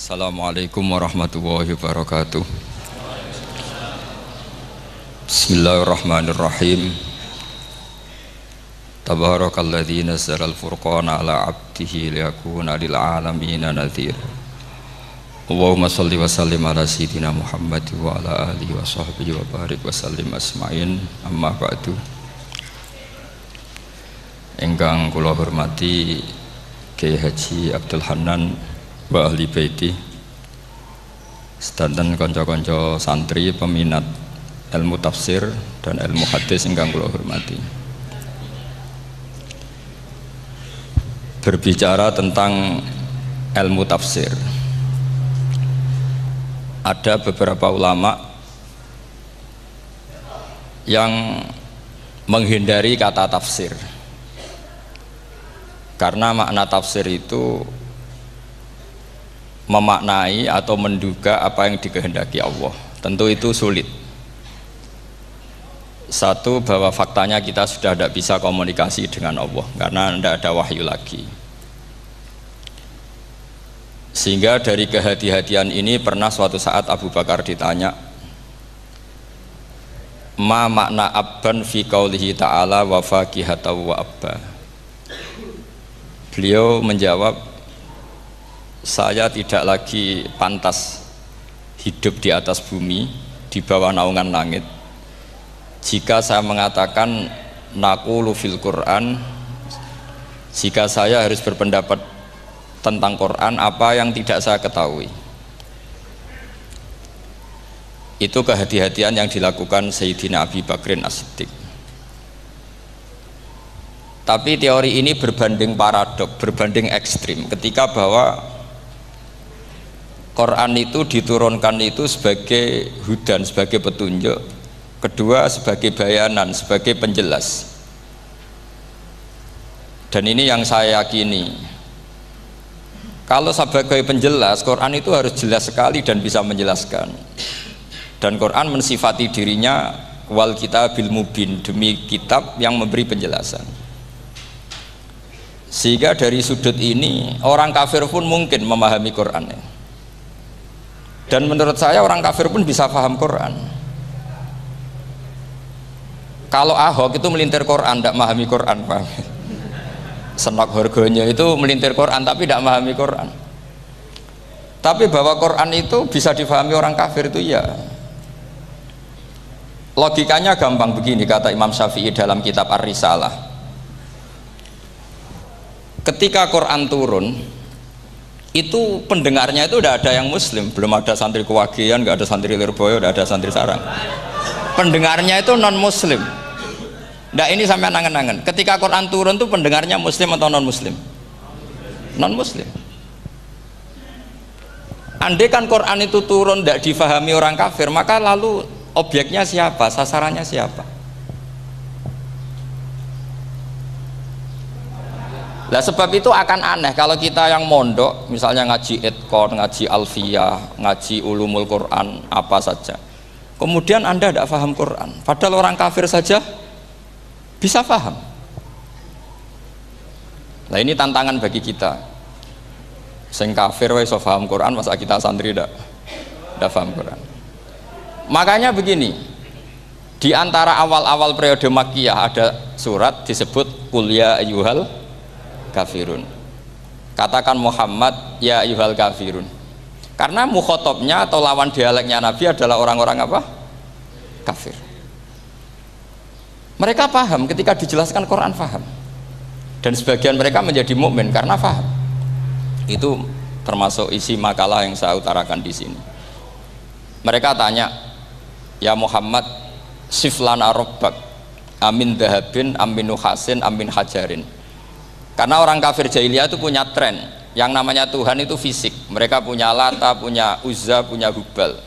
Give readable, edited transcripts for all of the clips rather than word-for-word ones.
Assalamualaikum warahmatullahi wabarakatuh. Bismillahirrahmanirrahim. Tabarakalladzi nazzala al-furqana ala 'abdihi liyakuna lil 'alamin nadhir. Allahumma shalli wa sallim ala sayyidina Muhammad wa ala alihi wa sahbihi wa barik wa sallim asma'in. Amma ba'du. Ingkang kula hormati Kiai Haji Abdul Hanan wa ahli baiti, sedanten kanca-kanca santri peminat ilmu tafsir dan ilmu hadis ingkang kula hormati. Berbicara tentang ilmu tafsir, ada beberapa ulama yang menghindari kata tafsir karena makna tafsir itu memaknai atau menduga apa yang dikehendaki Allah. Tentu itu sulit. Satu, bahwa faktanya kita sudah tidak bisa komunikasi dengan Allah karena tidak ada wahyu lagi. Sehingga dari kehati-hatian ini pernah suatu saat Abu Bakar ditanya, ma makna abban fi qaulihi ta'ala wa faqihatan wa abba. Beliau menjawab, saya tidak lagi pantas hidup di atas bumi, di bawah naungan langit, jika saya mengatakan naqulu fil Quran, jika saya harus berpendapat tentang Quran apa yang tidak saya ketahui. Itu kehati-hatian yang dilakukan Sayyidina Abi Bakrin As-Siddiq. Tapi teori ini berbanding paradok, berbanding ekstrim, ketika bahwa Quran itu diturunkan itu sebagai hudan, sebagai petunjuk, kedua sebagai bayanan, sebagai penjelas. Dan ini yang saya yakini, kalau sebagai penjelas, Quran itu harus jelas sekali dan bisa menjelaskan. Dan Quran mensifati dirinya wal kitabil mubin, demi kitab yang memberi penjelasan. Sehingga dari sudut ini orang kafir pun mungkin memahami Quran. Dan menurut saya orang kafir pun bisa paham Quran. Kalau Ahok itu melintir Quran, tidak memahami Quran, paham? Senok harganya itu melintir Quran tapi tidak memahami Quran. Tapi bahwa Quran itu bisa difahami orang kafir itu ya. Logikanya gampang begini, kata Imam Syafi'i dalam kitab Ar-Risalah. Ketika Quran turun, itu pendengarnya itu tidak ada yang muslim, belum ada santri Kewagian, nggak ada santri Lirboyo, nggak ada santri Sarang. Pendengarnya itu non muslim. Nah ini sampai nangen-nangen, ketika Quran turun itu pendengarnya muslim atau non muslim? Non muslim. Andai kan Quran itu turun tidak difahami orang kafir, maka lalu objeknya siapa, sasarannya siapa? Nah sebab itu akan aneh kalau kita yang mondok, misalnya ngaji Idqon, ngaji Alfiyah, ngaji Ulumul Quran, apa saja, kemudian Anda tidak paham Quran, padahal orang kafir saja bisa paham. Nah ini tantangan bagi kita. Sing kafir wis paham Quran, masa kita santri tidak paham Quran. Makanya begini, di antara awal-awal periode Makkiyah ada surat disebut Qul ya ayyuhal kafirun. Katakan Muhammad ya ayyuhal kafirun. Karena mukhotabnya atau lawan dialeknya Nabi adalah orang-orang apa? Kafir. Mereka paham ketika dijelaskan Quran, paham. Dan sebagian mereka menjadi mukmin karena paham. Itu termasuk isi makalah yang saya utarakan di sini. Mereka tanya, ya Muhammad, siflana rabbak amin dahabin amin nuhasin amin hajarin. Karena orang kafir jahiliyah itu punya tren yang namanya Tuhan itu fisik. Mereka punya Lata, punya Uzza, punya Hubal.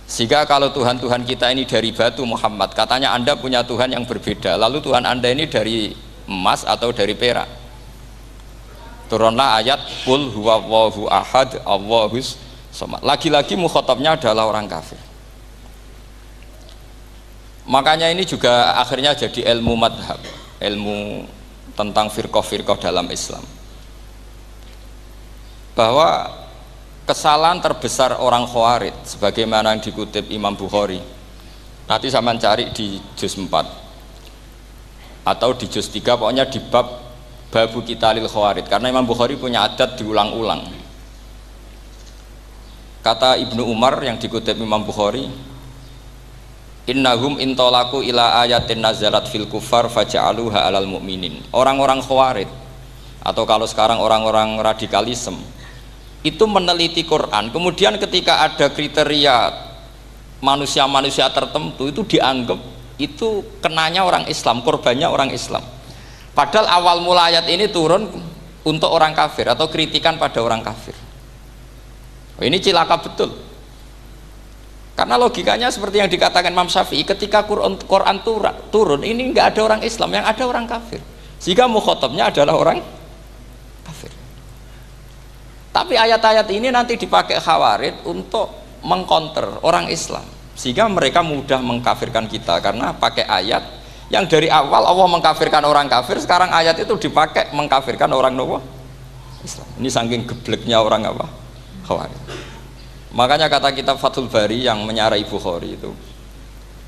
Sehingga kalau Tuhan-Tuhan kita ini dari batu, Muhammad, katanya Anda punya Tuhan yang berbeda. Lalu Tuhan Anda ini dari emas atau dari perak. Turunlah ayat Qul huwallahu ahad Allahus somad. Lagi-lagi mukhatabnya adalah orang kafir. Makanya ini juga akhirnya jadi ilmu madhab, ilmu tentang firqah-firqah dalam Islam, bahwa kesalahan terbesar orang Khawarij sebagaimana yang dikutip Imam Bukhari. Nanti sama cari di juz 4 atau di juz 3, pokoknya di bab Babu Qitalil Khawarij, karena Imam Bukhari punya adat diulang-ulang. Kata Ibnu Umar yang dikutip Imam Bukhari, innahum intolaku ila ayatin nazalat fil kufar faja'aluha alal mu'minin. Orang-orang Khawarij atau kalau sekarang orang-orang radikalisme itu meneliti Quran, kemudian ketika ada kriteria manusia-manusia tertentu itu dianggap itu kenanya orang Islam, korbannya orang Islam. Padahal awal mula ayat ini turun untuk orang kafir atau kritikan pada orang kafir. Ini cilaka betul. Karena logikanya seperti yang dikatakan Imam Syafi'i, ketika Quran turun ini nggak ada orang Islam, yang ada orang kafir. Sehingga mukhatabnya adalah orang kafir. Tapi ayat-ayat ini nanti dipakai Khawarij untuk mengcounter orang Islam, sehingga mereka mudah mengkafirkan kita karena pakai ayat yang dari awal Allah mengkafirkan orang kafir, sekarang ayat itu dipakai mengkafirkan orang Islam. Ini saking gebleknya orang apa? Khawarij. Makanya kata kitab Fathul Bari yang menyarai Bukhari itu,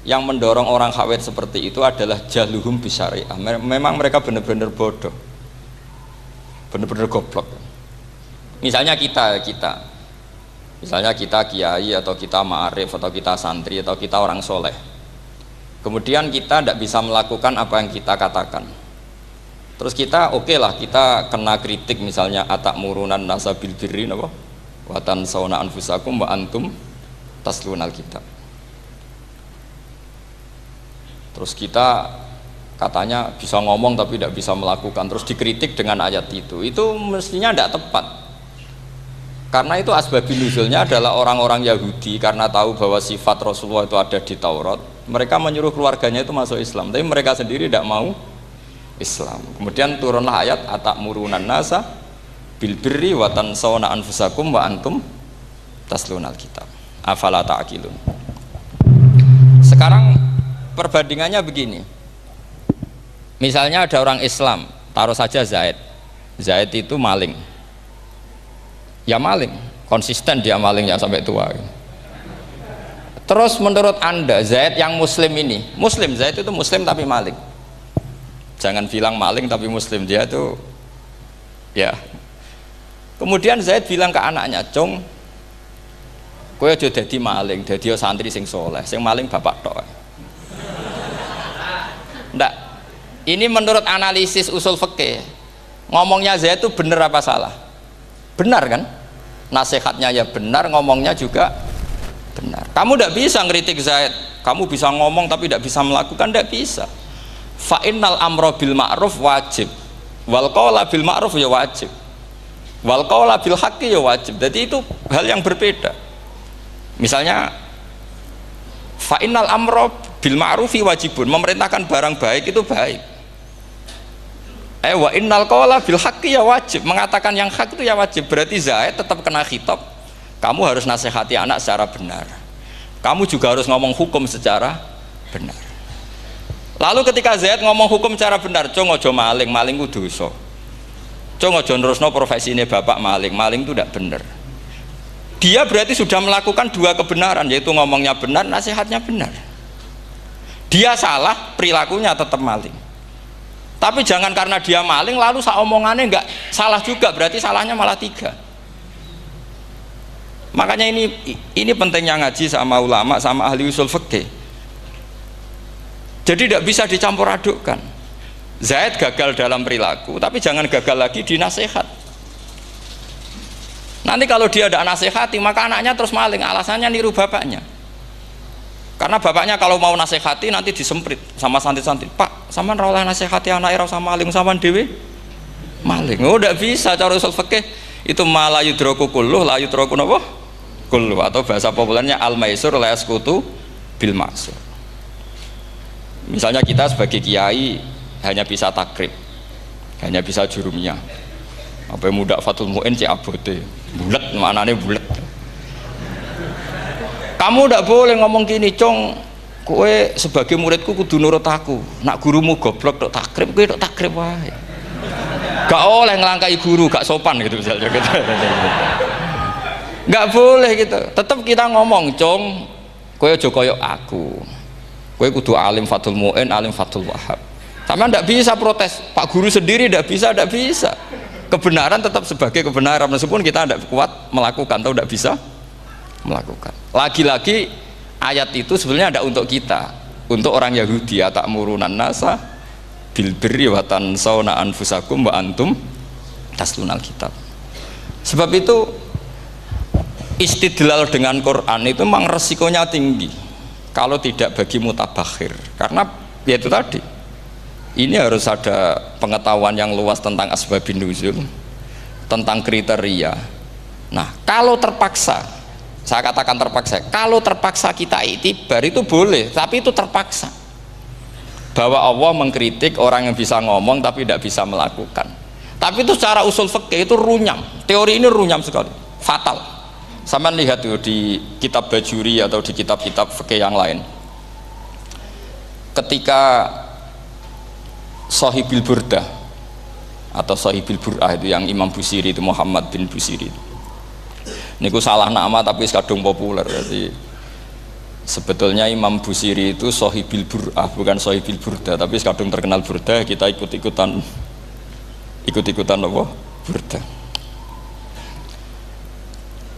yang mendorong orang Khawarij seperti itu adalah jahluhum bisyariah. Memang mereka benar-benar bodoh, benar-benar goblok. Misalnya kita kiai atau kita ma'arif atau kita santri atau kita orang soleh, kemudian kita tidak bisa melakukan apa yang kita katakan, terus kita oke lah, kita kena kritik misalnya atakmurunan nasabil birri apa watan sauna anfusakum wa antum taslunal kitab, terus kita katanya bisa ngomong tapi tidak bisa melakukan, terus dikritik dengan ayat itu mestinya tidak tepat. Karena itu asbabun nuzulnya adalah orang-orang Yahudi karena tahu bahwa sifat Rasulullah itu ada di Taurat, mereka menyuruh keluarganya itu masuk Islam, tapi mereka sendiri tidak mau Islam. Kemudian turunlah ayat atakmurunan nasa bil birri wa tansawna anfusakum wa antum taslunal kitab afala ta'qilun. Sekarang perbandingannya begini, misalnya ada orang Islam, taruh saja Zaid itu maling, ya maling, konsisten dia malingnya sampai tua. Terus menurut Anda Zaid yang muslim ini, muslim, Zaid itu muslim tapi maling, jangan bilang maling tapi muslim, dia itu ya. Kemudian Zaid bilang ke anaknya, "Cung, kowe aja dadi maling, dadi santri sing soleh, sing maling bapak tok." Ndak, ini menurut analisis usul fikih, ngomongnya Zaid itu benar apa salah? Benar kan? Nasihatnya ya benar, ngomongnya juga benar. Kamu tidak bisa ngeritik Zaid, kamu bisa ngomong tapi tidak bisa melakukan, tidak bisa. Fa innal amra bil ma'ruf wajib, wal qawla bil ma'ruf ya wajib, wal qawla bil haqqi ya wajib. Jadi itu hal yang berbeda. Misalnya fa innal amra bil ma'rufi wajibun, memerintahkan barang baik itu baik. Wa innal qawla bil haqqi ya wajib, mengatakan yang hak itu ya wajib. Berarti Zaid tetap kena khitab, kamu harus nasihati anak secara benar, kamu juga harus ngomong hukum secara benar. Lalu ketika Zaid ngomong hukum secara benar, cung ojo maling, maling itu dosa, cung ojo nerusno profesi ini bapak maling, maling itu tidak benar. Dia berarti sudah melakukan dua kebenaran, yaitu ngomongnya benar, nasihatnya benar. Dia salah, perilakunya tetap maling. Tapi jangan karena dia maling lalu omongannya enggak salah juga, berarti salahnya malah tiga. Makanya ini pentingnya ngaji sama ulama, sama ahli usul fikih. Jadi tidak bisa dicampur adukkan. Zaid gagal dalam perilaku, tapi jangan gagal lagi di nasihat. Nanti kalau dia tidak nasihati, maka anaknya terus maling, alasannya niru bapaknya. Karena bapaknya kalau mau nasihati nanti disemprit sama santri-santri, "Pak, sampean ora oleh nasihati anake ora usah maling, sampean dhewe maling." Oh, tidak bisa, cara usul fikih itu malah yudroku kulluh la yudroku napa kulluh, atau bahasa populernya al maisur la yasqutu bil maksur. Misalnya kita sebagai kiai hanya bisa takrib, hanya bisa jurumiyah, apa muda fatul muin cek abote bulet, maknane bulet. Kamu tidak boleh ngomong gini, "Cung, kowe sebagai muridku kudu nurut aku, nak gurumu goblok tok takrib, kowe tok takrib wae." Gak oleh ngelangkai guru, gak sopan gitu misalnya gitu. Nggak boleh gitu. Tetap kita ngomong, "Cung, kowe aja koyo aku. Kowe kudu alim Fathul Mu'in, alim Fathul Wahhab." Sama ndak bisa protes. Pak guru sendiri ndak bisa. Kebenaran tetap sebagai kebenaran meskipun kita ndak kuat melakukan atau ndak bisa melakukan. Lagi-lagi ayat itu sebenarnya ada untuk kita, untuk orang Yahudi, ta'murunan nasa bil birri wa tansawna anfusakum wa antum taslunal kitab. Sebab itu istidlal dengan Quran itu memang resikonya tinggi kalau tidak bagi mutabakhir, karena ya itu tadi, ini harus ada pengetahuan yang luas tentang asbabun nuzul, tentang kriteria. Nah kalau terpaksa, saya katakan terpaksa, kalau terpaksa kita itibar itu boleh, tapi itu terpaksa, bahwa Allah mengkritik orang yang bisa ngomong tapi tidak bisa melakukan. Tapi itu secara usul fikih itu runyam, teori ini runyam sekali, fatal. Sama lihat tuh di kitab Bajuri atau di kitab-kitab fikih yang lain, ketika Shahibil Burdah atau Shahibil Bur'ah itu yang Imam Busiri itu, Muhammad bin Busiri itu, niku salah nama tapi kadung populer. Jadi sebetulnya Imam Busiri itu Shahibil Bur'ah bukan Shahibil Burdah, tapi kadung terkenal Burdah, kita ikut-ikutan apa? Burdah.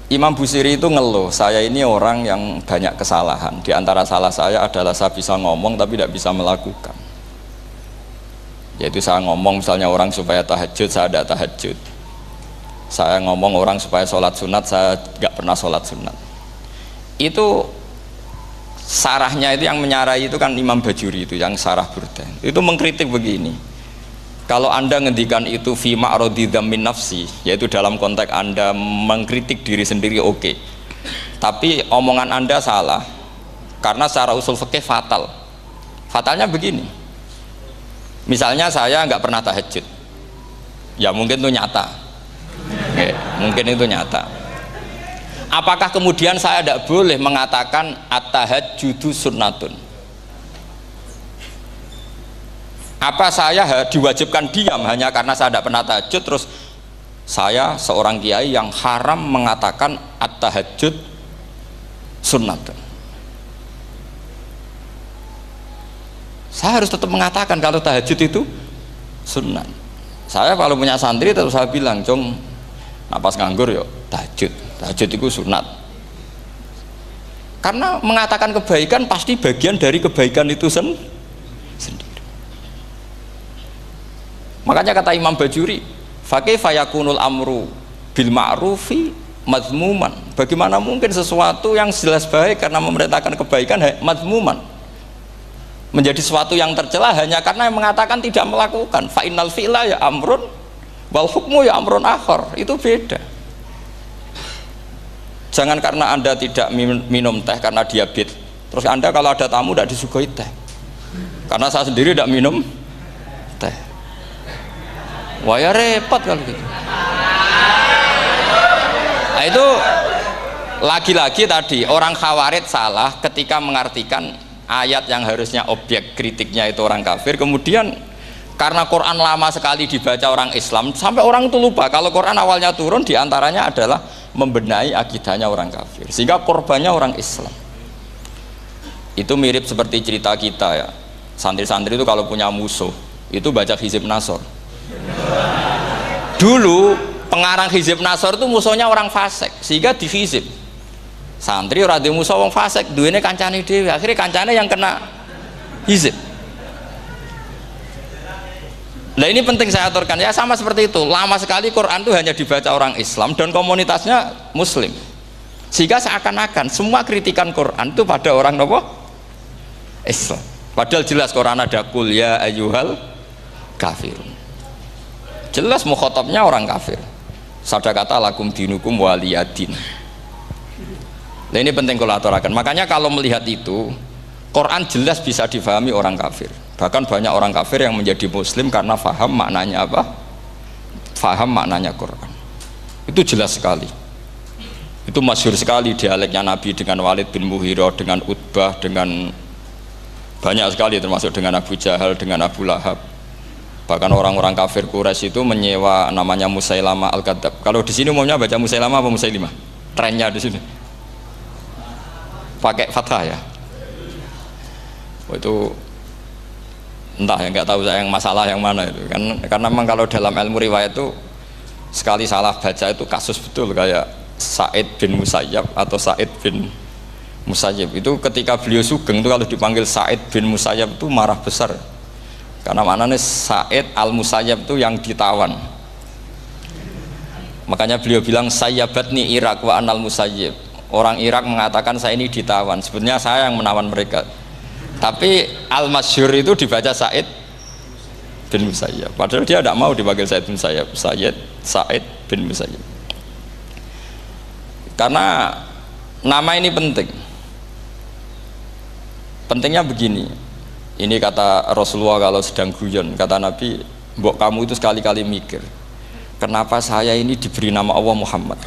Imam Busiri itu ngeluh, saya ini orang yang banyak kesalahan. Di antara salah saya adalah saya bisa ngomong tapi tidak bisa melakukan. Yaitu saya ngomong misalnya orang supaya tahajud, saya tidak tahajud. Saya ngomong orang supaya sholat sunat, saya nggak pernah sholat sunat. Itu sarahnya itu yang menyarai itu kan Imam Bajuri itu, yang sarah Burdah. Itu mengkritik begini. Kalau Anda ngendikan itu fi ma'radi dzammin nafsi, yaitu dalam konteks Anda mengkritik diri sendiri, oke. Tapi omongan Anda salah, karena secara usul fikih fatal. Fatalnya begini. Misalnya saya nggak pernah tahajud, ya mungkin itu nyata. Oke, mungkin itu nyata. Apakah kemudian saya tidak boleh mengatakan at-tahajjudu sunnatun? Apa saya diwajibkan diam hanya karena saya tidak pernah tahajud, terus saya seorang kiai yang haram mengatakan at-tahajjud sunnatun? Saya harus tetap mengatakan kalau tahajud itu sunnah. Saya kalau punya santri terus saya bilang, "Cung, napas nganggur yuk tahajud itu sunat." Karena mengatakan kebaikan pasti bagian dari kebaikan itu sendiri. Makanya kata Imam Bajuri, fakaifa yakunul amru bil ma'rufi mazmuman. Bagaimana mungkin sesuatu yang jelas baik karena memerintahkan kebaikan mazmuman menjadi sesuatu yang tercela hanya karena yang mengatakan tidak melakukan. Fa innal fi'la ya amrun wal hukmu ya amrun akhar. Itu beda. Jangan karena Anda tidak minum teh karena diabetes, terus Anda kalau ada tamu tidak disuguhi teh. Karena saya sendiri tidak minum teh. Wah ya repot kalau gitu. Nah itu lagi-lagi tadi orang Khawarij salah ketika mengartikan ayat yang harusnya objek kritiknya itu orang kafir, kemudian karena Quran lama sekali dibaca orang Islam sampai orang itu lupa kalau Quran awalnya turun diantaranya adalah membenahi akidahnya orang kafir, sehingga korbannya orang Islam. Itu mirip seperti cerita kita ya, santri-santri itu kalau punya musuh itu baca Hizib Nasor. Dulu pengarang Hizib Nasor itu musuhnya orang fasik, sehingga di Hizib santri ora duwe musuh wong fasik, duwene kancane dhewe, akhirnya kancane yang kena Hizib. Nah ini penting saya aturkan ya, sama seperti itu. Lama sekali Quran itu hanya dibaca orang Islam dan komunitasnya Muslim, sehingga seakan-akan semua kritikan Quran itu pada orang nopo Islam. Padahal jelas Quran ada kul ya ayyuhal kafirun. Jelas mukhatabnya orang kafir. Sabda kata lakum dinukum waliyadin. Nah ini penting kalau aturakan. Makanya kalau melihat itu, Quran jelas bisa difahami orang kafir. Bahkan banyak orang kafir yang menjadi muslim karena faham maknanya apa? Faham maknanya Quran. Itu jelas sekali. Itu masyhur sekali dialeknya Nabi dengan Walid bin Mughirah, dengan Utbah, dengan banyak sekali, termasuk dengan Abu Jahal, dengan Abu Lahab. Bahkan orang-orang kafir Quraisy itu menyewa namanya Musailamah Al-Kadzab. Kalau di sini umumnya baca Musailamah apa Musailimah? trennya di sini pakai fathah ya. Itu entah ya, nggak tahu saya yang masalah yang mana itu kan, karena memang kalau dalam ilmu riwayat itu sekali salah baca itu kasus betul, kayak Sa'id bin Musayyab atau Sa'id bin Musayyib itu ketika beliau sugeng itu kalau dipanggil Sa'id bin Musayyab itu marah besar, karena maknanya Sa'id al Musayyab itu yang ditawan, makanya beliau bilang sayyabatni Irak wa anal Musayyib, orang Irak mengatakan saya ini ditawan, sebenarnya saya yang menawan mereka. Tapi al-masyhur itu dibaca Sa'id bin Musayyab, padahal dia tidak mau dipanggil Sa'id bin Musayyab, Sa'id bin Musayyab. Karena nama ini penting. Pentingnya begini, ini kata Rasulullah kalau sedang guyon, kata Nabi, mbok kamu itu sekali-kali mikir, kenapa saya ini diberi nama Allah Muhammad.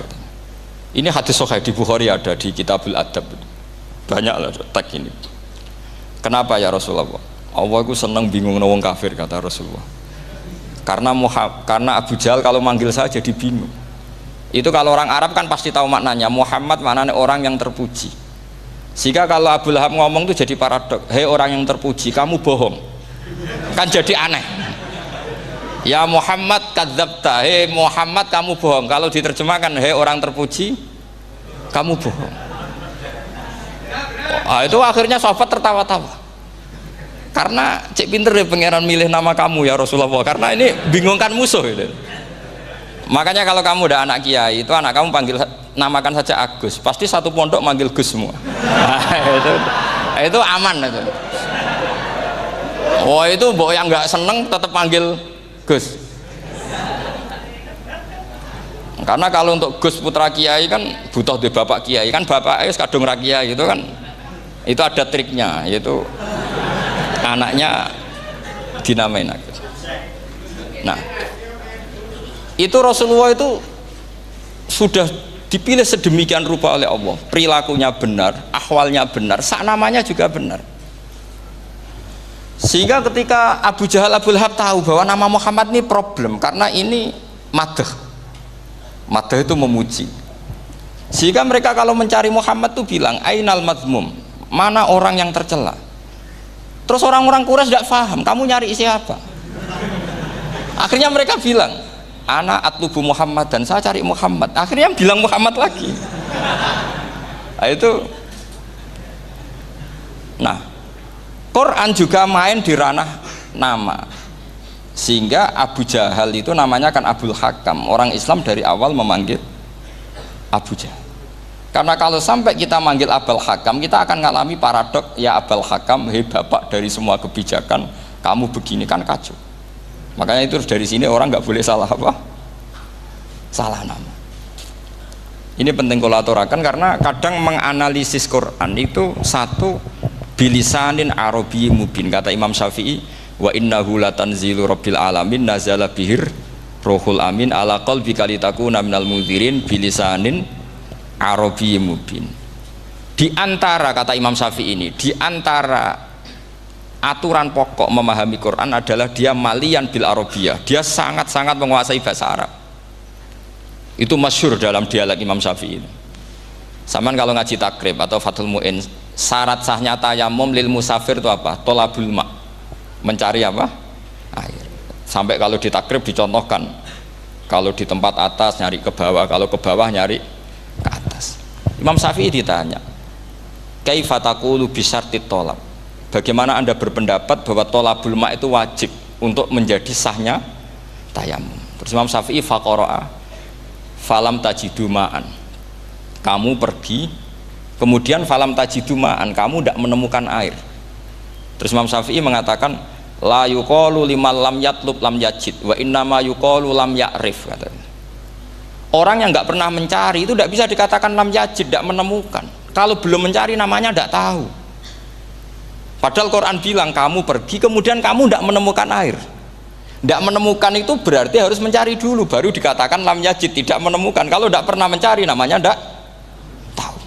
Ini hadis sahih di Bukhari, ada di Kitabul Adab, banyak lah tag ini. Kenapa ya Rasulullah? Allah itu senang bingung wong kafir, kata Rasulullah. Karena Abu Jahal kalau manggil saya jadi bingung. Itu kalau orang Arab kan pasti tahu maknanya. Muhammad maknanya orang yang terpuji. Sehingga kalau Abu Lahab ngomong itu jadi paradok. Hei orang yang terpuji, kamu bohong. Kan jadi aneh. Ya Muhammad kadzabta. Hei Muhammad kamu bohong. Kalau diterjemahkan hei orang terpuji, kamu bohong. Itu akhirnya sahabat tertawa-tawa, karena cek pinter deh pangeran milih nama kamu ya Rasulullah, karena ini bingungkan musuh gitu. Makanya kalau kamu udah anak kiai itu anak kamu panggil, namakan saja Agus, pasti satu pondok manggil Gus semua. Itu aman itu. Oh itu mbok yang nggak seneng tetap panggil Gus. Karena kalau untuk Gus putra kiai kan butuh di bapak kiai, kan bapak kadung ra kiai itu kan, itu ada triknya, yaitu anaknya dinamain Agus. Nah, itu Rasulullah itu sudah dipilih sedemikian rupa oleh Allah, perilakunya benar, ahwalnya benar, sak namanya juga benar. Sehingga ketika Abu Jahal, Abu Lahab tahu bahwa nama Muhammad ini problem, karena ini madah itu memuji. Sehingga mereka kalau mencari Muhammad tuh bilang ainal madmum, mana orang yang tercela. Terus orang-orang Quraisy tidak paham, kamu nyari siapa? Akhirnya mereka bilang, ana atlubu Muhammad, dan saya cari Muhammad. Akhirnya bilang Muhammad lagi. Nah, itu. Nah, Quran juga main di ranah nama. Sehingga Abu Jahal itu namanya kan Abul Hakam. Orang Islam dari awal memanggil Abu Jahal. Karena kalau sampai kita manggil Abul Hakam, kita akan mengalami paradok, ya Abul Hakam, hei bapak dari semua kebijakan, kamu begini kan kacau. Makanya itu dari sini orang nggak boleh salah apa? Salah nama. Ini penting kalau aturakan, karena kadang menganalisis Quran itu satu bilisanin Arabi mubin, kata Imam Syafi'i, wa innahu latanzilu rabbil alamin nazala bihir rohul amin ala qalbika litakuna minal mudhirin bilisanin Arabi mubin. Di antara, kata Imam Syafi'i ini, di antara aturan pokok memahami Quran adalah dia malian bil arabiyah, dia sangat-sangat menguasai bahasa Arab. Itu masyhur dalam dialog Imam Syafi'i. Saman kalau ngaji takrib atau Fathul Mu'in, syarat sahnya tayamum lil musafir itu apa? Tolabul ma', mencari apa? Air. Sampai kalau di takrib dicontohkan, kalau di tempat atas nyari ke bawah, kalau ke bawah nyari ke atas. Imam Syafi'i ditanya, kaifa taqulu bi syartit tolab, bagaimana anda berpendapat bahwa tolabul ma' itu wajib untuk menjadi sahnya tayamum? Terus Imam Syafi'i faqara'a falam tajidu ma'an, kamu pergi kemudian falam tajidu ma'an, kamu tidak menemukan air. Terus Imam Syafi'i mengatakan la yuqalu liman lam yatlub lam yajid wa innama yuqalu lam ya'rif, katanya. Orang yang nggak pernah mencari itu tidak bisa dikatakan lam yajid, tidak menemukan. Kalau belum mencari namanya tidak tahu. Padahal Quran bilang kamu pergi kemudian kamu tidak menemukan air. Tidak menemukan itu berarti harus mencari dulu baru dikatakan lam yajid, tidak menemukan. Kalau tidak pernah mencari namanya tidak tahu.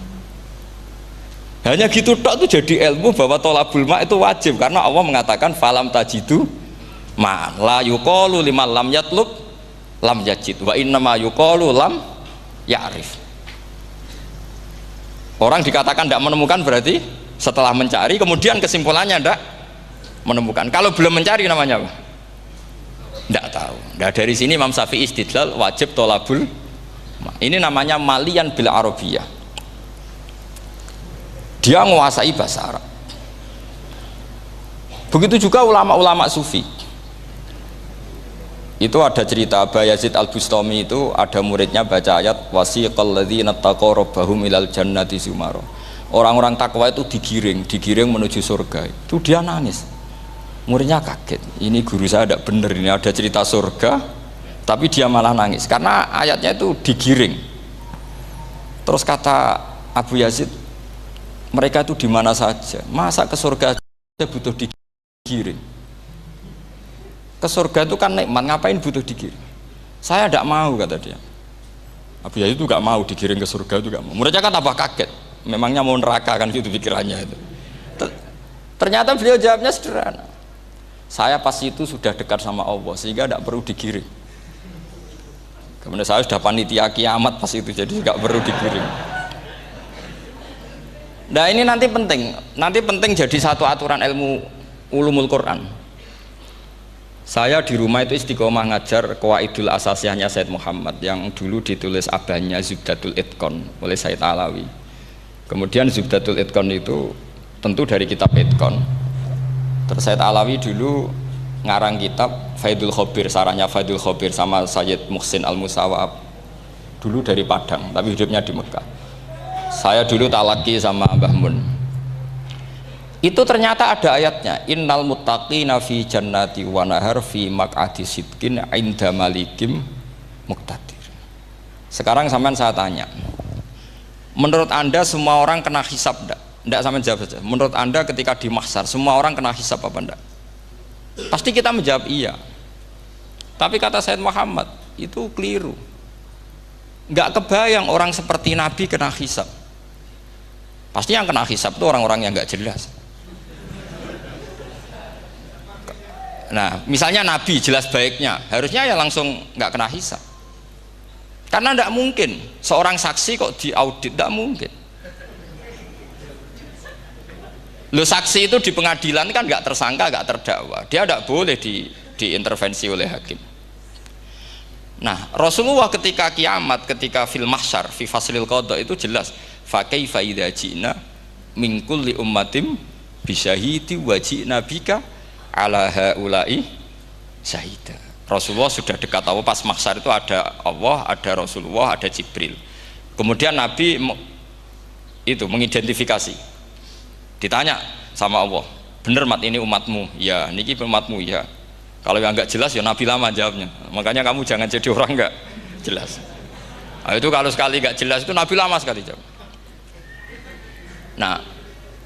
Hanya gitu tok itu jadi ilmu bahwa tolabul ma' itu wajib, karena Allah mengatakan falam tajidu ma'an la yuqalu liman lam yatlub lam yajid wa innama yuqalu lam ya'rif. Orang dikatakan tidak menemukan berarti setelah mencari kemudian kesimpulannya tidak menemukan. Kalau belum mencari namanya apa? Tidak tahu. Nah, dari sini Imam Syafi'i istidlal wajib tolabul. Ini namanya malian bil arabiyah. Dia menguasai bahasa Arab. Begitu juga ulama-ulama sufi. Itu ada cerita Aba Yazid Al-Bustami, itu ada muridnya baca ayat wasiqal ladzina taqaw rabbahum ilal jannati zumara. Orang-orang takwa itu digiring menuju surga. Itu dia nangis. Muridnya kaget. Ini guru saya tidak benar, ini ada cerita surga tapi dia malah nangis karena ayatnya itu digiring. Terus kata Abu Yazid, mereka itu di mana saja? Masa ke surga aja butuh digiring? Ke surga itu kan nikmat, ngapain butuh digiring? Saya tidak mau, kata dia. Abu Yazid itu gak mau digiring ke surga, itu gak mau. Muridnya kan tambah kaget, memangnya mau neraka kan, itu pikirannya itu. Ternyata beliau jawabnya sederhana, saya pas itu sudah dekat sama Allah sehingga tidak perlu digiring. Kemudian saya sudah panitia kiamat pas itu, jadi gak perlu digiring. Nah ini nanti penting jadi satu aturan ilmu ulumul Quran. Saya di rumah itu istiqomah ngajar Qawaidul Asasiyahnya Said Muhammad yang dulu ditulis abahnya Zubdatul Itqon oleh Said Alawi. Kemudian Zubdatul Itqon itu tentu dari kitab Itqon. Terus Said Alawi dulu ngarang kitab Faidul Khobir, sarahnya Faidul Khobir sama Sayyid Muhsin Al-Musawab. Dulu dari Padang, tapi hidupnya di Mekah. Saya dulu talaki sama Mbah Mun. Itu ternyata ada ayatnya, innal muttaqina fi jannati wa nahar fi maq'adi sidqin 'inda malikim muqtadir. Sekarang sampean saya tanya, menurut Anda semua orang kena hisab enggak? Enggak, sampean jawab saja. Menurut Anda ketika di mahsyar semua orang kena hisab apa enggak? Pasti kita menjawab iya. Tapi kata Said Muhammad, itu keliru. Enggak kebayang orang seperti Nabi kena hisab. Pasti yang kena hisab itu orang-orang yang enggak jelas. Nah, misalnya Nabi jelas baiknya, harusnya ya langsung nggak kena hisab. Karena tidak mungkin seorang saksi kok diaudit, tidak mungkin. Lo saksi itu di pengadilan kan nggak tersangka, nggak terdakwa, dia tidak boleh diintervensi oleh hakim. Nah, Rasulullah ketika kiamat, ketika fil mahsyar, fi faslil qada itu jelas, fa kaifa idza ji'na min kulli ummatin bisyahidi wa ji'na bika ala haula'i syahida. Rasulullah sudah dekat Allah, pas mahsyar itu ada Allah, ada Rasulullah, ada Jibril. Kemudian Nabi itu mengidentifikasi, ditanya sama Allah, bener mat ini umatmu? Ya, niki umatmu ya. Kalau yang nggak jelas ya Nabi lama jawabnya. Makanya kamu jangan jadi orang nggak jelas. Nah, itu kalau sekali nggak jelas itu Nabi lama sekali jawab. Nah,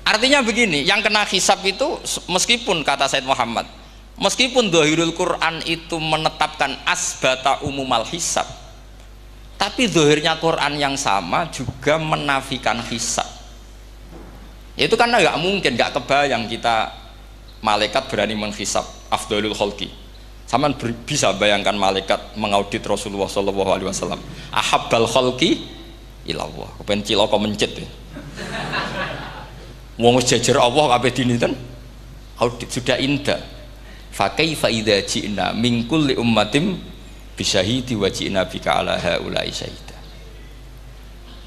artinya begini, yang kena hisab itu meskipun kata Said Muhammad, meskipun Dhahirul Quran itu menetapkan asbata umumal hisab, tapi zahirnya Quran yang sama juga menafikan hisab. Itu karena nggak mungkin, nggak kebayang kita malaikat berani menghisab afdalul khalqi. Sama bisa bayangkan malaikat mengaudit Rasulullah SAW, ahabbal khalqi ilallah, kepen cilaka mencit ya. Wong jajar Allah kabeh dinten audit sudah indah. Fa kaifa idza ji'na min kulli ummatin bisyahidi wa ji'na bika ala haula'i syahida.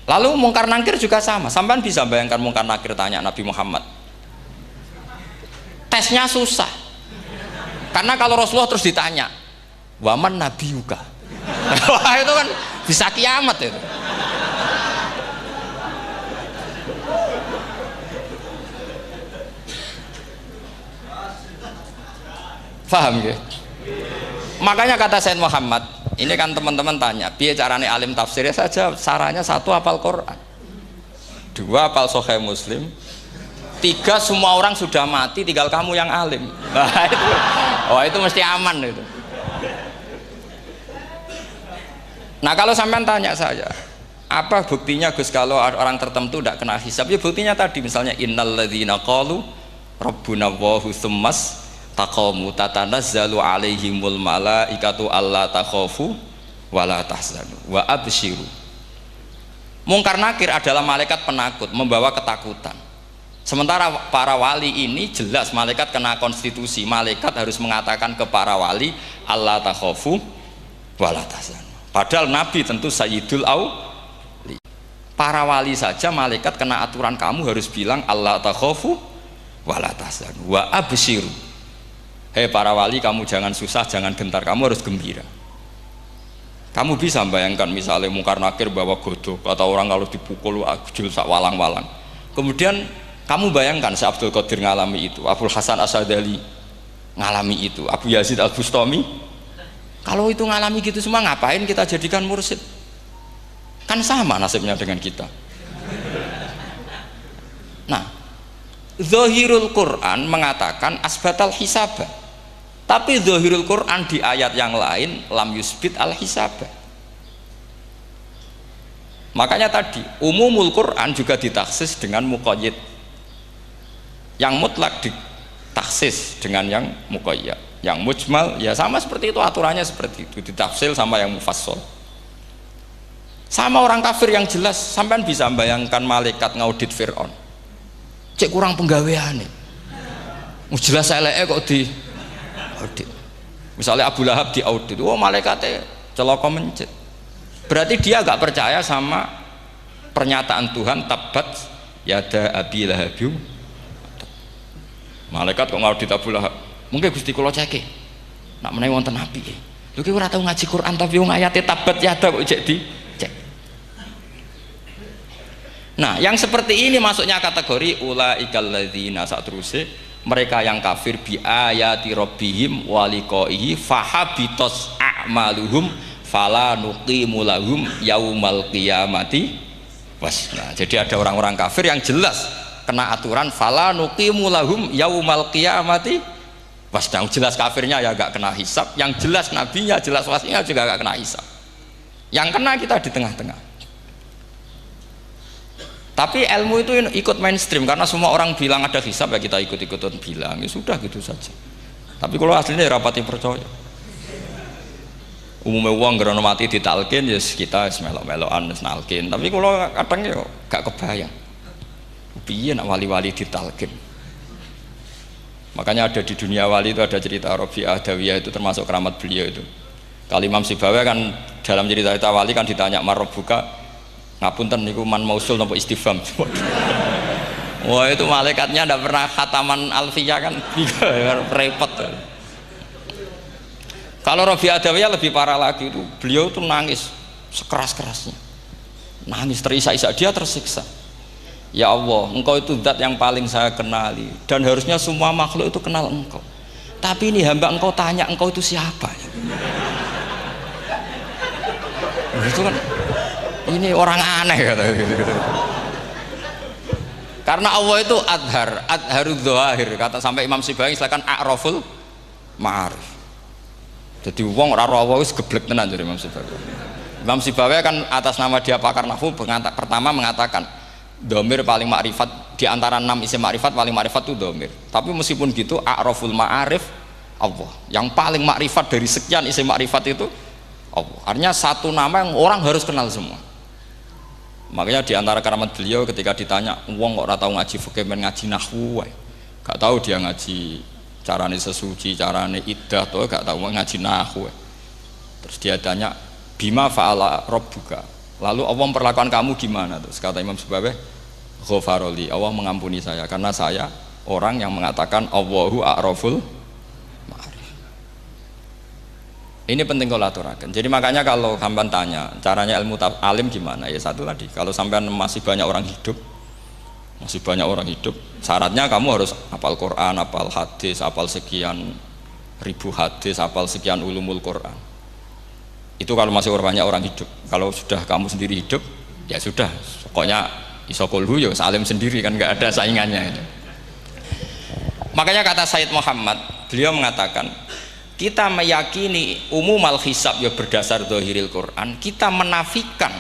Lalu mungkar nakir juga sama. Sampean bisa bayangkan mungkar nakir tanya Nabi Muhammad. Tesnya susah. Karena kalau Rasulullah terus ditanya, "Waman nabiyuka?" Wah, itu kan bisa kiamat itu. Paham ya? Makanya kata Said Muhammad, ini kan teman-teman tanya, biar caranya alim tafsirnya saja, sarannya satu hafal Quran, dua hafal Sahih Muslim, tiga semua orang sudah mati, tinggal kamu yang alim. Nah, itu mesti aman itu. Nah kalau sampean tanya saya, apa buktinya Gus kalau orang tertentu tidak kena hisab? Ya buktinya tadi, misalnya innal ladzina qalu rabbuna Allahu tsummas taqamu tatanazzalu alaihimul malaikatu alla takhafu wala tahzanu wa absyiru. Mungkar nakir adalah malaikat penakut, membawa ketakutan. Sementara para wali ini jelas malaikat kena konstitusi, malaikat harus mengatakan ke para wali Allah takhofu wala tahzanu. Padahal Nabi tentu sayyidul auli. Para wali saja malaikat kena aturan, kamu harus bilang Allah takhofu wala tahzanu wa abshiru. Hei para wali, kamu jangan susah, jangan gentar, kamu harus gembira. Kamu bisa bayangkan misalnya mungkar nakir bawa godok atau orang kalau dipukul ajul sak walang-walang. Kemudian kamu bayangkan si Abdul Qadir ngalami itu, Abdul Hasan Asadali ngalami itu, Abu Yazid Al Bustami. Kalau itu ngalami gitu semua, ngapain kita jadikan mursyid? Kan sama nasibnya dengan kita. Nah, Zahirul Quran mengatakan asbatal hisabah, tapi Zahirul Quran di ayat yang lain lam yusbit al hisabah. Makanya tadi umumul Quran juga ditaksis dengan muqayyid. Yang mutlak ditaksis dengan yang muqayyad, yang mujmal ya sama seperti itu, aturannya seperti itu, ditafsil sama yang mufassal. Sama orang kafir yang jelas, sampean bisa bayangkan malaikat ngaudit Fir'aun, cek kurang penggaweane, jelas eleke kok di audit. Misalnya Abu Lahab di audit, oh malaikatnya celaka mencet, berarti dia agak percaya sama pernyataan Tuhan tabbat yada abi lahabiu. Malaikat kok ngaudit Abu Lahab, mungkin Gusti kula ceke nak menawi wonten api lho ki ora tau ngaji Quran tapi wong ayate tabat yada kok cek di cek. Nah yang seperti ini masuknya kategori ulaikal ladzina, sateruse mereka yang kafir bi ayati rabbihim wa liqaihi fahabitos a'maluhum fala nuqimu lahum yaumal qiyamati wasna. Jadi ada orang-orang kafir yang jelas kena aturan fala nuqimu lahum yaumal qiyamati wasna. Jelas kafirnya ya gak kena hisab, yang jelas nabinya, jelas wasinya juga gak kena hisab. Yang kena kita di tengah-tengah. Tapi ilmu itu ikut mainstream karena semua orang bilang ada hisab, ya kita ikut-ikutan bilang, ya sudah gitu saja. Tapi kalau aslinya ya rapati percaya. Umumnya uang gerono mati ditalkin ya kita melok-melokan nalkin. Tapi kalau kadang ya gak kebayang. Piye nak wali-wali ditalkin. Makanya ada di dunia wali itu ada cerita Rabi'ah Adawiyah, itu termasuk keramat beliau itu. Kalau Imam Sibawi kan dalam cerita wali kan ditanya marbuka, ngapunten niku man mausul napa istifham. Wah itu malaikatnya ndak pernah khataman alfiyah kan, repot. Kalau Rabi'ah Adawiyah lebih parah lagi, itu beliau tuh nangis sekeras-kerasnya, nangis terisak-isak, dia tersiksa. Ya Allah, engkau itu zat yang paling saya kenali dan harusnya semua makhluk itu kenal engkau, tapi ini hamba engkau tanya engkau itu siapa itu kan, ini orang aneh kata gitu. Karena Allah itu adharud dzahir, kata sampai Imam Sibawi silakan a'raful ma'arif. Jadi wong ora ora wis geblek tenan dari Imam Sibawi. Imam Sibawi kan atas nama dia pakar nahwu pertama mengatakan domir paling makrifat di antara 6 isim makrifat, paling makrifat itu domir. Tapi meskipun gitu a'raful ma'arif Allah, yang paling makrifat dari sekian isim makrifat itu Allah. Artinya satu nama yang orang harus kenal semua. Makanya di antara keramat beliau ketika ditanya wong kok ora tau ngaji fikih men ngaji nahwu wae, gak tahu dia ngaji carane sesuci, carane iddah tuh gak tahu ngaji nahwu. Terus dia tanya bima fa'ala rabbuka, lalu Allah memperlakukan kamu gimana? Terus kata Imam Sibawi, ghafaroli, Allah mengampuni saya karena saya orang yang mengatakan Allahu a'raful ma'arif. Ini penting kalau aturakan. Jadi makanya kalau sampean tanya caranya ilmu alim gimana, ya satu tadi, kalau sampean masih banyak orang hidup, syaratnya kamu harus hafal Quran, hafal hadis, hafal sekian ribu hadis, hafal sekian ulumul Quran. Itu kalau masih banyak orang hidup. Kalau sudah kamu sendiri hidup, ya sudah, pokoknya isokulhu ya salim sendiri, kan nggak ada saingannya itu. Makanya kata Sayyid Muhammad, beliau mengatakan kita meyakini umum al-hisab ya berdasar zahiril Quran, kita menafikan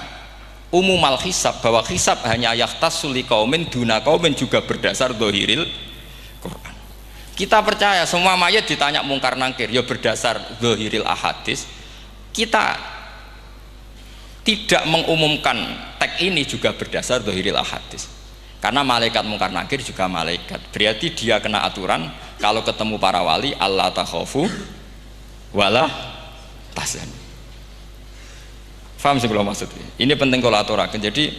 umum al-hisab, bahwa hisab hanya yahtassu liqaumin duna qaumin juga berdasar zahiril Quran. Kita percaya semua mayat ditanya mungkar nangkir ya berdasar zahiril ahadis. Kita tidak mengumumkan teks ini juga berdasar dhahiril ahadits. Karena malaikat mungkar nakir juga malaikat. Berarti dia kena aturan kalau ketemu para wali Allah takhafu wala tahzanu. Faham sih kalau maksudnya? Ini penting kalau aturakan. Jadi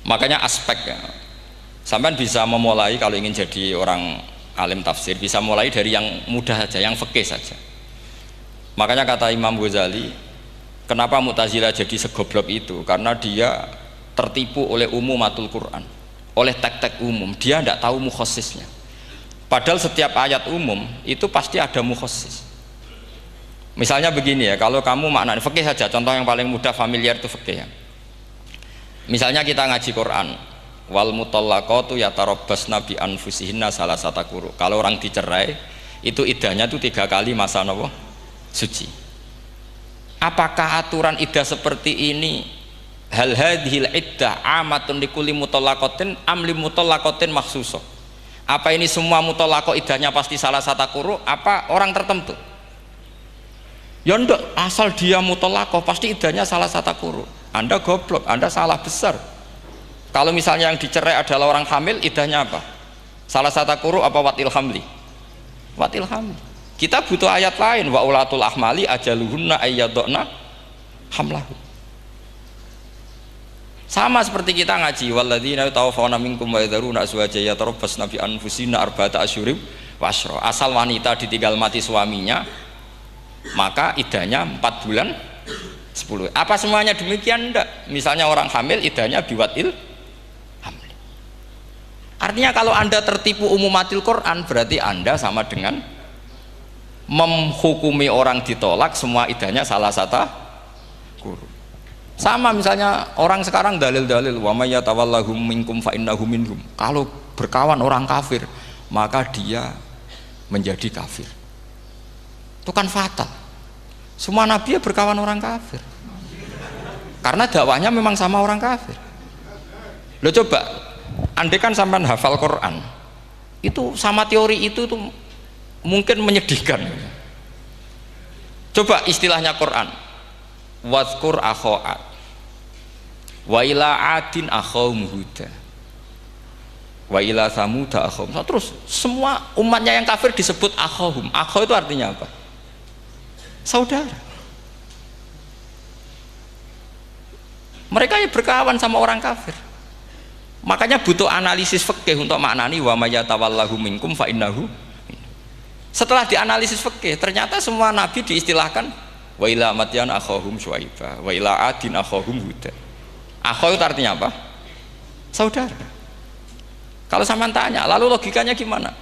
makanya aspek ya, sampean bisa memulai kalau ingin jadi orang alim tafsir bisa mulai dari yang mudah saja, yang fikih saja. Makanya kata Imam Ghazali, kenapa Mu'tazilah jadi segoblok itu? Karena dia tertipu oleh umumatul Quran, oleh teks-teks umum. Dia tidak tahu mukhasisnya. Padahal setiap ayat umum itu pasti ada mukhassis. Misalnya begini ya, kalau kamu maknanya fikih saja, contoh yang paling mudah familiar itu fikih ya. Misalnya kita ngaji Quran, wal mutallaqatu yatarabbasna bi anfusihinna salasata quru. Kalau orang dicerai, itu iddahnya itu 3 kali masa nopo? Suci. Apakah aturan iddah seperti ini hal hadhil iddah amatun likulli mutallaqatin am li mutallaqatin makhsusah? Apa ini semua mutallaqah iddahnya pasti salasata quru apa orang tertentu? Ya enggak, asal dia mutallaqah pasti iddahnya salasata quru. Anda goblok, Anda salah besar. Kalau misalnya yang dicerai adalah orang hamil, iddahnya apa? Salasata quru apa watil hamli? Watil hamli. Kita butuh ayat lain, wa ulatul ahmali ajaluhunna ayyadna hamlahu. Sama seperti kita ngaji walladzina tawaffawna minkum wa yadharuna azwajan yatarabbasna bi anfusina arba'ata asyhurib wa asyra. Asal wanita ditinggal mati suaminya, maka iddahnya 4 bulan 10. Apa semuanya demikian? Enggak. Misalnya orang hamil iddahnya biwatil hamli. Artinya kalau Anda tertipu umumatil Quran berarti Anda sama dengan menghukumi orang ditolak semua iddahnya salasata quru. Sama misalnya orang sekarang dalil-dalil wa may yatawallahum minkum fa innahu minhum. Kalau berkawan orang kafir maka dia menjadi kafir. Itu kan fatal. Semua nabi ya berkawan orang kafir karena dakwahnya memang sama orang kafir. Lo coba andai kan sampean hafal Quran itu sama teori itu tuh mungkin menyedihkan. Coba istilahnya Quran wadhkur akho'at wa ila adin akhawum huda wa ila samuda akhawum. Terus semua umatnya yang kafir disebut akhawum. Akhaw itu artinya apa? Saudara. Mereka ya berkawan sama orang kafir. Makanya butuh analisis fikih untuk maknani wa may yatawallahu minkum fa innahu. Setelah dianalisis fikih, ternyata semua nabi diistilahkan wa ila madyan akhahum syuaiba wa ila adin akhahum huda. Akhaw itu artinya apa? Saudara. Kalau sampean tanya, lalu logikanya gimana?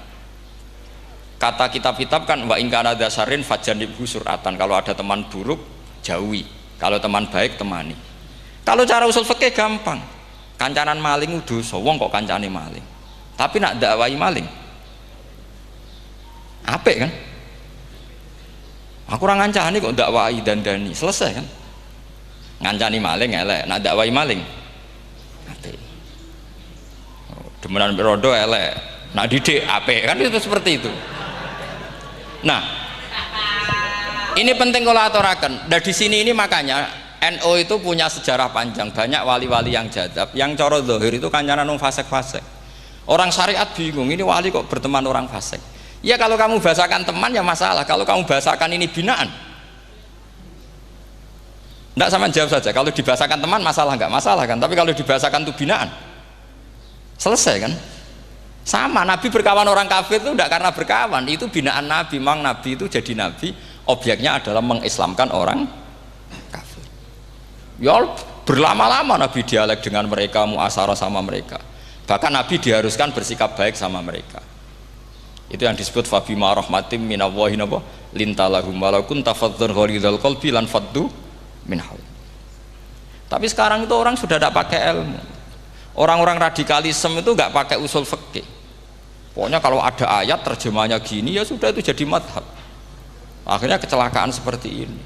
Kata kitab-kitab kan wa in kana dasarin fajanibhu suratan. Kalau ada teman buruk jauhi, kalau teman baik temani. Kalau cara usul fikih gampang. Kancanan maling dosa, wong kok kancane maling. Tapi nak dakwai maling apik kan? Aku ora ngancani kok dakwai dandani, selesai kan? Ngancani maling elek, nak dakwai maling apik. Demenan rodo elek, nak didik apik kan, itu seperti itu. Nah, ini penting kalau aturaken. Dan di sini ini makanya NU itu punya sejarah panjang, banyak wali-wali yang jadab, yang coro zahir itu kancanan wong fasik-fasik. Orang syariat bingung, ini wali kok berteman orang fasik. Ya kalau kamu bahasakan teman ya masalah, kalau kamu bahasakan ini binaan. Enggak, sama jawab saja. Kalau dibahasakan teman masalah enggak? Masalah kan? Tapi kalau dibahasakan itu binaan, selesai kan? Sama, Nabi berkawan orang kafir itu enggak karena berkawan, itu binaan Nabi. Memang Nabi itu jadi Nabi, objeknya adalah mengislamkan orang kafir. Ya berlama-lama Nabi dialek dengan mereka, muasyarah sama mereka. Bahkan Nabi diharuskan bersikap baik sama mereka. Itu yang disebut fabima rahmatim minallahi lintalahum walau kunta fadzan ghalidhal qalbi lan faddu min haul. Tapi sekarang itu orang sudah tidak pakai ilmu. Orang-orang radikalisme itu nggak pakai usul fikih. Pokoknya kalau ada ayat terjemahnya gini ya sudah itu jadi madhab. Akhirnya kecelakaan seperti ini.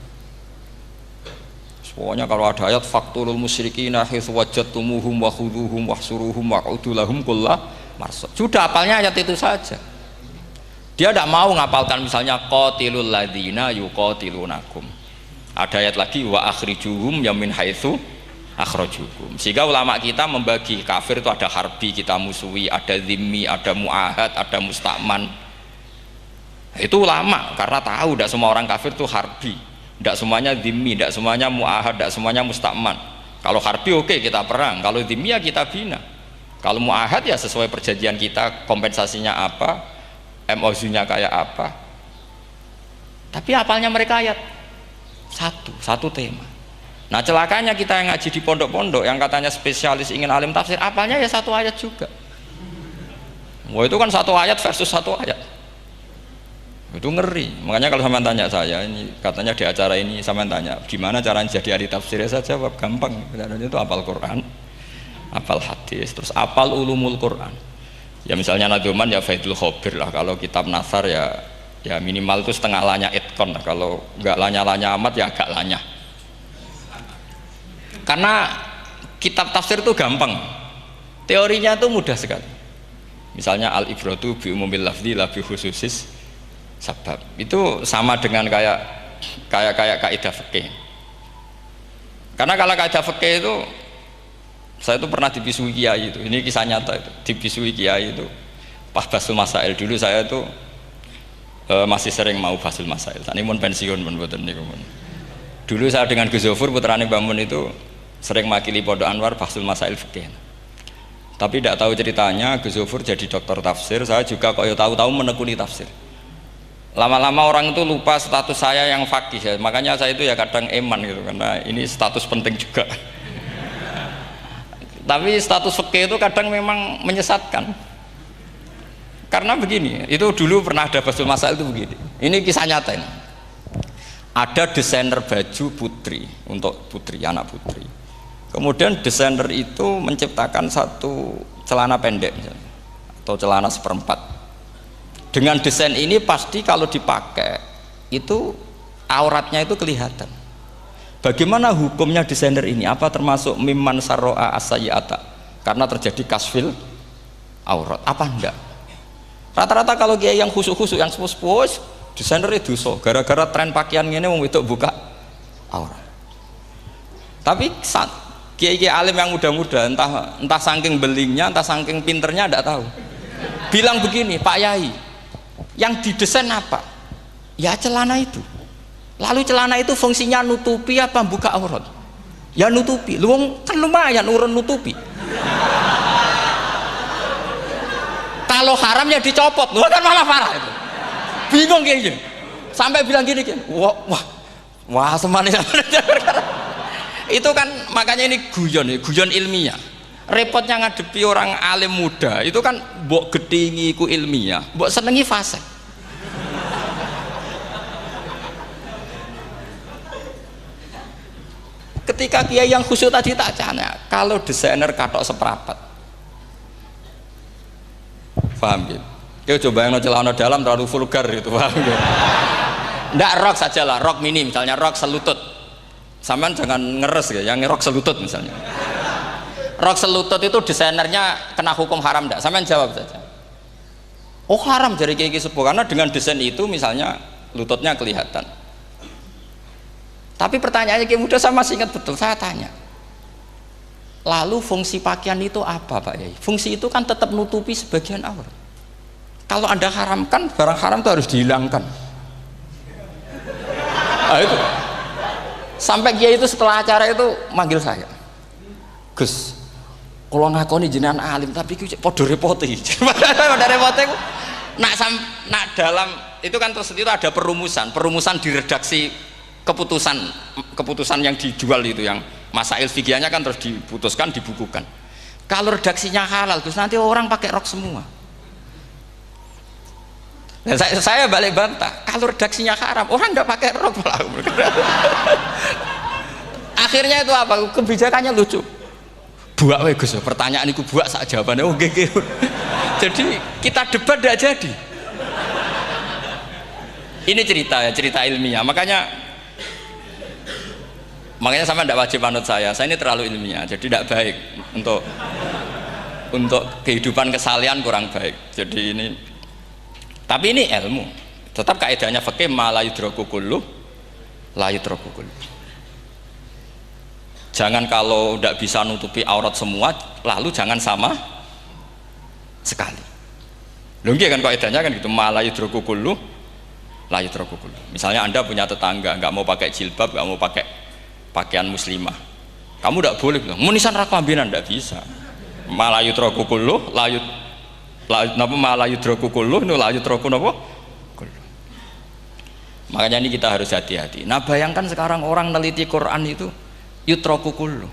Pokoknya kalau ada ayat faqtulul musyrikina haitsu wajadtumuhum wa khudhuhum wahsuruhum waq'udu lahum kulla marsad. Sudah hafalnya ayat itu saja. Dia tidak mau ngapalkan misalnya qatilul ladzina yuqatilunakum. Ada ayat lagi wa akhrijuhum yamin haitsu akhrajukum. Sehingga ulama kita membagi kafir itu ada harbi kita musuhi, ada zimmi, ada muahad, ada musta'man. Itu ulama karena tahu tidak semua orang kafir itu harbi, tidak semuanya zimmi, tidak semuanya muahad, tidak semuanya musta'man. Kalau harbi oke, kita perang, kalau zimmi ya kita bina. Kalau muahad ya sesuai perjanjian kita, kompensasinya apa, MOU-nya kayak apa. Tapi apalnya mereka ayat satu tema. Nah celakanya kita yang ngaji di pondok-pondok yang katanya spesialis ingin alim tafsir, apalnya ya satu ayat juga. Wah itu kan satu ayat versus satu ayat, itu ngeri. Makanya kalau sampean tanya saya, ini katanya di acara ini sampean tanya gimana caranya jadi ahli tafsir, saya jawab gampang. Caranya itu hafal Quran, hafal hadis, terus hafal ulumul Quran. Ya misalnya Nadoman ya Faidul Khobir lah, kalau kitab Nasar ya minimal itu setengah lanya itkon lah, kalau nggak lanya-lanya amat ya agak lanya. Karena kitab tafsir itu gampang, teorinya itu mudah sekali. Misalnya al-ibratu bi umumil lafzi la bi khususis sabab, itu sama dengan kayak kaidah fikih. Karena kalau kaidah fikih itu saya itu pernah dibisui kiai itu, ini kisah nyata itu, dibisui kiai itu pas basul masail. Dulu saya itu masih sering mau basul masail. Tani mun pensiun mun mboten niku mun. Dulu saya dengan Gus Zofur putrane Mbah Mun itu sering makili Pondok Anwar basul masail fikih. Tapi tidak tahu ceritanya Gus Zofur jadi dokter tafsir, saya juga kok ya tahu-tahu menekuni tafsir. Lama-lama orang itu lupa status saya yang fakih ya. Makanya saya itu ya kadang eman gitu, karena ini status penting juga. Tapi status fikih itu kadang memang menyesatkan. Karena begini, itu dulu pernah ada basul masail itu begini. Ini kisah nyata ini. Ada desainer baju putri untuk putri, anak putri. Kemudian desainer itu menciptakan satu celana pendek misalnya, atau celana seperempat. Dengan desain ini pasti kalau dipakai itu auratnya itu kelihatan. Bagaimana hukumnya desainer ini? Apa termasuk mimman sarro'a as-sayyi'ata? Karena terjadi kasfil aurat. Apa enggak? Rata-rata kalau kiai yang khusuk-khusuk, yang sepuh-sepuh, desainer itu dosa. Gara-gara tren pakaian ini mau itu buka aurat. Tapi kiai-kiai alim yang muda-muda, entah saking belingnya, entah saking pinternya, tidak tahu. Bilang begini, Pak Yai, yang didesain apa? Ya celana itu. Lalu celana itu fungsinya nutupi apa buka aurat? Ya nutupi. Lu kan lumayan urun nutupi. Kalau haram ya dicopot, lu kan malah parah itu. Bingung kayak gini. Sampai bilang gini, wah semanis. Itu kan makanya ini guyon ilmiah. Repotnya ngadepi orang alim muda itu kan mbok gedhingi ku ilmiah, mbok senengi fasik. Ketika kiai yang khusyuk tadi tak tanya, kalau desainer katok seperapat, paham gitu? Kau coba yang celana dalam terlalu vulgar itu, paham gitu? Ndak rok sajalah, rok mini misalnya, rok selutut. Sampean jangan ngeres ya, yang rok selutut misalnya. Rok selutut itu desainernya kena hukum haram enggak? Sampean jawab saja. Oh haram dari kiai sepuh, karena dengan desain itu misalnya lututnya kelihatan. Tapi pertanyaannya kiai muda saya masih ingat betul, saya tanya. Lalu fungsi pakaian itu apa Pak Yai? Fungsi itu kan tetap nutupi sebagian aurat. Kalau Anda haramkan, barang haram itu harus dihilangkan. Nah, itu. Sampai kiai itu setelah acara itu manggil saya. Gus, kalau ngakoni jenengan alim tapi podo repoti. Podo repoti nak dalam itu kan terus itu ada perumusan di redaksi keputusan yang dijual itu, yang masail fikihnya kan terus diputuskan, dibukukan. Kalau redaksinya halal Gus, nanti orang pakai rok semua. Nah, saya balik bantah, kalau redaksinya haram orang nggak pakai rok malah. Akhirnya itu apa? Kebijakannya lucu. Buak we Gus, pertanyaan itu buak sak jawabannya oke. Jadi kita debat tidak jadi. Ini cerita ilmiah. Makanya sama tidak wajib anut saya ini terlalu ilmiah, jadi tidak baik untuk kehidupan kesalian, kurang baik. Jadi ini, tapi ini ilmu, tetap kaidahnya fikih ma la yudraku kullu la yutraku kullu. Jangan kalau tidak bisa nutupi aurat semua, lalu jangan sama sekali. Lho nggih kan kaidahnya kan gitu, ma la yutraku kullu la yutraku kullu. Misalnya Anda punya tetangga nggak mau pakai jilbab, nggak mau pakai pakaian muslimah, kamu tidak boleh bilang munisan ra kelambinan, tidak bisa. Ma la yutraku kullu napa ma la yutraku kullu nu la yutraku napa kullu. Makanya ini kita harus hati-hati. Nah bayangkan sekarang orang neliti Quran itu yutraku kullu.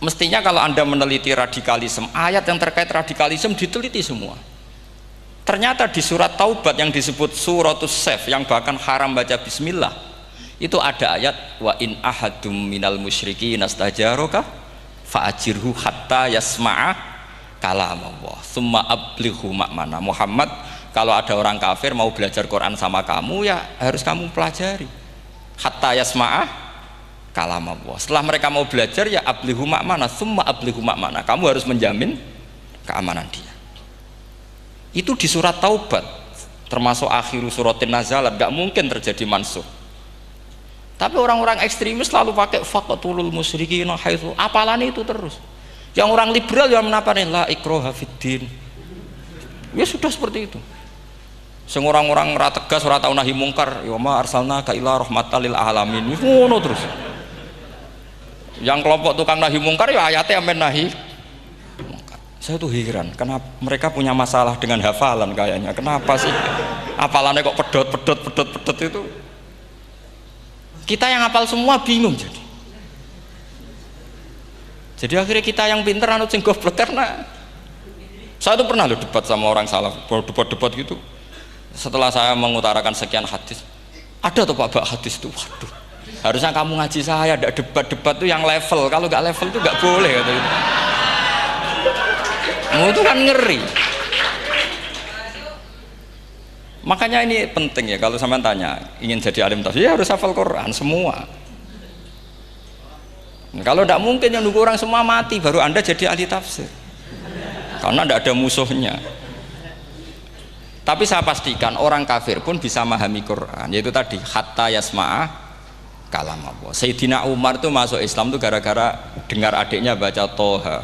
Mestinya kalau Anda meneliti radikalisme, ayat yang terkait radikalisme diteliti semua. Ternyata di surat Taubat yang disebut suratus Saif, yang bahkan haram baca bismillah, itu ada ayat wa in ahadum minal musyrikin nastajaroka fa'ajirhu hatta yasma'a kalamullah summa ablighu ma'mana. Muhammad, kalau ada orang kafir mau belajar Quran sama kamu, ya harus kamu pelajari hatta yasma'a kalamullah. Setelah mereka mau belajar, ya ablighu ma'mana summa ablighu ma'mana, kamu harus menjamin keamanan dia. Itu di surat Taubat, termasuk akhiru suratin nazalat, gak mungkin terjadi mansuh. Tapi orang-orang ekstremis selalu pakai faqtulul musyrikin haitsu, apalan itu terus. Yang orang liberal yang menaparin la ikraha fiddin, ya sudah seperti itu. Sing orang-orang ora tegas, ora tau nahi mungkar, ya ma arsalnaka ila rahmatal lil alamin, ngono terus. Yang kelompok tukang nahi mungkar ya ayatnya amen nahi mungkar. Saya tuh heran, kenapa mereka punya masalah dengan hafalan kayaknya. Kenapa sih hafalannya kok pedot itu? Kita yang hafal semua bingung jadi. Jadi akhirnya kita yang pinter anut sing goblok. Karena saya tuh pernah debat sama orang salaf, debat gitu. Setelah saya mengutarakan sekian hadis, ada tuh Pak hadis itu, waduh, harusnya kamu ngaji saya, ada debat-debat tuh yang level, kalau nggak level tuh nggak boleh kata itu. Itu kan ngeri. Makanya ini penting ya, kalau sampean tanya ingin jadi alim tafsir ya harus hafal Quran semua. Nah, kalau tidak mungkin yang nunggu orang semua mati baru Anda jadi ahli tafsir, karena tidak ada musuhnya. Tapi saya pastikan orang kafir pun bisa memahami Quran, yaitu tadi hatta yasma'a kalam Allah. Sayyidina Umar itu masuk Islam itu gara-gara dengar adiknya baca Toha,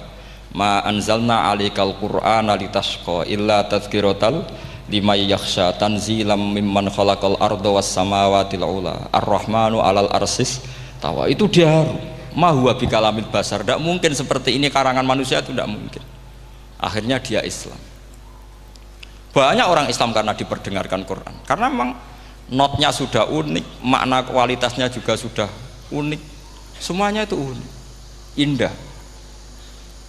ma anzalna alikal Qur'ana litashqa illa tadhkiratal liman yakhsha tanzilam mimman khalaqal arda was samawati ula ar-rahmanu alal arsis tawa. Itu dia ma huwa bikalamil basar, tidak mungkin seperti ini karangan manusia, itu tidak mungkin. Akhirnya dia Islam. Banyak orang Islam karena diperdengarkan Quran, karena memang notnya sudah unik, makna kualitasnya juga sudah unik, semuanya itu unik, indah.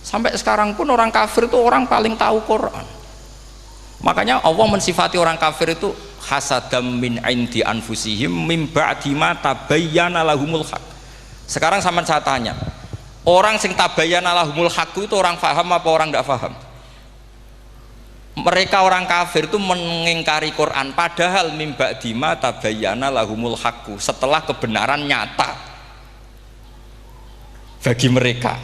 Sampai sekarang pun orang kafir itu orang paling tahu Quran. Makanya Allah mensifati orang kafir itu hasadam min indi anfusihim mim ba'di ma tabayyana lahumul haq. Sekarang sama saya tanya, orang sing tabayyana lahumul haq itu orang faham apa orang tidak faham? Mereka orang kafir itu mengingkari Quran, padahal mim ba'di ma tabayyana lahumul haq, setelah kebenaran nyata bagi mereka.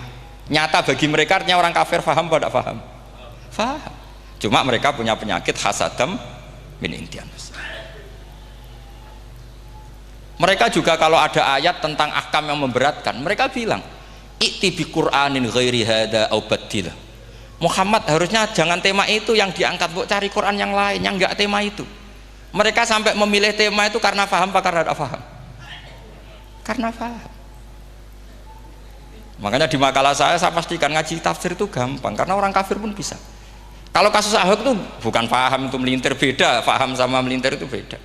Nyata bagi mereka artinya orang kafir faham apa tidak faham? Faham. Cuma mereka punya penyakit hasadam min indian. Mereka juga kalau ada ayat tentang ahkam yang memberatkan, mereka bilang i'ti bi Qur'anin ghairi hada au badil. Muhammad harusnya jangan tema itu yang diangkat, bu cari Quran yang lain yang enggak tema itu. Mereka sampai memilih tema itu karena paham apa karena tidak paham? Karena paham. Makanya di makalah saya pastikan ngaji tafsir itu gampang, karena orang kafir pun bisa. Kalau kasus Ahok itu bukan paham itu melintir, beda, paham sama melintir itu beda.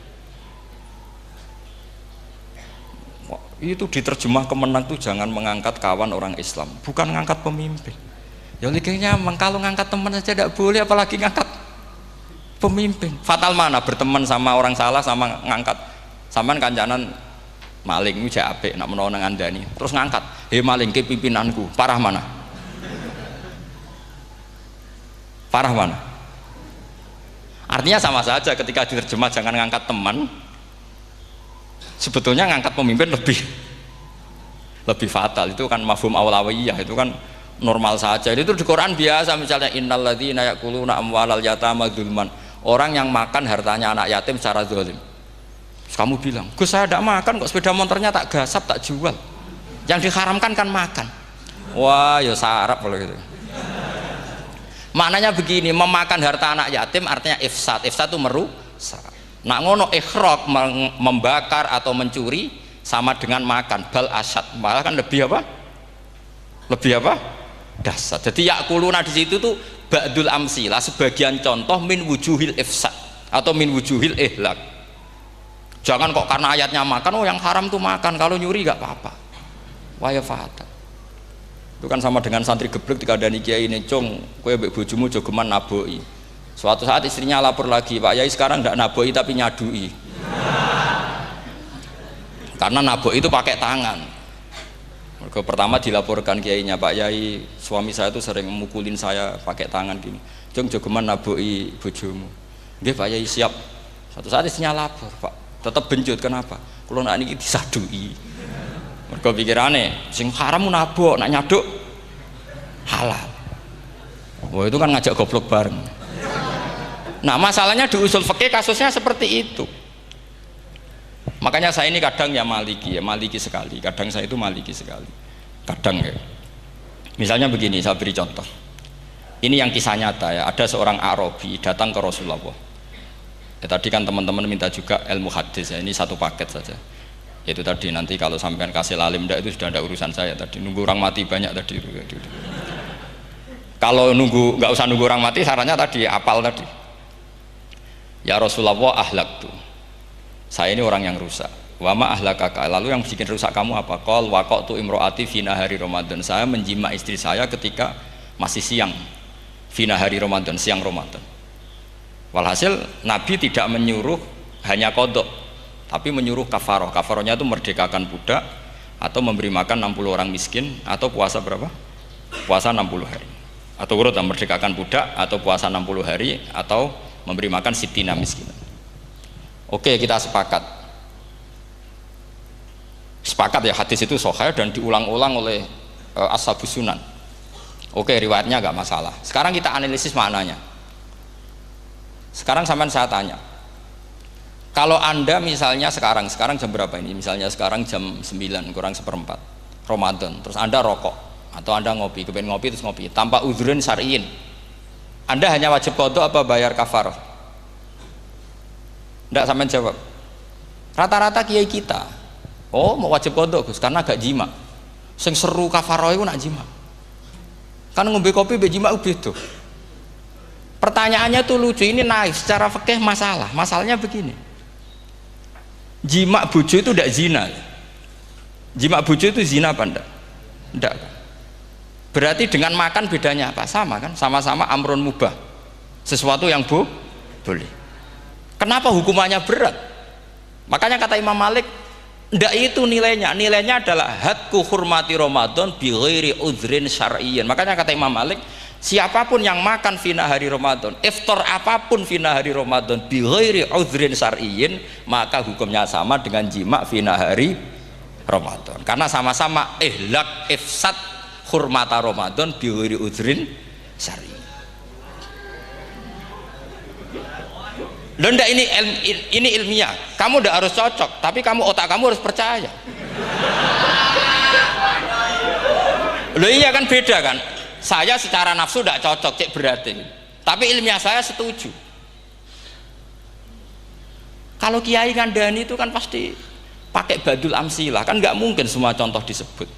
Itu diterjemah kemenang tuh jangan mengangkat kawan orang Islam, bukan mengangkat pemimpin. Ya likinya kalau ngangkat teman saja tidak boleh, apalagi ngangkat pemimpin. Fatal mana berteman sama orang salah sama ngangkat. Saman kancanan maling itu apik nak menawa nang andani. Terus ngangkat, "Hei maling ke pimpinanku." Parah mana? Parah mana? Artinya sama saja ketika diterjemah jangan ngangkat teman, sebetulnya ngangkat pemimpin lebih fatal. Itu kan mafhum awlawiyah, itu kan normal saja. Itu di Quran biasa, misalnya innalladzina ya'kuluna amwalal yatama dzulman, orang yang makan hartanya anak yatim secara zalim. Terus kamu bilang, Gus saya tidak makan kok, sepeda motornya tak gasap, tak jual. Yang diharamkan kan makan. Wah, ya sarap kalau gitu. Maknanya begini, memakan harta anak yatim artinya ifsad. Ifsad itu merusak. Nak ngono ikhraq, membakar atau mencuri sama dengan makan, bal asad, malah kan lebih apa? Lebih apa? Dasar. Jadi yakuluna di situ tuh ba'dul amsilah, sebagian contoh min wujuhil ifsad atau min wujuhil ihlak. Jangan kok karena ayatnya makan, oh yang haram tuh makan, kalau nyuri gak apa-apa. Waya fata. Itu kan sama dengan santri geblek ketika ada kiai ini, cong, kowe mbek bojomu jogeman naboi. Suatu saat istrinya lapor lagi, Pak Yai sekarang tidak naboi tapi nyadui. Karena naboi itu pakai tangan. Mereka pertama dilaporkan kiainya, Pak Yai suami saya itu sering memukulin saya pakai tangan gini. Jong jogeman naboi bojomu. Nggih Pak Yai siap. Suatu saat istrinya lapor, Pak, tetap benjut, kenapa? Kulo nak niki disadui. Mereka pikirane sing haram nabok, nak nyaduk halal. Wah itu kan ngajak goblok bareng. Nah masalahnya di usul fikih kasusnya seperti itu. Makanya saya ini kadang ya maliki sekali. Kadang saya itu maliki sekali. Kadang ya. Misalnya begini, saya beri contoh. Ini yang kisah nyata ya. Ada seorang Arabi datang ke Rasulullah. Ya, tadi kan teman-teman minta juga ilmu hadis ya. Ini satu paket saja. Itu tadi nanti kalau sampean kasih lalim ndak itu sudah ada urusan saya tadi. Nunggu orang mati banyak tadi. Kalau nggak usah nunggu orang mati, sarannya tadi apal tadi. Ya Rasulullah ahlak tuh. Saya ini orang yang rusak. Wama ahlakaka. Lalu yang bikin rusak kamu apa? Qol waqatu imroati fina hari Ramadan. Saya menjima istri saya ketika masih siang. Fina hari Ramadan, siang Ramadan. Walhasil Nabi tidak menyuruh hanya kodok, tapi menyuruh kafaroh. Kafarohnya itu merdekakan budak atau memberi makan 60 orang miskin atau puasa berapa? Puasa 60 hari. Atau urut merdekakan budak atau puasa 60 hari atau memberi makan sitina miskin. Oke, kita sepakat ya hadis itu sahih dan diulang-ulang oleh ashabus sunan. Oke, riwayatnya nggak masalah. Sekarang kita analisis maknanya. Sekarang sampean saya tanya, kalau anda misalnya sekarang jam berapa ini? Misalnya sekarang jam 9 kurang seperempat Ramadan, terus anda rokok atau anda ngopi, kepengen ngopi terus ngopi tanpa udhurun syar'iyin, anda hanya wajib qadha apa bayar kafarah? Tidak sampean jawab. Rata-rata kiai kita, oh mau wajib qadha Gus karena gak jima. Sing seru kafarah itu nak jima. Kan ngombe kopi be jima beda. Pertanyaannya tuh lucu, ini naif secara fikih masalah. Masalahnya begini. Jima bojo itu tidak zina. Jima bojo itu zina apa enggak? Enggak. Berarti dengan makan bedanya apa? Sama kan? Sama-sama amrun mubah. Sesuatu yang boleh. Kenapa hukumannya berat? Makanya kata Imam Malik, ndak itu nilainya. Nilainya adalah hadku hurmati Ramadan bi ghairi udhrin syar'iyyin. Makanya kata Imam Malik, siapapun yang makan fina hari Ramadan, iftar apapun fina hari Ramadan bi ghairi udhrin syar'iyyin, maka hukumnya sama dengan jima fina hari Ramadan. Karena sama-sama ihlak ifsad hurmata Ramadan bi ghairi udhrin syar'iyyin. Londa ini ilmiah. Kamu udah harus cocok, tapi otak kamu harus percaya. Loh iya kan beda kan? Saya secara nafsu tidak cocok, cek berarti. Tapi ilmiah saya setuju. Kalau kiai kandani itu kan pasti pakai badul amsilah, kan nggak mungkin semua contoh disebut.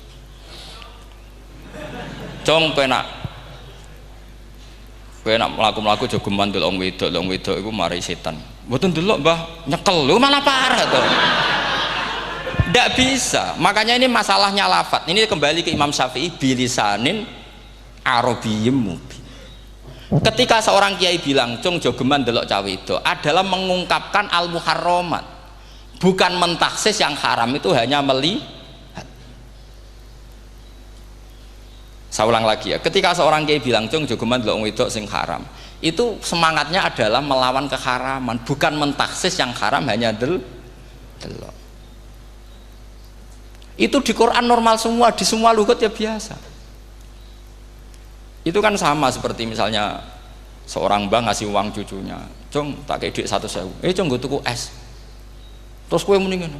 Cong penak melaku jogeman delok wedok iku mari setan. Mboten delok Mbah, nyekel lho malah parah to. Ndak bisa. Makanya ini masalahnya lafat. Ini kembali ke Imam Syafi'i bilisanin arabiyyim mubin. Ketika seorang kiai bilang cung jogeman delok cawe itu adalah mengungkapkan al-muharramat. Bukan mentaksis yang haram itu hanya melihat. Saya ulang lagi ya, ketika seorang kiai bilang cung jogeman delok wedok sing haram, itu semangatnya adalah melawan keharaman, bukan mentaksis yang haram hanya delok. Itu di Quran normal semua, di semua lugat ya biasa. Itu kan sama seperti misalnya seorang bang ngasih uang cucunya, cung tak kayak duit 100.000, cung gue tuku es. Terus kowe muni ngono.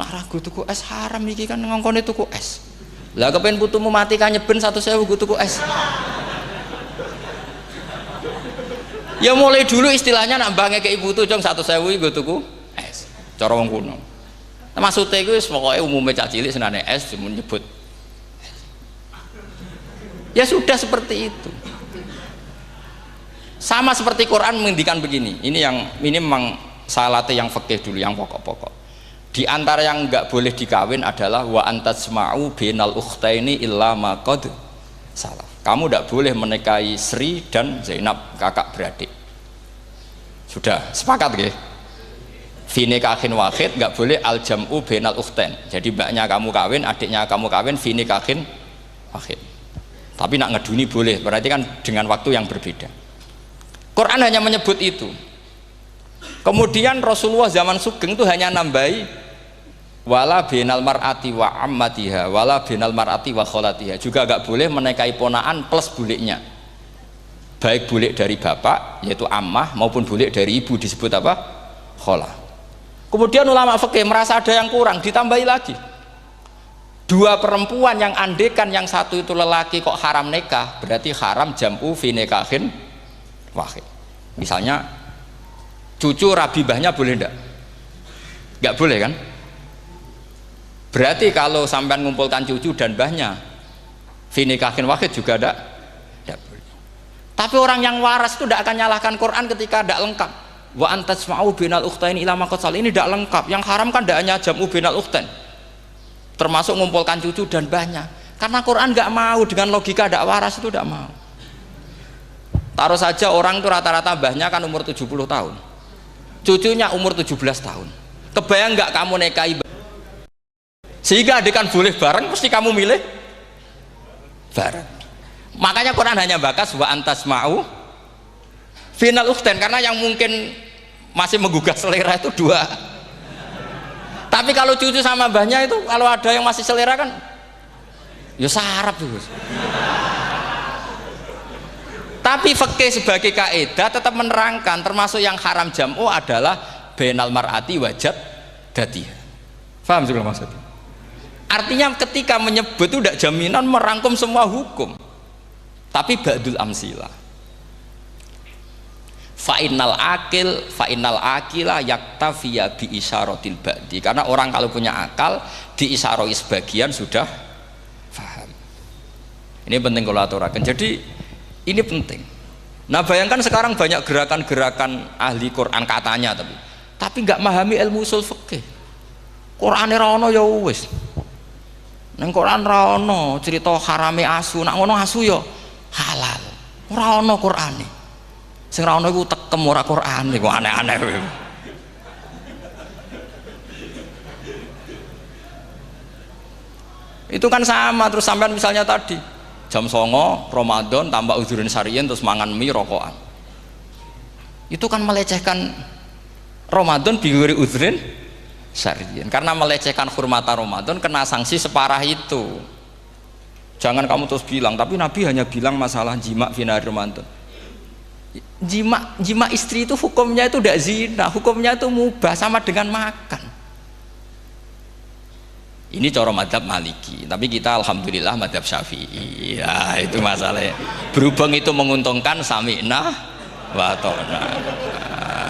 Nak ragu tuku es haram iki kan ngongkone tuku es. Lah kepen putumu mati kan nyeben 1.000 gue tuku es. Ya mulai dulu istilahnya nak bange ke ibu tuh jong 1.000 gue tuku es. Cara wong kuno. Nah, maksudnya gue pokoknya umumnya cah cilik senane es cuma nyebut. Ya sudah seperti itu. Sama seperti Quran menghentikan begini. Ini memang salate yang fikih dulu, yang pokok-pokok. Di antara yang enggak boleh dikawin adalah wa antasma'u bainal ukhtaini illa ma qad salaf. Kamu enggak boleh menikahi Sri dan Zainab, kakak beradik. Sudah sepakat nggih? Fi nikahin wahid enggak boleh al jam'u bainal ukhtain. Jadi mbaknya kamu kawin, adiknya kamu kawin fi nikahin wahid. Tapi nak ngeduni boleh, berarti kan dengan waktu yang berbeda. Quran hanya menyebut itu. Kemudian Rasulullah zaman Sugeng itu hanya nambahi wala binal mar'ati wa ammatiha wala binal mar'ati wa kholatiha, juga agak boleh menikahi ponaan plus buliknya, baik bulik dari bapak yaitu ammah maupun bulik dari ibu disebut apa? Kholah. Kemudian ulama fikih merasa ada yang kurang, ditambahi lagi 2 perempuan yang andekan yang satu itu lelaki kok haram nikah, berarti haram jam'u fi nikahin wahid. Misalnya cucu rabibahnya boleh enggak? Enggak boleh kan? Berarti kalau sampean ngumpulkan cucu dan mbahnya fi nikahin wahid juga enggak boleh. Tapi orang yang waras itu tidak akan nyalahkan Quran ketika tidak lengkap. Wa antasma'u bainal ukhtain ila ma qad sal, ini tidak lengkap. Yang haram kan tidak hanya jam'u bainal ukhtain, termasuk ngumpulkan cucu dan mbahnya. Karena Quran nggak mau dengan logika tidak waras, itu tidak mau. Taruh saja orang itu rata-rata mbahnya kan umur 70 tahun, cucunya umur 17 tahun. Kebayang nggak kamu nikahi sehingga adik kan boleh bareng, pasti kamu milih bareng. Makanya Quran hanya bakas wa antasma'u final ukhtain, karena yang mungkin masih menggugah selera itu 2. Tapi kalau cucu sama mbahnya itu kalau ada yang masih selera kan ya sarap tuh. Tapi fikih sebagai kaidah tetap menerangkan termasuk yang haram jam'u adalah bainal mar'ati wajad datiha. Paham juga maksudnya? Artinya ketika menyebut itu tidak jaminan merangkum semua hukum, tapi ba'dul amsilah. Fa'innal akila yaktafiya bi isyaratil ba'di, karena orang kalau punya akal diisyaroi sebagian sudah paham. Ini penting kalau aturakan. Jadi ini penting. Nah bayangkan sekarang banyak gerakan-gerakan ahli Quran katanya, tapi nggak memahami ilmu usul fikih. Quran ra ono ya wis. Nang Quran ra ono cerita harame asu, nak ngono asu ya halal. Ora ono Qurane. Sing ra ono iku tekem ora Qurane, kok aneh-aneh. Itu kan sama. Terus sampean misalnya tadi jam 09.00 Ramadan tambah uzurin syariyin terus mangan mie rokokan, itu kan melecehkan Ramadan biguri uzurin syariyin, karena melecehkan hurmata Ramadan kena sanksi separah itu. Jangan kamu terus bilang tapi Nabi hanya bilang masalah jima final Ramadan. Jima istri itu hukumnya itu tidak zina, hukumnya itu mubah, sama dengan makan. Ini cara madhab Maliki, tapi kita alhamdulillah madhab Syafi'i. Ya itu masalahnya. Berhubung itu menguntungkan sami'na wa ta'na.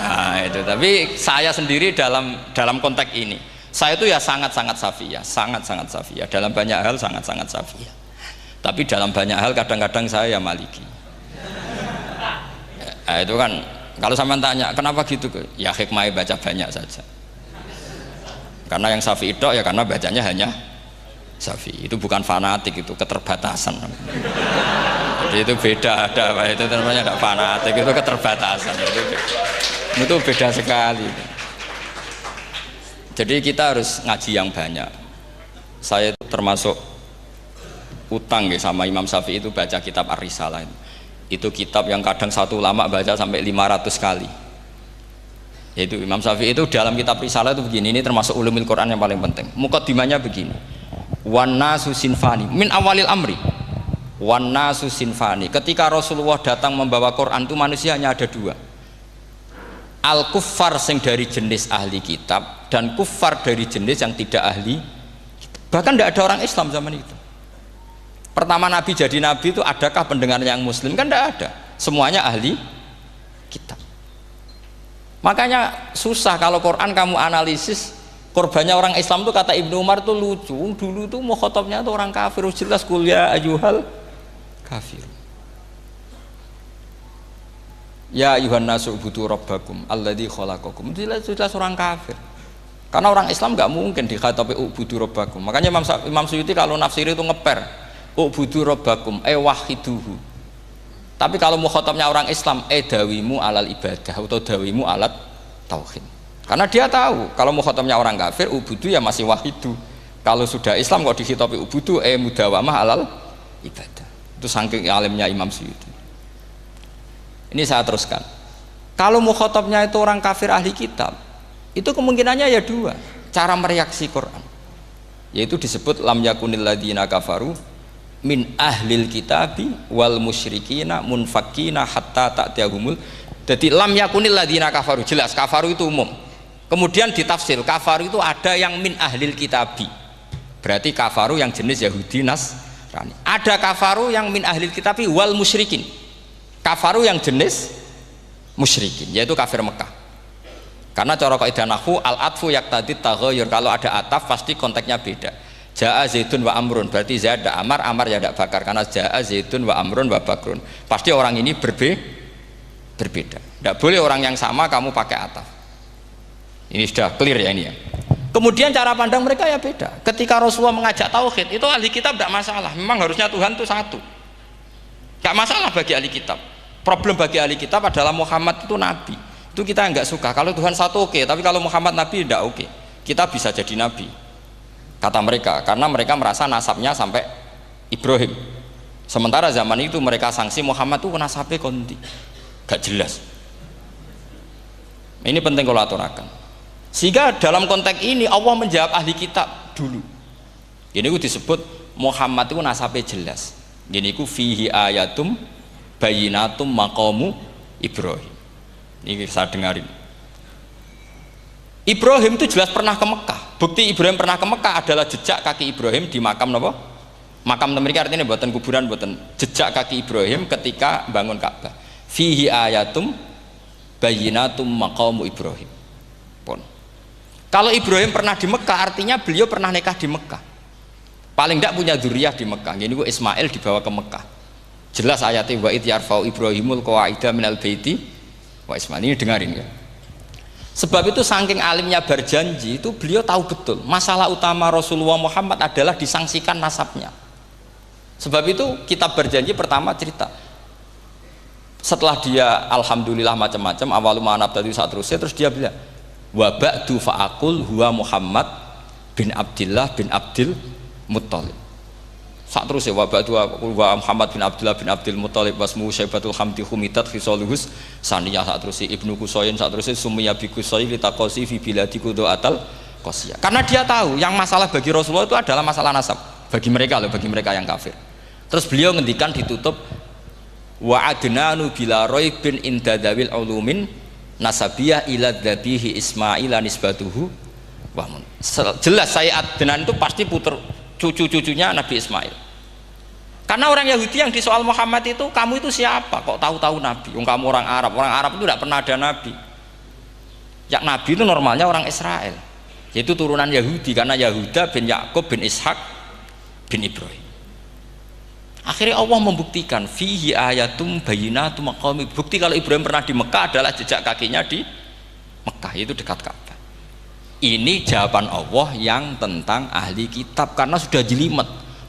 Nah, itu. Tapi saya sendiri dalam konteks ini, saya itu ya sangat-sangat Syafi'iyah, sangat-sangat Syafi'iyah. Dalam banyak hal sangat-sangat Syafi'iyah. Tapi dalam banyak hal kadang-kadang saya ya Maliki. Nah, itu kan kalau sampean tanya kenapa gitu, ya hikmahnya baca banyak saja. Karena yang Syafi'i itu ya karena bacanya hanya Syafi'i, itu bukan fanatik, itu keterbatasan. Jadi itu beda, itu namanya tidak fanatik, itu keterbatasan. Itu beda sekali. Jadi kita harus ngaji yang banyak. Saya termasuk utang ya sama Imam Syafi'i itu baca kitab Ar-Risalah. Itu kitab yang kadang satu ulama baca sampai 500 kali. Yaitu Imam Syafi'i itu dalam kitab Risalah itu begini, ini termasuk ulumul Quran yang paling penting. Muqaddimahnya begini, wan nasu sinfani min awalil amri, wan nasu sinfani. Ketika Rasulullah datang membawa Quran itu manusia hanya ada 2. al kuffar sing dari jenis ahli kitab dan kuffar dari jenis yang tidak ahli kitab. Bahkan tidak ada orang Islam zaman itu. Pertama Nabi jadi Nabi itu adakah pendengar yang Muslim? Kan tidak ada, semuanya ahli kitab. Makanya susah kalau Quran kamu analisis korbannya orang Islam tuh, kata Ibnu Umar tuh lucu. Dulu tuh mukhatabnya tuh orang kafir, jelas kuliah ayyuhal kafir. Ya ayuhan nasu ubudu rabbakum alladzi khalaqakum. Jelas orang kafir. Karena orang Islam nggak mungkin dikhatabi ubudu rabbakum. Makanya Imam Suyuti kalau nafsiri itu ngeper ubudu rabbakum wahiduhu. Tapi kalau mukhatabnya orang Islam dawimu alal ibadah atau dawimu alat tauhid. Karena dia tahu kalau mukhatabnya orang kafir ubudu ya masih wahidu. Kalau sudah Islam kok dikhitabi ubudu mudawamah alal ibadah. Itu saking alimnya Imam Suyuti. Ini saya teruskan. Kalau mukhatabnya itu orang kafir ahli kitab, itu kemungkinannya ya dua cara mereaksi Quran, yaitu disebut lam yakunil ladzina kafaru min ahlil kitabi wal musyrikina munfakina hatta ta'tiyahumul. Jadi lam yakunil ladzina kafaru, jelas kafaru itu umum. Kemudian ditafsir kafaru itu ada yang min ahlil kitabi, berarti kafaru yang jenis Yahudi Nasrani. Ada kafaru yang min ahlil kitabi wal musyrikin, kafaru yang jenis musyrikin, yaitu kafir Mekah. Karena cara kaidah nahwu al-atfu yaqtadi taghayyur, kalau ada ataf pasti konteksnya beda. Jaa Zaidun wa Amrun, berarti Zaid ada Amar, Amar ya tidak Bakar, karena Jaa Zaidun wa Amrun wa Bakrun. Pasti orang ini berbeda. Tidak boleh orang yang sama kamu pakai ataf. Ini sudah clear ya ini ya. Kemudian cara pandang mereka ya beda. Ketika Rasulullah mengajak tauhid, itu ahli kitab tidak masalah. Memang harusnya Tuhan itu satu. Tidak masalah bagi ahli kitab. Problem bagi ahli kitab adalah Muhammad itu nabi. Itu kita nggak suka. Kalau Tuhan satu oke, tapi kalau Muhammad nabi tidak oke. Kita bisa jadi nabi, kata mereka, karena mereka merasa nasabnya sampai Ibrahim. Sementara zaman itu mereka sanksi Muhammad itu nasabnya konti, gak jelas. Ini penting kalau aturakan. Sehingga dalam konteks ini Allah menjawab ahli kitab dulu. Ini itu disebut Muhammad itu nasabnya jelas. Ini itu fihi ayatum bayinatum maqamu Ibrahim. Ini saya dengarin. Ibrahim itu jelas pernah ke Mekah. Bukti Ibrahim pernah ke Mekah adalah jejak kaki Ibrahim di makam apa? Makam mereka, artinya buatan kuburan, buatan jejak kaki Ibrahim ketika bangun Ka'bah. Fihi ayatum bayinatum maqamu Ibrahim. Pun. Kalau Ibrahim pernah di Mekah, artinya beliau pernah nikah di Mekah. Paling tidak punya dzurriyyah di Mekah. Jadi Ismail dibawa ke Mekah. Jelas ayatnya wa id yarfa'u Ibrahimul qawaida minal baiti wa Ismail. Ini dengarin ya. Sebab itu saking alimnya berjanji itu beliau tahu betul masalah utama Rasulullah Muhammad adalah disangsikan nasabnya. Sebab itu kitab berjanji pertama cerita setelah dia alhamdulillah macam-macam awalu ma'anab tadi saat terus dia bilang wa ba'du fa'akul huwa Muhammad bin Abdillah bin Abdil Muttalib. Saat terus ya wa ba'du wa Muhammad bin Abdullah bin Abdil Muttalib wasmu Syaibatul Hamdi Humidat Khisaluhus saniyah. Saat terus Ibnu Kusoyin, saat terus Sumiyya bi Kusoyi litaqosi fi biladi kudu'atal qosiyah. Karena dia tahu yang masalah bagi Rasulullah itu adalah masalah nasab bagi mereka loh, bagi mereka yang kafir. Terus beliau ngendikan ditutup wa adnanu bila raibin indadawil ulumin nasabiyah ila dhabihi Ismaila nisbatuhu wa mun. Jelas saya Adnan itu pasti puter cucu-cucunya Nabi Ismail. Karena orang Yahudi yang disoal Muhammad itu, kamu itu siapa? Kok tahu-tahu Nabi? Kamu orang Arab. Orang Arab itu tidak pernah ada Nabi. Ya Nabi itu normalnya orang Israel, yaitu turunan Yahudi, karena Yahuda bin Yakub bin Ishak bin Ibrahim. Akhirnya Allah membuktikan fihi ayatum bayinatum maqami. Bukti kalau Ibrahim pernah di Mekah adalah jejak kakinya di Mekah, itu dekat Ka'bah. Ini jawaban Allah yang tentang ahli kitab, karena sudah jelimet.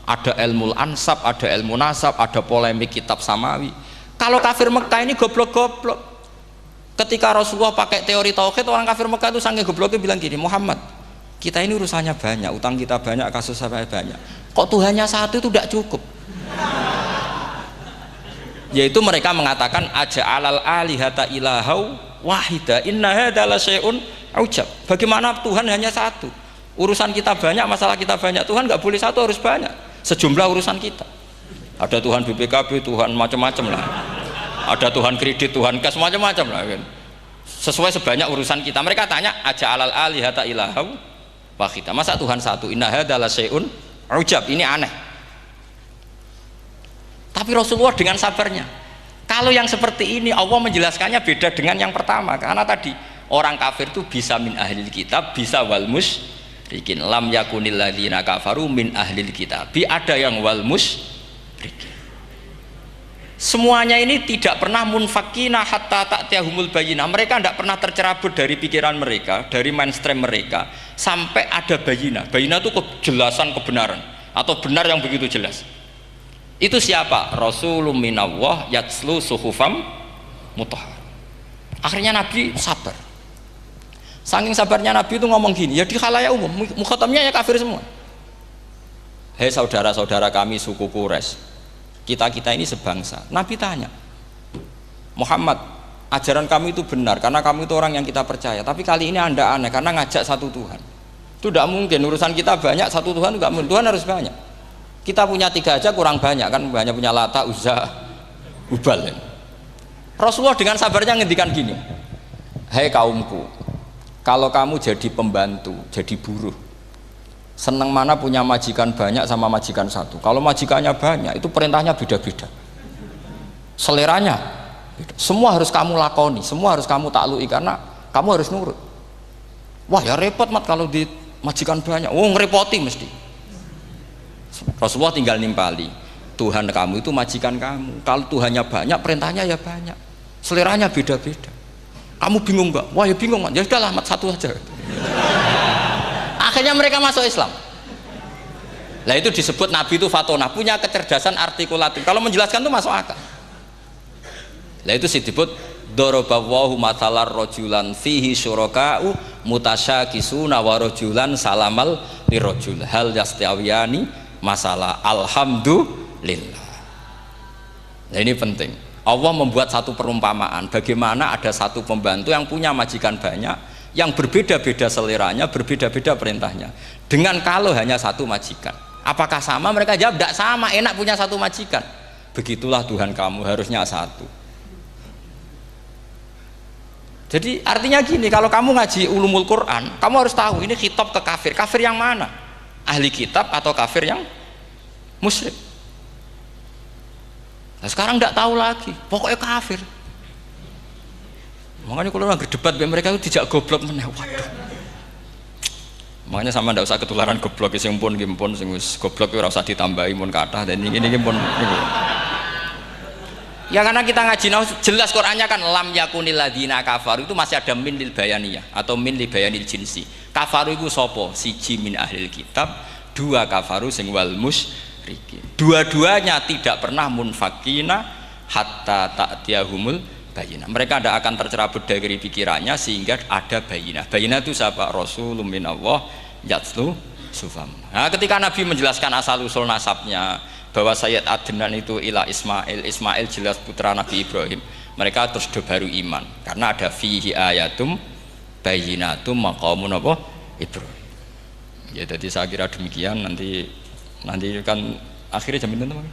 Ada ilmu ansab, ada ilmu nasab, ada polemik kitab samawi. Kalau kafir Mekah ini goblok-goblok. Ketika Rasulullah pakai teori tauhid, orang kafir Mekah itu sangat gobloknya bilang gini, Muhammad, kita ini urusannya banyak, utang kita banyak, kasus saya banyak. Kok Tuhannya satu itu tidak cukup? Yaitu mereka mengatakan aja'alal alihata ilahau wahida inna hadza la syai'un ujab. Bagaimana Tuhan hanya satu? Urusan kita banyak, masalah kita banyak. Tuhan nggak boleh satu, harus banyak. Sejumlah urusan kita. Ada Tuhan BPKB, Tuhan macam-macam lah. Ada Tuhan kredit, Tuhan kas macam-macam lah kan. sesuai sebanyak urusan kita. Mereka tanya aja alal alihata ilahu wahida, masa Tuhan satu, inna hadza la syai'un ujab, ini aneh. Tapi Rasulullah dengan sabarnya, kalau yang seperti ini Allah menjelaskannya beda dengan yang pertama, karena tadi orang kafir itu bisa min ahlil kitab, bisa wal musyrikin. Lam yakunil ladzina kafaru min ahlil kitab, ada yang wal musyrikin. Semuanya ini tidak pernah munfakina hatta ta'tiyahumul bayyinah. Mereka tidak pernah tercerabut dari pikiran mereka, dari mainstream mereka, sampai ada bayyinah. Bayyinah itu kejelasan kebenaran atau benar yang begitu jelas. Itu siapa? Rasulun minallah yatslu suhufam mutahhar. Akhirnya Nabi sabar. Saking sabarnya Nabi itu ngomong gini, ya di khalayak umum, mukhatamnya ya kafir semua. Hei saudara-saudara kami suku Quraisy, kita ini sebangsa. Nabi tanya, Muhammad, ajaran kami itu benar karena kamu itu orang yang kita percaya, tapi kali ini Anda aneh karena ngajak satu Tuhan. Itu tidak mungkin, urusan kita banyak, satu Tuhan juga mungkin, Tuhan harus banyak. Kita punya 3 aja kurang banyak kan, hanya punya Lata, Uzza, Hubal. Rasulullah dengan sabarnya ngendikan gini, hei kaumku, kalau kamu jadi pembantu, jadi buruh, senang mana punya majikan banyak sama majikan satu. Kalau majikannya banyak, itu perintahnya beda-beda, seleranya beda. Semua harus kamu lakoni, semua harus kamu taklui karena kamu harus nurut. Wah ya repot mat kalau di majikan banyak, oh ngerepoti mesti. Rasulullah tinggal nimpali, Tuhan kamu itu majikan kamu, kalau Tuhannya banyak perintahnya ya banyak, seleranya beda-beda. Kamu bingung nggak? Wah ya bingung, ya sudahlah mat satu aja. Akhirnya mereka masuk Islam. Nah itu disebut Nabi itu fatona, punya kecerdasan artikulatif, kalau menjelaskan itu masuk akal. Nah itu disebut dorobawahu matalar rojulan fihi syuraka'u mutasyakisuna wa rojulan salamal lirojul hal yastawiyani masalah alhamdulillah. Nah ini penting, Allah membuat satu perumpamaan bagaimana ada satu pembantu yang punya majikan banyak, yang berbeda-beda seleranya, berbeda-beda perintahnya, dengan kalau hanya satu majikan. Apakah sama? Mereka jawab tidak sama, enak punya satu majikan. Begitulah Tuhan kamu, harusnya satu. Jadi artinya gini, kalau kamu ngaji ulumul Quran, kamu harus tahu ini khitab ke kafir. Kafir yang mana? Ahli kitab atau kafir yang musyrik? Nah sekarang tidak tahu lagi, pokoknya kafir. Makanya kalau orang berdebat mereka itu tidak goblok meneh. Waduh. Makanya sama tidak usah ketularan goblok, sing pun sing wis goblok ora usah ditambahi mun kathah dan ini pun niku. Ya karena kita ngaji jelas Qur'annya kan lam yakunil ladzina kafaru, itu masih ada min lil bayaniyah atau min li bayanil jinsi. Kafaru itu sopo? Siji min ahlil kitab, 2 kafaru sing wal musyrikin. Dua-duanya tidak pernah munfakina hatta ta'tiyahumul bayyinah. Mereka tidak akan tercerabut dari pikirannya sehingga ada bayyinah. Bayyinah itu siapa? Rasulun minallah yatslu sufam. Nah, ketika Nabi menjelaskan asal usul nasabnya bahwa Sayyid Adnan itu ila Ismail jelas putra Nabi Ibrahim, mereka terus baru iman karena ada fihi ayatum bayyinatum maqamun apa Ibrahim. Ya jadi saya kira demikian, nanti kan akhirnya jam pinten teman.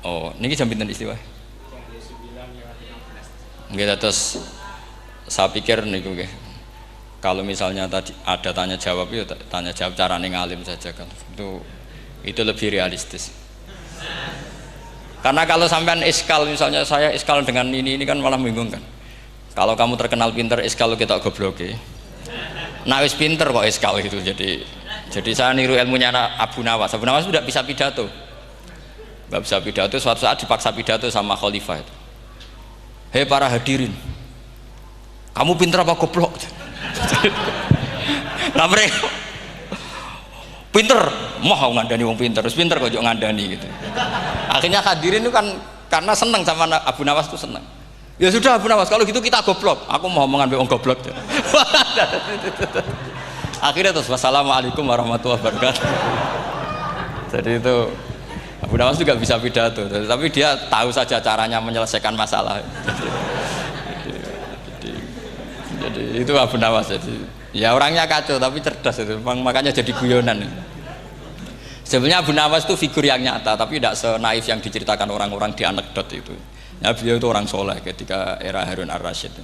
Oh, niki jam pinten istiwa? Nggih, terus saya pikir niku nggih. Kalau misalnya tadi ada tanya jawab, ya tanya jawab carane ngalim saja kan. Itu lebih realistis. Karena kalau sampean iskal, misalnya saya iskal dengan ini kan malah membingungkan. Kalau kamu terkenal pinter, iskal kita gobloke. Nah wis pinter kok iskal itu. Jadi saya niru ilmunya Abu Nawas. Abu Nawas tidak bisa pidato. Nggak bisa pidato, suatu saat dipaksa pidato sama khalifah itu. Hei para hadirin, kamu pinter apa goblok? Nah mereka pinter, mau ngandani wong pinter, terus pinter kok ngandani gitu. Akhirnya hadirin itu kan karena seneng sama Abu Nawas itu seneng. Ya sudah Abu Nawas, kalau gitu kita goblok. Aku mau mengambil wong goblok. Akhirnya terus wassalamualaikum warahmatullahi wabarakatuh. Jadi itu Abu Nawas juga bisa pidato, tapi dia tahu saja caranya menyelesaikan masalah. Jadi itu Abu Nawas. Jadi ya orangnya kacau tapi cerdas itu, makanya jadi guyonan. Sebenarnya Abu Nawas itu figur yang nyata, tapi tidak senaif yang diceritakan orang-orang di anekdot itu. Ya, beliau itu orang soleh ketika era Harun ar-Rasyid.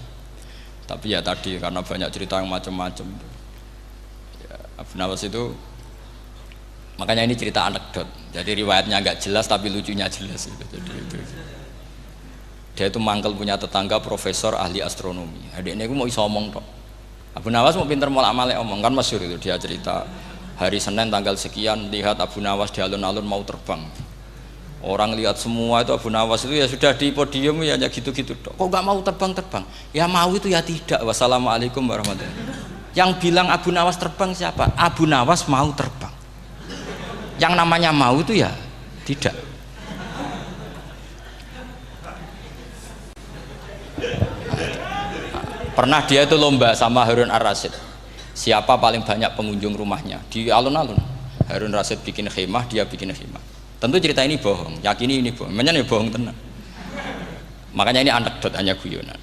Tapi ya tadi karena banyak cerita yang macam-macam. Ya, Abu Nawas itu, makanya ini cerita anekdot. Jadi riwayatnya nggak jelas tapi lucunya jelas. Gitu. Jadi itu. Dia itu mangkel punya tetangga profesor ahli astronomi. Adiknya itu mau iso omong tok. Abu Nawas mau pinter molak-malik omong kan masyhur itu dia cerita hari Senin tanggal sekian lihat Abu Nawas di alun-alun mau terbang. Orang lihat semua itu Abu Nawas itu ya sudah di podium ya hanya gitu-gitu tok. Kok nggak mau terbang-terbang? Ya mau itu ya tidak. Wassalamualaikum warahmatullahi wabarakatuh. Yang bilang Abu Nawas terbang siapa? Abu Nawas mau terbang. Yang namanya mau itu ya tidak. Pernah dia itu lomba sama Harun ar-Rasyid. Siapa paling banyak pengunjung rumahnya di alun-alun. Harun ar-Rasyid bikin khemah, dia bikin khemah. Tentu cerita ini bohong, yakini ini bohong. Makanya ini bohong tenang. Makanya ini anekdot, hanya guyonan.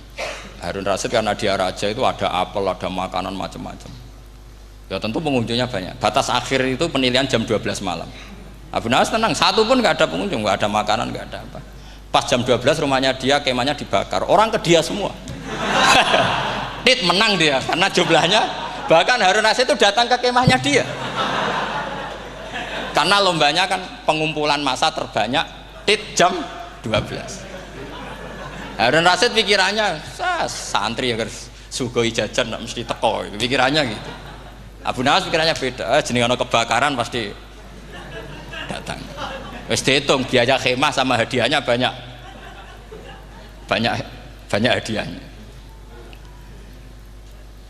Harun ar-Rasyid karena dia raja itu ada apel, ada makanan macam-macam. Ya tentu pengunjungnya banyak. Batas akhir itu penilaian jam 12 malam. Abu Nawas tenang, satu pun nggak ada pengunjung, nggak ada makanan, nggak ada apa. Pas jam 12 rumahnya dia, kemahnya dibakar. Orang ke dia semua. Tit menang dia karena jumlahnya, bahkan Harun ar-Rasyid itu datang ke kemahnya dia karena lombanya kan pengumpulan massa terbanyak. Tit jam 12. Harun ar-Rasyid pikirannya santri ya sugoi jajan nggak mesti teko, pikirannya gitu. Abu Nawas pikirannya beda, jenenge ana kebakaran pasti datang. Wis dihitung biaya khemah sama hadiahnya banyak hadiahnya.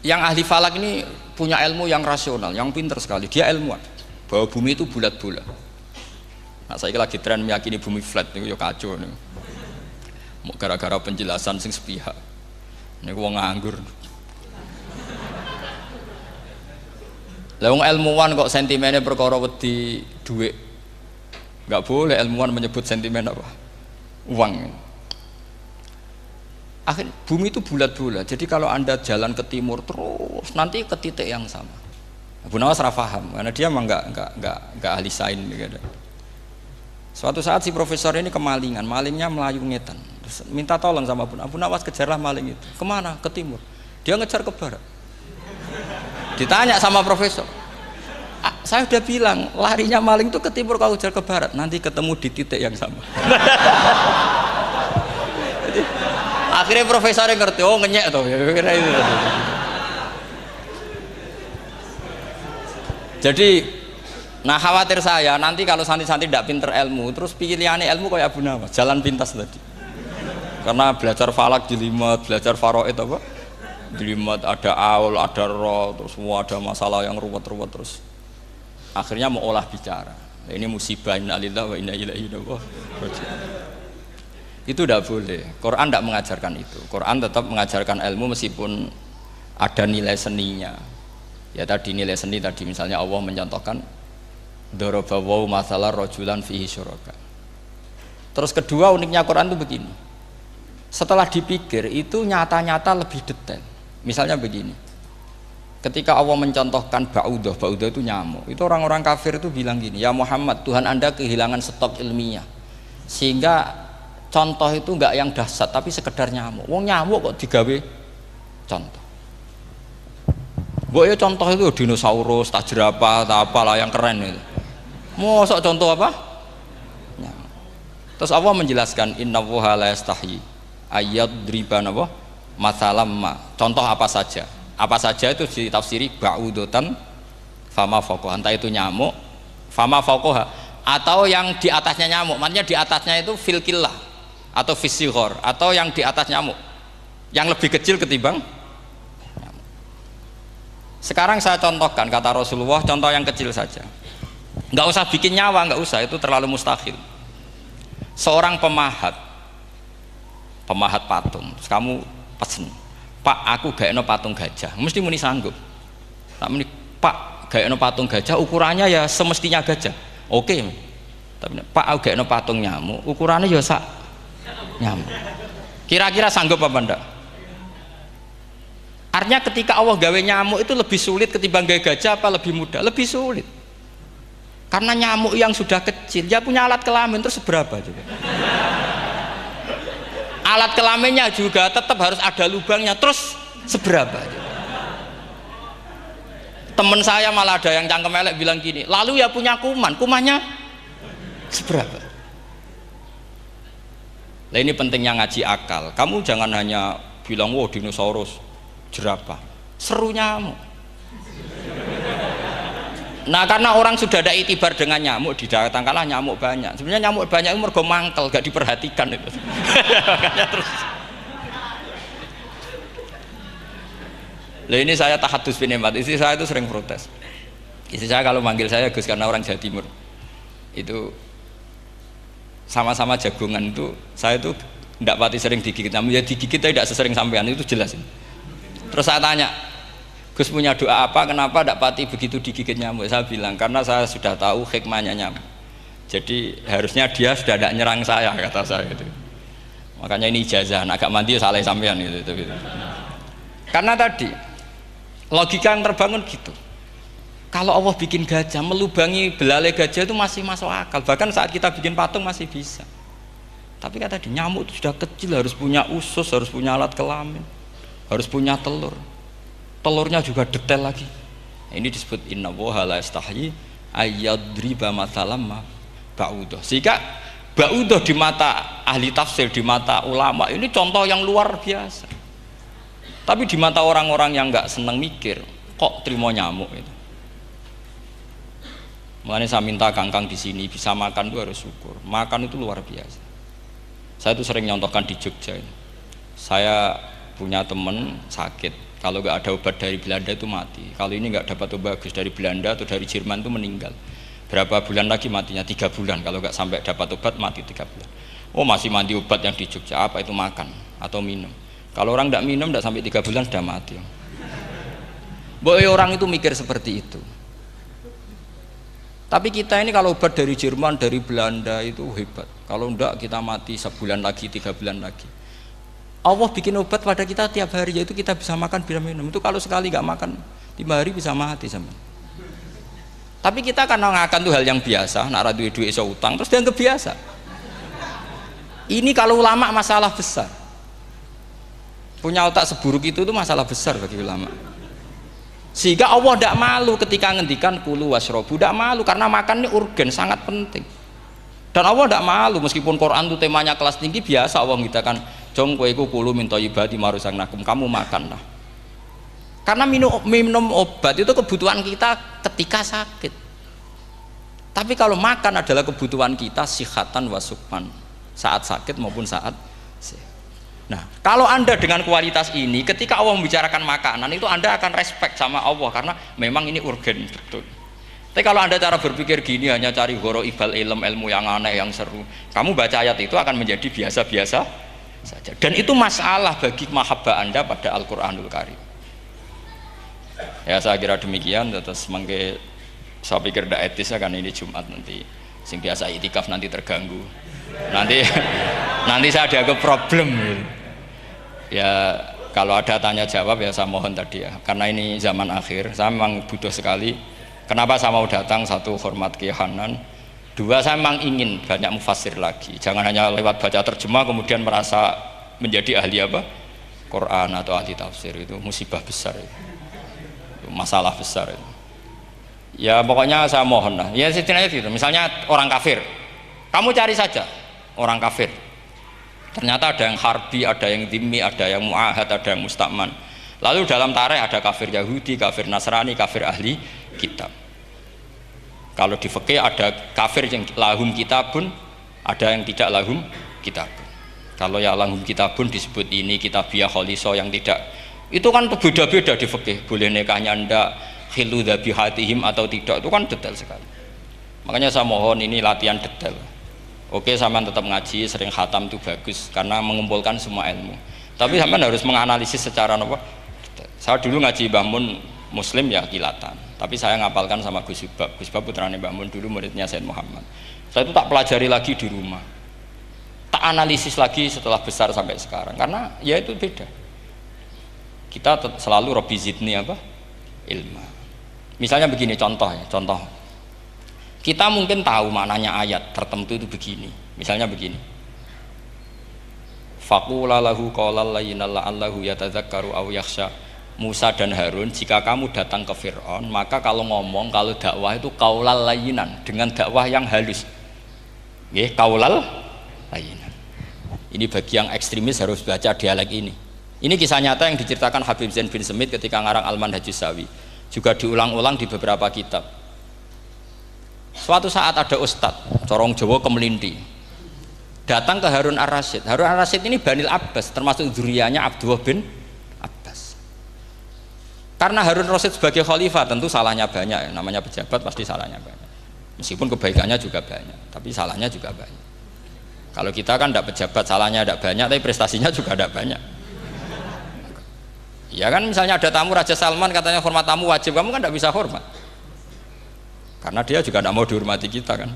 Yang ahli falak ini punya ilmu yang rasional, yang pinter sekali. Dia ilmuwan bahwa bumi itu bulat-bulat. Nah, saya lagi tren meyakini bumi flat nih, ya kacau nih. Gara-gara penjelasan sing sepihak. Ini wong nganggur. Lah wong ilmuwan kok sentimennya perkara wedi duit. Enggak boleh ilmuwan menyebut sentimen apa? Uang. Akhir bumi itu bulat-bulat. Jadi kalau Anda jalan ke timur terus nanti ke titik yang sama. Abu Nawas ora paham karena dia memang enggak ahli sains gitu. Suatu saat si profesor ini kemalingan, malingnya melayu ngetan. Terus minta tolong sama Abu Nawas, kejarlah maling itu. Kemana? Ke timur. Dia ngejar ke barat. Ditanya sama profesor, saya udah bilang larinya maling itu ke timur, kau kejar ke barat, nanti ketemu di titik yang sama. Jadi, akhirnya profesor yang ngerti, oh ngenyek tuh. Jadi, nah khawatir saya nanti kalau santri-santri tidak pinter ilmu, terus pilihannya ilmu kayak Abu Nawas, jalan pintas tadi. Karena belajar falak jelimet, belajar faraid apa? Jelimet, ada aul, ada roh, terus semua ada masalah yang ruwet-ruwet terus. Akhirnya mau olah bicara. Ini musibah inna lillahi wa inna ilaihi raji'un. Itu tidak boleh. Quran tidak mengajarkan itu. Quran tetap mengajarkan ilmu meskipun ada nilai seninya. Ya tadi nilai seni tadi misalnya Allah mencontohkan daraba wa masalah rajulan fihi syuraka. Terus kedua uniknya Quran itu begini. Setelah dipikir itu nyata-nyata lebih detail. Misalnya begini. Ketika Allah mencontohkan ba'udah itu nyamuk. Itu orang-orang kafir itu bilang gini, "Ya Muhammad, Tuhan Anda kehilangan stok ilmiah. Sehingga contoh itu enggak yang dahsyat tapi sekedar nyamuk. Wong nyamuk kok digawe contoh. Ya contoh itu dinosaurus, tak jerapah, tak apalah yang keren itu. Mosok contoh apa? Nyamuk. Terus Allah menjelaskan innallaha la yastahi ayyadriba apa? Masalam ma. Contoh apa saja itu ditafsiri ba'udotan fama fawqaha, entah itu nyamuk fama fawqaha atau yang di atasnya nyamuk, maksudnya di atasnya itu filkillah atau fisighor atau yang di atas nyamuk yang lebih kecil ketimbang nyamuk. Sekarang saya contohkan kata Rasulullah, contoh yang kecil saja, nggak usah bikin nyawa, nggak usah, itu terlalu mustahil. Seorang pemahat patung, terus kamu pesen, Pak, aku gaekno patung gajah, mesti muni sanggup. Tak muni, Pak, gaekno patung gajah, ukurannya ya semestinya gajah. Oke. Tapi Pak, aku gaekno patung nyamuk, ukurannya ya sak nyamuk. Kira-kira sanggup apa enggak? Artinya ketika Allah gawe nyamuk itu lebih sulit ketimbang gawe gajah apa lebih mudah? Lebih sulit. Karena nyamuk yang sudah kecil, dia punya alat kelamin terus seberapa juga. Alat kelaminnya juga tetap harus ada lubangnya, terus seberapa juga. Temen saya malah ada yang cangkem elek bilang gini, lalu ya punya kuman, kumannya seberapa. Nah ini pentingnya ngaji akal. Kamu jangan hanya bilang, wow dinosaurus, jerapah, seru nyamuk. Nah karena orang sudah ada itibar dengan nyamuk, didatangkanlah nyamuk banyak. Sebenarnya nyamuk banyak itu mergo mangkel, gak diperhatikan itu. Makanya terus. Lah ini saya tahadus binemat, istri saya itu sering protes. Istri saya kalau manggil saya Gus karena orang Jawa Timur. Itu sama-sama jagongan itu, saya itu tidak pati sering digigit. Namun ya digigit tidak sesering sampean, itu jelas. Terus saya tanya, Gus punya doa apa, kenapa tidak pati begitu digigit nyamuk? Saya bilang, karena saya sudah tahu hikmahnya nyamuk. Jadi harusnya dia sudah tidak nyerang saya, kata saya itu. Makanya ini ijazah, agak mandi salah sampean gitu. Karena tadi logika yang terbangun gitu. Kalau Allah bikin gajah, melubangi belalai gajah itu masih masuk akal. Bahkan saat kita bikin patung masih bisa. Tapi kata tadi nyamuk itu sudah kecil, harus punya usus, harus punya alat kelamin, harus punya telur. Telurnya juga detail lagi. Ini disebut inna woha la yastahyi ayyadriba mathalam ma ba'udah. Sehingga ba'udah di mata ahli tafsir, di mata ulama ini contoh yang luar biasa. Tapi di mata orang-orang yang nggak seneng mikir, kok terima nyamuk itu. Makanya saya minta kangkang di sini bisa makan itu harus syukur. Makan itu luar biasa. Saya itu sering nyontohkan di Jogja ini. Saya punya teman sakit. Kalau nggak ada obat dari Belanda itu mati. Kalau ini nggak dapat obat bagus dari Belanda atau dari Jerman itu meninggal. Berapa bulan lagi matinya? 3 bulan. Kalau nggak sampai dapat obat mati 3 bulan. Oh masih mandi obat yang di Jogja. Apa itu makan atau minum? Kalau orang nggak minum nggak sampai 3 bulan sudah mati. Boy orang itu mikir seperti itu. Tapi kita ini kalau obat dari Jerman, dari Belanda itu hebat. Kalau enggak kita mati sebulan lagi, 3 bulan lagi. Allah bikin obat pada kita tiap hari, yaitu kita bisa makan, bisa minum. Itu kalau sekali nggak makan 5 hari bisa mati sama. Tapi kita karena ngakan itu hal yang biasa, nak duit iso utang, terus dianggap biasa. Ini kalau ulama masalah besar. Punya otak seburuk itu masalah besar bagi ulama. Sehingga Allah tidak malu ketika ngendikan kulu wasrobu, tidak malu karena makan ini urgen, sangat penting. Dan Allah tidak malu meskipun Quran itu temanya kelas tinggi, biasa Allah mengatakan jong kowe iku kulu min thayyibati ma razaqnakum, kamu makanlah. Karena minum obat itu kebutuhan kita ketika sakit. Tapi kalau makan adalah kebutuhan kita sihatan wa sukman, saat sakit maupun saat sehat. Nah, kalau Anda dengan kualitas ini ketika Allah membicarakan makanan itu Anda akan respect sama Allah karena memang ini urgen betul. Tapi kalau Anda cara berpikir gini hanya cari horo ibal ilmu yang aneh yang seru, kamu baca ayat itu akan menjadi biasa-biasa saja. Dan itu masalah bagi mahabbah Anda pada Al-Qur'anul Karim. Ya saya kira demikian. Terus mangke saya pikir tidak etis kan ini Jumat nanti sing biasa itikaf nanti terganggu. Nanti saya ada problem. Ya kalau ada tanya jawab ya saya mohon tadi ya. Karena ini zaman akhir, saya memang butuh sekali. Kenapa saya mau datang? Satu, hormat Kiai Hanan. Dua, saya memang ingin banyak mufassir lagi. Jangan hanya lewat baca terjemah kemudian merasa menjadi ahli apa? Quran atau ahli tafsir. Itu musibah besar itu. Masalah besar itu. Ya pokoknya saya mohon lah. Ya setidaknya gitu. Misalnya orang kafir, kamu cari saja orang kafir. Ternyata ada yang harbi, ada yang dhimmi, ada yang mu'ahad, ada yang musta'man. Lalu dalam tarikh ada kafir Yahudi, kafir Nasrani, kafir ahli kitab. Kalau di fikih ada kafir yang lahum kitabun, ada yang tidak lahum kitabun. Kalau yang lahum kitabun disebut ini kitabiah kholiso, yang tidak itu kan beda-beda di fikih. Boleh nikahnya ndak, khilu dhabihatihim atau tidak, itu kan detail sekali. Makanya saya mohon ini latihan detail. Oke, sampean tetap ngaji, sering khatam itu bagus karena mengumpulkan semua ilmu. Tapi sampean harus menganalisis secara apa? Saya dulu ngaji Mbah Mun Muslim ya kilatan. Tapi saya ngapalkan sama Gus Subab. Gus Subab putrane Mbah Mun, dulu muridnya Said Muhammad. Saya itu tak pelajari lagi di rumah. Tak analisis lagi setelah besar sampai sekarang karena ya itu beda. Kita selalu Rabbi zidni apa? Ilma. Misalnya begini contoh ya, contoh. Kita mungkin tahu maknanya ayat tertentu itu begini. Misalnya begini. Faqula lahu qaulal layyinan la'allahu yatadzakkaru aw yakhsha. Musa dan Harun, jika kamu datang ke Fir'aun, maka kalau ngomong, kalau dakwah itu qaulal layyinan, dengan dakwah yang halus. Nggih, qaulal layyinan. Ini bagi yang ekstremis harus baca dialek ini. Ini kisah nyata yang diceritakan Habib Zain bin Semit ketika ngarang Al-Manhajus Sawi. Juga diulang-ulang di beberapa kitab. Suatu saat ada ustadz, corong Jawa Kemelinti, datang ke Harun Ar-Rasyid. Harun Ar-Rasyid ini Banil Abbas, termasuk zuriyahnya Abdullah bin Abbas. Karena Harun Ar-Rasyid sebagai khalifah tentu salahnya banyak, namanya pejabat pasti salahnya banyak. Meskipun kebaikannya juga banyak, tapi salahnya juga banyak. Kalau kita kan tidak pejabat, salahnya tidak banyak, tapi prestasinya juga tidak banyak. Ya kan, misalnya ada tamu Raja Salman, katanya hormat tamu wajib, kamu kan tidak bisa hormat. Karena dia juga tidak mau dihormati kita kan.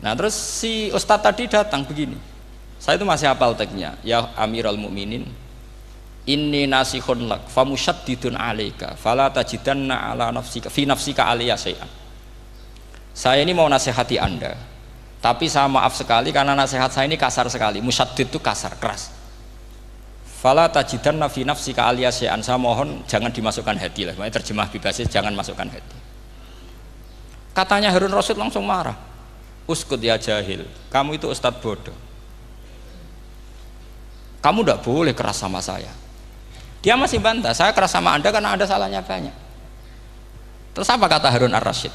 Nah terus si ustadz tadi datang begini, saya itu masih hafal teksnya. Ya Amirul Mukminin, inni nasihun lak famusyaddidun alaika fala tajidanna ala nafsika fi nafsika aliyya syai'an. Saya ini mau nasihati Anda, tapi saya maaf sekali karena nasihat saya ini kasar sekali. Musyaddid itu kasar, keras. Fala tajidanna fi nafsika aliyya syai'an. Saya mohon jangan dimasukkan hati lah. Makanya terjemah bebasnya jangan masukkan hati. Katanya Harun Rasyid langsung marah. Uskut ya jahil, kamu itu ustadz bodoh. Kamu tidak boleh keras sama saya. Dia masih bantah, saya keras sama Anda karena Anda salahnya banyak. Terus apa kata Harun Ar-Rasyid?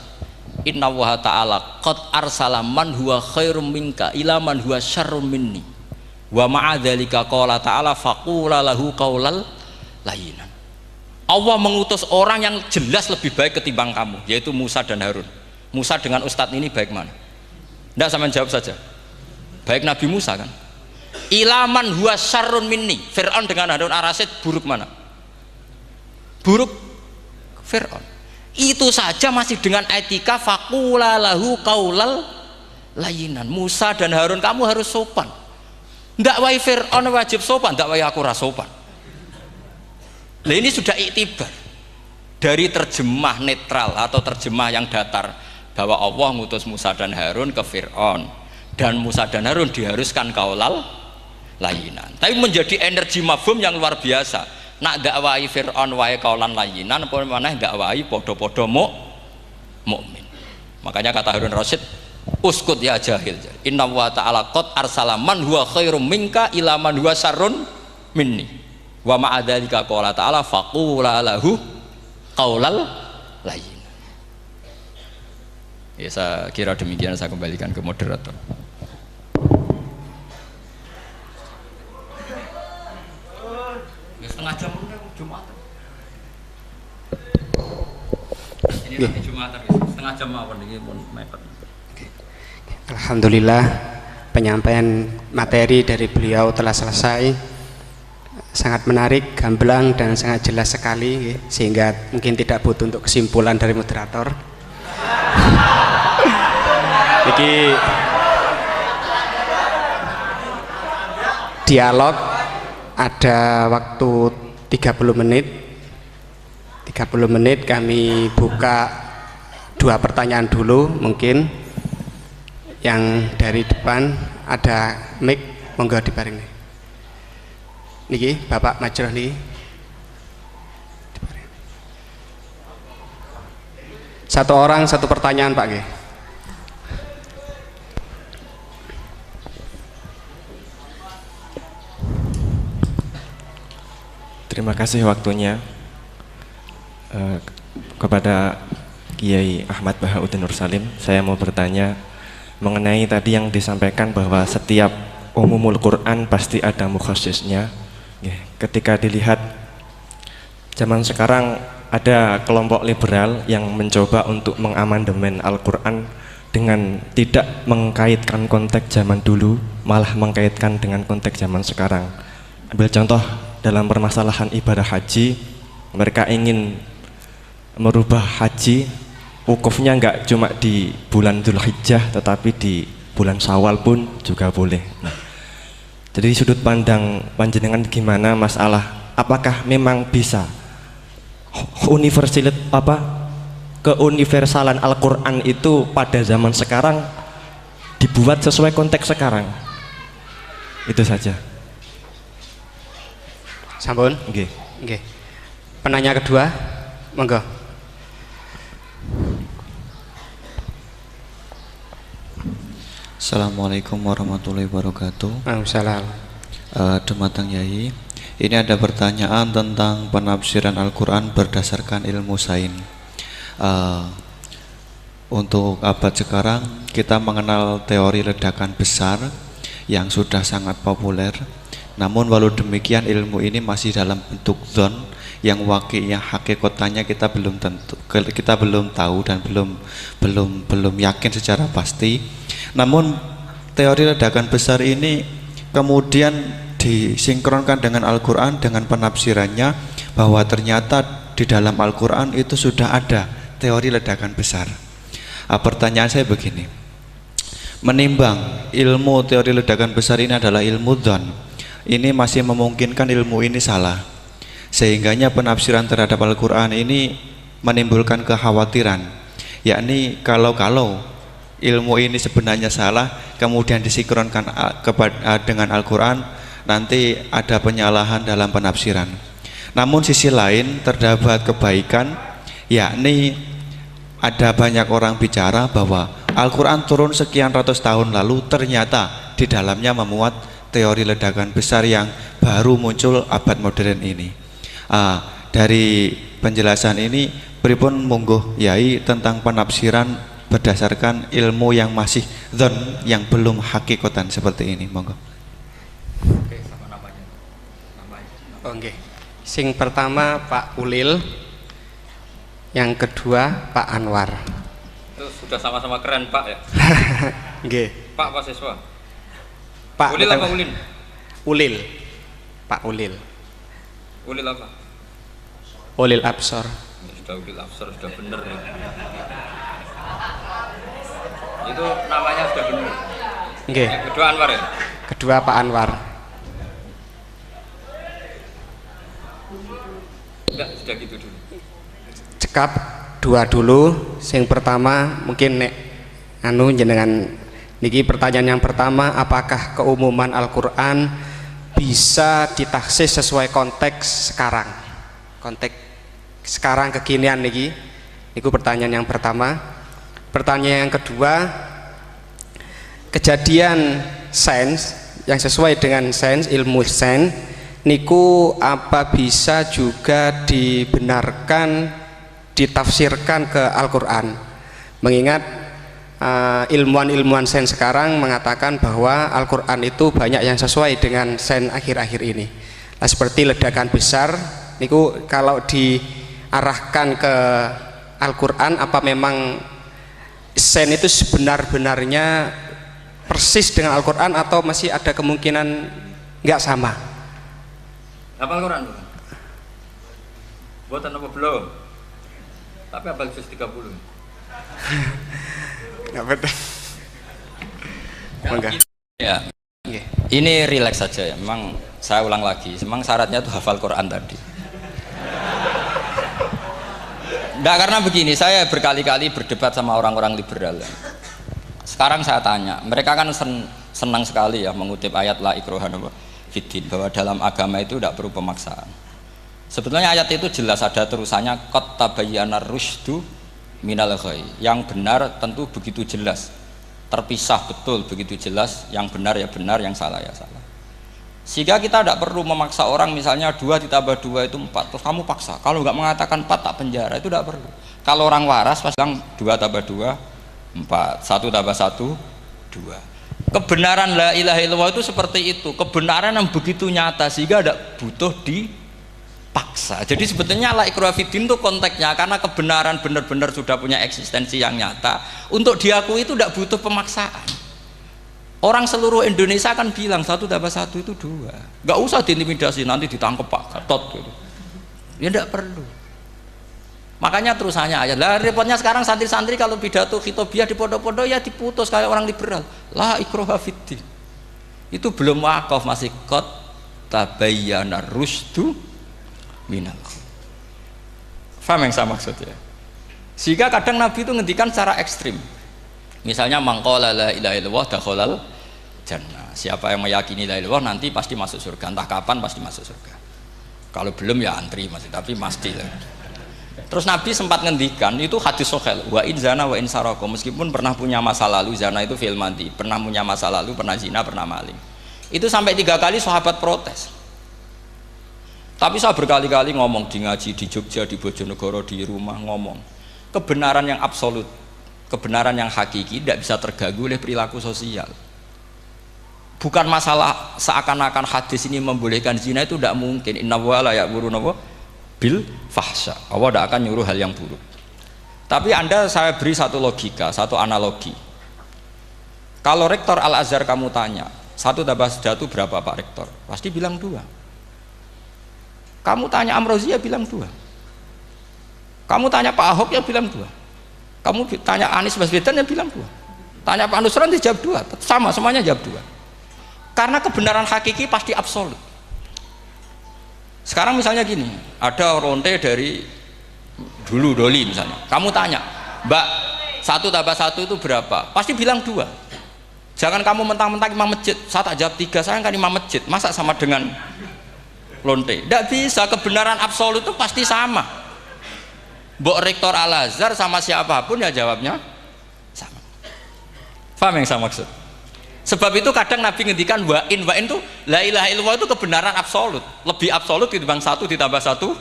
Inna wa ta'ala qad arsala man huwa khairum minka ila man huwa syarrum minni. Wa ma'adzalika qala ta'ala faqula lahu qaulal layyinan. Allah mengutus orang yang jelas lebih baik ketimbang kamu, yaitu Musa dan Harun. Musa dengan ustadz ini baik mana? Tidak, sama jawab saja. Baik Nabi Musa kan? Ilaman huwa syarrun minni. Fir'aun dengan Harun Ar-Rasyid buruk mana? Buruk Fir'aun. Itu saja masih dengan etika faqula lahu qaulal layyinan. Musa dan Harun kamu harus sopan. Ndak wae Fir'aun wajib sopan, ndak wae aku ra sopan. Lah ini sudah iktibar dari terjemah netral atau terjemah yang datar bahwa Allah ngutus Musa dan Harun ke Fir'aun dan Musa dan Harun diharuskan qaulal layyinan. Tapi menjadi energi mafhum yang luar biasa. Nak dakwai Fir'aun wae qaulan layyinan apa maneh dakwai padha-padha mukmin. Makanya kata Harun Rasyid, uskut ya jahil. Inna wa ta'ala qad arsala man huwa khairum minka ila man huwa syarrun minni. Wa ma'adzalika qala ta'ala faqula lahu qaulal layyinan. Ya, saya kira demikian, saya kembalikan ke moderator. Ya, setengah jam Jumatan. Ini nanti Jumatan, setengah jam mawon iki pun mepet. Alhamdulillah, penyampaian materi dari beliau telah selesai. Sangat menarik, gamblang dan sangat jelas sekali, sehingga mungkin tidak butuh untuk kesimpulan dari moderator. Jadi dialog ada waktu 30 menit. 30 menit kami buka 2 pertanyaan dulu. Mungkin yang dari depan ada mic, monggo diparingi. Niki Bapak Majroh niki. Satu orang satu pertanyaan Pak nggih. Terima kasih waktunya kepada Kiai Ahmad Bahauddin Nur Salim. Saya mau bertanya mengenai tadi yang disampaikan bahwa setiap umumul Quran pasti ada mukhassisnya. Ketika dilihat zaman sekarang ada kelompok liberal yang mencoba untuk mengamandemen Al-Quran dengan tidak mengkaitkan konteks zaman dulu, malah mengkaitkan dengan konteks zaman sekarang. Ambil contoh dalam permasalahan ibadah haji, mereka ingin merubah haji wukufnya enggak cuma di bulan Dzulhijjah tetapi di bulan Syawal pun juga boleh. Nah, jadi sudut pandang panjenengan gimana masalah apakah memang bisa universal keuniversalan Al-Quran itu pada zaman sekarang dibuat sesuai konteks sekarang. Itu saja. Sampun? Oke. Nggih. Penanya kedua, monggo. Assalamualaikum warahmatullahi wabarakatuh. Waalaikumsalam. Dumateng Yai, ini ada pertanyaan tentang penafsiran Al-Quran berdasarkan ilmu sains. Untuk abad sekarang kita mengenal teori ledakan besar yang sudah sangat populer. Namun walau demikian ilmu ini masih dalam bentuk zon yang wakilnya hakikatnya kita belum tahu dan belum yakin secara pasti. Namun teori ledakan besar ini kemudian disinkronkan dengan Al-Quran dengan penafsirannya bahwa ternyata di dalam Al-Quran itu sudah ada teori ledakan besar. Pertanyaan saya begini, menimbang ilmu teori ledakan besar ini adalah ilmu dzon, ini masih memungkinkan ilmu ini salah, sehingganya penafsiran terhadap Al-Quran ini menimbulkan kekhawatiran, yakni kalau ilmu ini sebenarnya salah kemudian disinkronkan dengan Al-Quran, nanti ada penyalahan dalam penafsiran. Namun sisi lain terdapat kebaikan, yakni ada banyak orang bicara bahwa Al-Quran turun sekian ratus tahun lalu ternyata di dalamnya memuat teori ledakan besar yang baru muncul abad modern ini. Dari penjelasan ini pripun monggo Yai tentang penafsiran berdasarkan ilmu yang masih dzon yang belum hakikatan seperti ini, monggo. Oke, sama namanya. Oh nggih. Sing pertama Pak Ulil, yang kedua Pak Anwar. Itu sudah sama-sama keren Pak ya. Nggih. Pak siswa. Pak Ulil apa Ulin? Ulil. Pak Ulil. Ulil apa? Ulil Absor. Sudah Ulil Absor sudah benar ya. Itu namanya sudah benar. Nggih. Yang kedua Anwar ya? Kedua Pak Anwar. Enggak, sudah gitu dulu. Cekap dua dulu. Sing pertama mungkin nek jenengan niki pertanyaan yang pertama, apakah keumuman Al-Qur'an bisa ditaksis sesuai konteks sekarang? Konteks sekarang kekinian niki. Niku pertanyaan yang pertama. Pertanyaan yang kedua, kejadian sains yang sesuai dengan sains, ilmu sains niku apa bisa juga dibenarkan ditafsirkan ke Al-Quran, mengingat ilmuwan-ilmuwan sains sekarang mengatakan bahwa Al-Quran itu banyak yang sesuai dengan sains akhir-akhir ini. Nah, seperti ledakan besar niku kalau diarahkan ke Al-Quran, apa memang sains itu sebenar-benarnya persis dengan Al-Quran atau masih ada kemungkinan nggak sama? Hafal Quran bukan? Buatan apa belum? Tapi hafal juz 30. Nggak betul. Enggak. Ya. Ini rileks saja ya. Memang saya ulang lagi. Memang syaratnya itu hafal Quran tadi. Enggak, karena begini, saya berkali-kali berdebat sama orang-orang liberal. Sekarang saya tanya, mereka kan senang sekali ya mengutip ayat la ikraha fiddin, bahwa dalam agama itu tidak perlu pemaksaan. Sebetulnya ayat itu jelas ada terusannya qad tabayyana rusydu minal ghayy. Yang benar tentu begitu jelas, terpisah betul begitu jelas, yang benar ya benar, yang salah ya salah. Sehingga kita tidak perlu memaksa orang, misalnya 2 ditambah 2 itu 4, terus kamu paksa, kalau nggak mengatakan 4 tak penjara, itu tidak perlu. Kalau orang waras pas bilang 2 tambah 2 4, 1 tambah 1 2. Kebenaran la ilaha illallah itu seperti itu, kebenaran yang begitu nyata sehingga tidak butuh dipaksa. Jadi sebetulnya la ikraha fiddin itu konteksnya, karena kebenaran benar-benar sudah punya eksistensi yang nyata, untuk diakui itu tidak butuh pemaksaan. Orang seluruh Indonesia kan bilang 1 tambah 1 itu 2, nggak usah diintimidasi nanti ditangkap Pak Gatot gitu. Ya tidak perlu. Makanya terusannya ayat. Lah repotnya sekarang santri-santri kalau pidato khitobiah di pondok-pondok ya diputus kayak orang liberal. La ikraha fiddin. Itu belum wakaf, masih qad tabayyana rusydu minal ghayy. Paham yang saya maksud ya? Sehingga kadang Nabi itu ngendikan secara ekstrim. Misalnya mangqala la ilaha illallah dakhalal jannah. Siapa yang meyakini la ilaha illallah nanti pasti masuk surga. Entah kapan pasti masuk surga. Kalau belum ya antri masih, tapi pasti lah. Terus Nabi sempat ngendikan itu hadis sahih, wa in zana wa in saraka, meskipun pernah punya masa lalu, zina itu fi'il madhi, pernah punya masa lalu, pernah zina, pernah maling. Itu sampai 3 kali sahabat protes. Tapi saya berkali-kali ngomong di ngaji di Jogja, di Bojonegoro, di rumah ngomong, kebenaran yang absolut, kebenaran yang hakiki tidak bisa terganggu oleh perilaku sosial. Bukan masalah seakan-akan hadis ini membolehkan zina, itu tidak mungkin. Inna wa la ya'muru bil fahsya. Allah tidak akan nyuruh hal yang buruk. Tapi saya beri satu logika, satu analogi. Kalau rektor Al-Azhar kamu tanya, 1 tambah 1 berapa Pak Rektor? Pasti bilang 2. Kamu tanya Amrozi ya bilang 2. Kamu tanya Pak Ahok ya bilang 2. Kamu tanya Anies Baswedan ya bilang 2. Tanya Pak Nusron dijawab 2. Sama, semuanya jawab 2. Karena kebenaran hakiki pasti absolut. Sekarang misalnya gini, ada ronte dari dulu Doli misalnya. Kamu tanya, Mbak, 1 tambah 1 itu berapa? Pasti bilang 2. Jangan kamu mentang-mentang imam masjid. Saya tak jawab 3, saya kan imam masjid. Masa sama dengan lonte? Tidak bisa, kebenaran absolut itu pasti sama. Mbok rektor Al-Azhar sama siapapun ya jawabnya sama. Paham yang saya maksud? Sebab itu kadang Nabi ngendikan wa in itu la ilaha illallah itu kebenaran absolut, lebih absolut dibanding 1 ditambah 1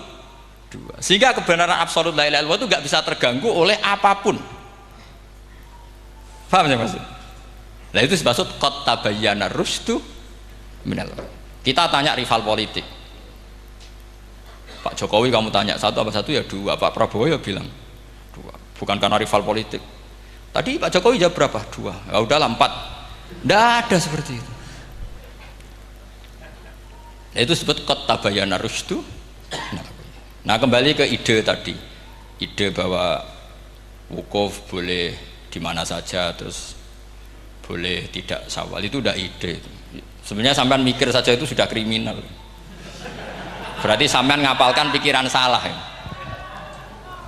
2. Sehingga kebenaran absolut la ilaha illallah itu nggak bisa terganggu oleh apapun. Paham ya maksud? Nah itu maksud qad tabayyana rusdu minal. Kita tanya rival politik. Pak Jokowi kamu tanya 1 tambah 1 ya 2, Pak Prabowo ya bilang 2. Bukan karena rival politik. Tadi Pak Jokowi jawab berapa? 2. Ya udahlah 4. Tidak ada seperti itu. Nah, itu disebut qad tabayyana rusdu. Nah kembali ke ide tadi, ide bahwa wukuf boleh di mana saja, terus boleh tidak syawal, itu udah ide. Sebenarnya sampean mikir saja itu sudah kriminal. Berarti sampean ngapalkan pikiran salah ya.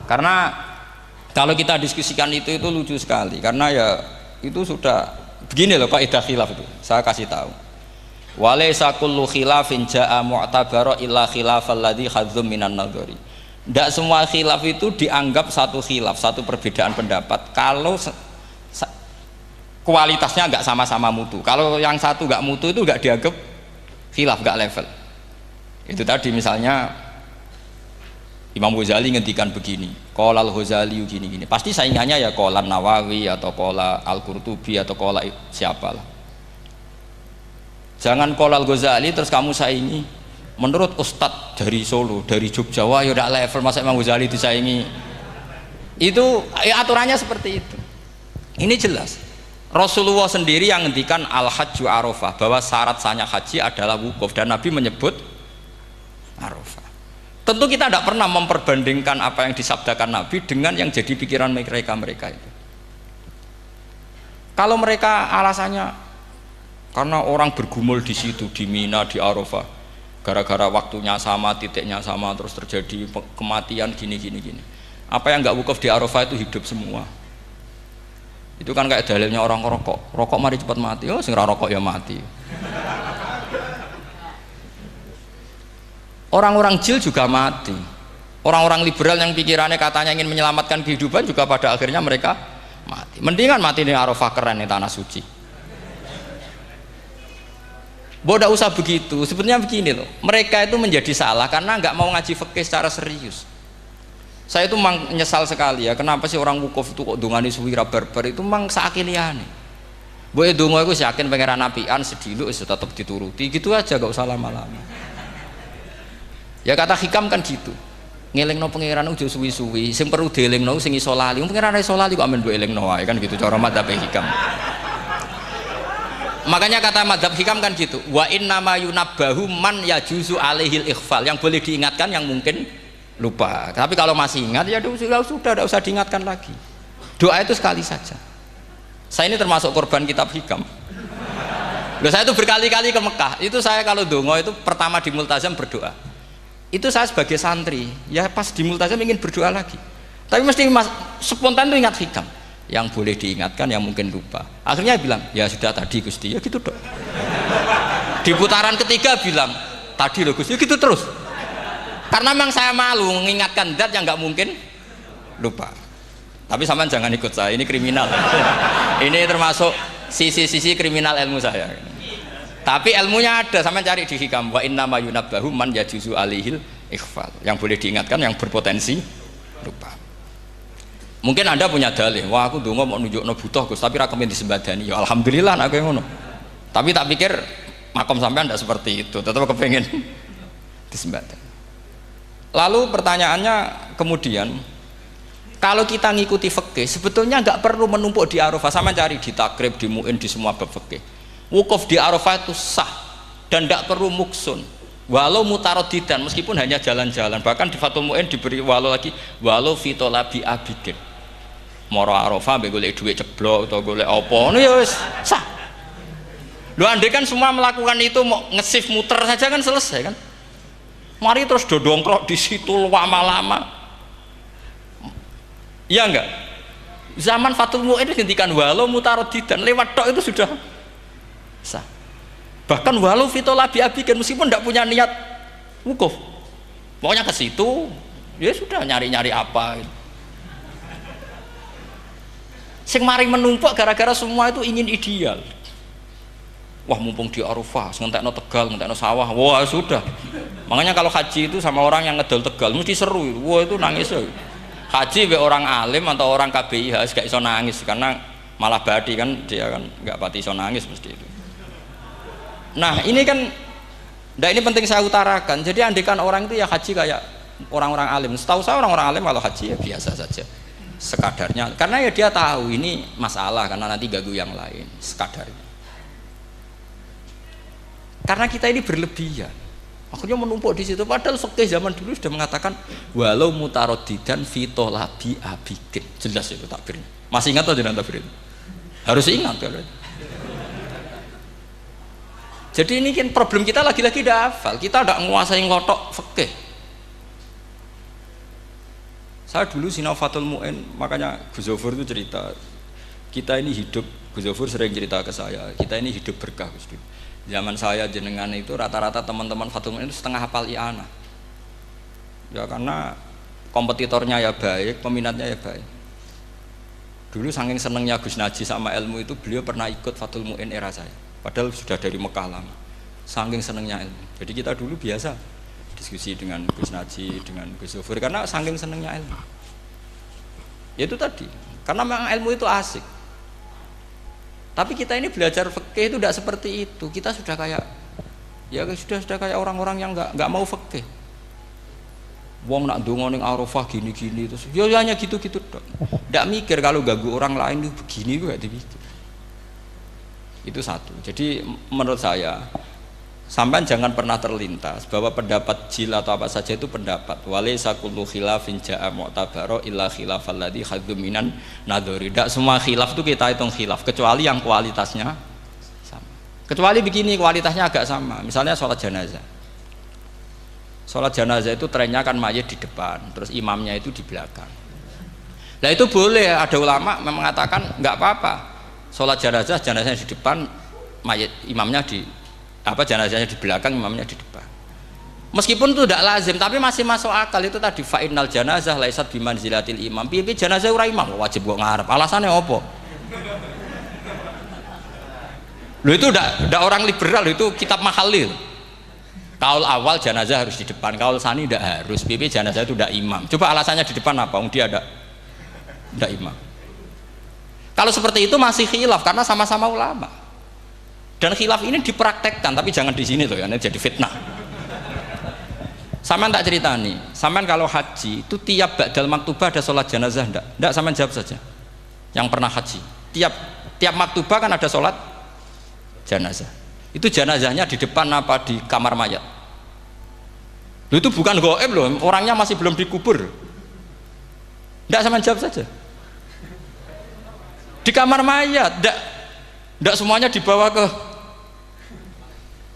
Karena kalau kita diskusikan itu lucu sekali, karena ya itu sudah begini loh kaidah khilaf itu. Saya kasih tahu. Walaysa kullu khilafin jaa mu'tabara illa khilafal ladzi hadzum minan nadhari. Tidak semua khilaf itu dianggap satu khilaf, satu perbedaan pendapat kalau kualitasnya nggak sama-sama mutu. Kalau yang satu nggak mutu itu nggak dianggap khilaf, nggak level. Itu tadi misalnya Imam Ghazali ngendikan begini, qala al-Ghazali gini-gini. Pasti saingannya ya qala Nawawi atau qala Al-Qurtubi atau qala siapalah. Jangan qala al-Ghazali terus kamu saingi menurut ustadz dari Solo, dari Jogja, wah ya udah level, masa Imam Ghazali disaingi. Itu ya aturannya seperti itu. Ini jelas. Rasulullah sendiri yang ngendikan al-hajju arafah, bahwa syarat sahnya haji adalah wukuf, dan Nabi menyebut arafah. Tentu kita tidak pernah memperbandingkan apa yang disabdakan Nabi dengan yang jadi pikiran mereka itu. Kalau mereka alasannya karena orang bergumul di situ, di Mina, di Arafah, gara-gara waktunya sama, titiknya sama, terus terjadi kematian gini. Apa yang nggak wukuf di Arafah itu hidup semua. Itu kan kayak dalilnya orang rokok mari cepat mati. Oh, sing ra rokok ya mati. Orang-orang jil juga mati. Orang-orang liberal yang pikirannya katanya ingin menyelamatkan kehidupan juga pada akhirnya mereka mati. Mendingan mati di Arafah, keren di tanah suci. Bodoh usah begitu. Sebenarnya begini loh, mereka itu menjadi salah karena nggak mau ngaji fikih secara serius. Saya itu memang menyesal sekali ya, kenapa sih orang wukuf itu kok dungani suwira barbar itu memang sakiliane. Boe dongo iku yakin pangeran apian sediluk wis tetep dituruti, gitu aja gak usah lama-lama. Ya kata hikam kan gitu, ngelingno pangeran udah suwi-suwi, sing perlu dielingno sing iso lali, pangeran iso lali kok amen mbok elingno wae kan gitu cara madzhab hikam. Makanya kata madzhab hikam kan gitu, wa inna ma yunabbahu man yajuzu alaihil ikhfal, yang boleh diingatkan yang mungkin lupa, tapi kalau masih ingat ya sudah tidak usah diingatkan lagi. Doa itu sekali saja. Saya ini termasuk korban kitab hikam. Loh, saya itu berkali-kali ke Mekah, itu saya kalau dongo itu pertama di multazam berdoa. Itu saya sebagai santri, ya pas di multazam ingin berdoa lagi. Tapi mesti spontan itu ingat hikam. Yang boleh diingatkan, yang mungkin lupa. Akhirnya bilang, ya sudah tadi Gusti, ya gitu dok. Di putaran ketiga bilang, tadi loh Gusti, ya gitu terus. Karena memang saya malu mengingatkan zat yang nggak mungkin lupa. Tapi sampean jangan ikut saya, ini kriminal. Ini termasuk sisi-sisi kriminal ilmu saya. Tapi ilmunya ada, sampean cari di hikam. Wa inna ma yunabbahu man yajuzu alihil ikhfal. Yang boleh diingatkan, yang berpotensi lupa. Mungkin Anda punya dalih, wah aku dongo mau nunjukno butuh Gus, tapi rakemin disembadani. Ya alhamdulillah aku yang ngono. Tapi tak pikir makom sampean tidak seperti itu, tetap kepengen disembadani. Lalu pertanyaannya kemudian, kalau kita ngikuti fikih, sebetulnya nggak perlu menumpuk di Arafah. Sama cari di takrib, di mu'in, di semua bab fikih. Wukuf di Arafah itu sah dan tidak perlu muksun. Walau mutarodidan, meskipun hanya jalan-jalan. Bahkan di Fathul Mu'in diberi walau lagi, walau fitolabi abidin. Moro Arafah mbek golek dhuwit ceblok atau golek apa ngono ya wis sah. Lho andai kan semua melakukan itu mau ngesif muter saja kan selesai kan. Mari terus dodongkrok di situ lama-lama. Iya enggak? Zaman Fathul Mu'in dihentikan walau mutarodidan, lewat tok itu sudah sah. Bahkan walau fitolabi abikan meskipun tidak punya niat wukuf, pokoknya ke situ ya sudah nyari-nyari apa gitu. Sing mari menumpuk gara-gara semua itu ingin ideal. Wah mumpung di Arafah, ngentekno Tegal, ngentekno sawah, wah sudah. Makanya kalau haji itu sama orang yang ngedol Tegal mesti seru, wah itu nangis. Haji be orang alim atau orang KBIH gak iso nangis karena malah badi kan dia kan nggak pati iso nangis mesti itu. Nah ini kan, nah ini penting saya utarakan. Jadi andikan orang itu ya haji kayak orang-orang alim. Setahu saya orang-orang alim kalau haji ya biasa saja, sekadarnya. Karena ya dia tahu ini masalah karena nanti ganggu yang lain, sekadarnya. Karena kita ini berlebihan, akhirnya menumpuk di situ. Padahal fikih zaman dulu sudah mengatakan walau mutarodidan fitolabi abikin, jelas itu takbirnya. Masih ingat atau tidak takbir itu? Harus ingat kan? Jadi ini kan problem kita lagi-lagi tidak hafal, kita tidak menguasai ngotok fikih. Saya dulu sinau Fathul Mu'in, makanya Gus Zofur itu cerita, kita ini hidup, Gus Zofur sering cerita ke saya, kita ini hidup berkah Gus. Zaman saya jenengan itu rata-rata teman-teman Fathul Mu'in itu setengah hafal i'anah. Ya karena kompetitornya ya baik, peminatnya ya baik. Dulu saking senengnya Gus Naji sama ilmu itu, beliau pernah ikut Fathul Mu'in era saya. Padahal sudah dari Mekah lama, saking senengnya ilmu. Jadi kita dulu biasa diskusi dengan Gus Naji, dengan Gus Zofur karena saking senengnya ilmu. Ya itu tadi, karena memang ilmu itu asik. Tapi kita ini belajar fikih itu tidak seperti itu. Kita sudah kayak, ya sudah kayak orang-orang yang nggak mau fikih. Wong nak ndonga ning Arafah gini-gini terus, ya hanya gitu-gitu dok. Tidak mikir kalau ganggu orang lain itu begini juga dipikir. Itu satu. Jadi menurut saya sampai jangan pernah terlintas bahwa pendapat jil atau apa saja itu pendapat. Walaysa kullu khilafin ja'a mu'tabaro illa khilafal ladzi hadzu minan nadhari. Tidak semua khilaf itu kita hitung khilaf kecuali yang kualitasnya sama. Kecuali begini kualitasnya agak sama. Misalnya sholat jenazah. Sholat jenazah itu trennya kan mayit di depan, terus imamnya itu di belakang. Nah itu boleh, ada ulama mengatakan nggak apa-apa. Sholat jenazahnya di depan, mayit imamnya di jenazahnya di belakang, imamnya di depan. Meskipun itu tidak lazim, tapi masih masuk akal. Itu tadi fa'innal janazah laisat bimanzilatil imam. Piye jenazah ora imam wajib kok ngarep. Alasannya apa? Loh itu tidak orang liberal, itu kitab Mahalil. Kaul awal jenazah harus di depan, kaul sani tidak harus. Piye jenazah itu tidak imam. Coba alasannya di depan apa? Dia tidak imam. Kalau seperti itu masih khilaf karena sama-sama ulama. Dan khilaf ini dipraktekkan, tapi jangan di sini tuh ya, ini jadi fitnah. Saman tak cerita nih, saman kalau haji itu tiap ba'dal maktubah ada sholat jenazah enggak? Enggak, saman jawab saja. Yang pernah haji, tiap maktubah kan ada sholat jenazah. Itu jenazahnya di depan apa di kamar mayat? Loh, itu bukan goib loh, orangnya masih belum dikubur. Enggak, saman jawab saja. Di kamar mayat, enggak semuanya dibawa ke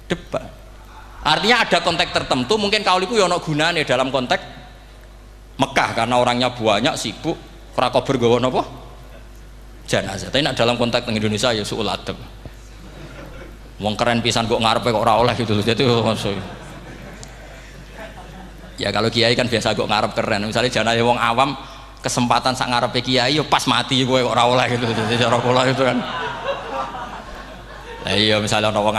depan. Artinya ada konteks tertentu, mungkin kauliku ya ono gunane dalam konteks Mekah karena orangnya banyak sibuk ora kober gawa napa jenazah. Tapi nek dalam konteks teng Indonesia ya suul adab. Wong keren pisan kok ngarepe kok ora oleh gitu loh. Jadi ya kalau kiai kan biasa kok ngarep keren. Misalnya jenazah wong awam kesempatan sak ngarepe kiai yo pas mati kowe kok ora oleh gitu. Jadi cara kula itu kan. Lah iya misalnya ana wong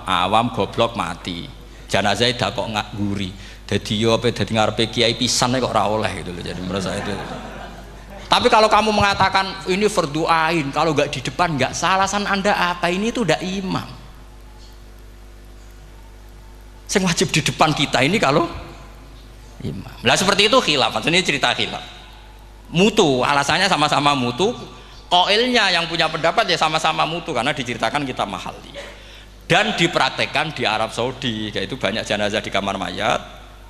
awam goblok mati. Jenazah dak kok nguri. Dadi yo apa dadi ngarepe kiai pisan kok ora oleh gitu loh. Jadi menurut saya itu. Tapi kalau kamu mengatakan ini fardhu ain, kalau nggak di depan nggak salah, alasan Anda apa? Ini itu udah imam. Yang wajib di depan kita ini kalau imam. Lah seperti itu khilaf. Ini cerita khilaf. Mutu, alasannya sama-sama mutu. Qailnya yang punya pendapat ya sama-sama mutu karena diceritakan kita mahali. Dan dipraktekkan di Arab Saudi, yaitu banyak jenazah di kamar mayat,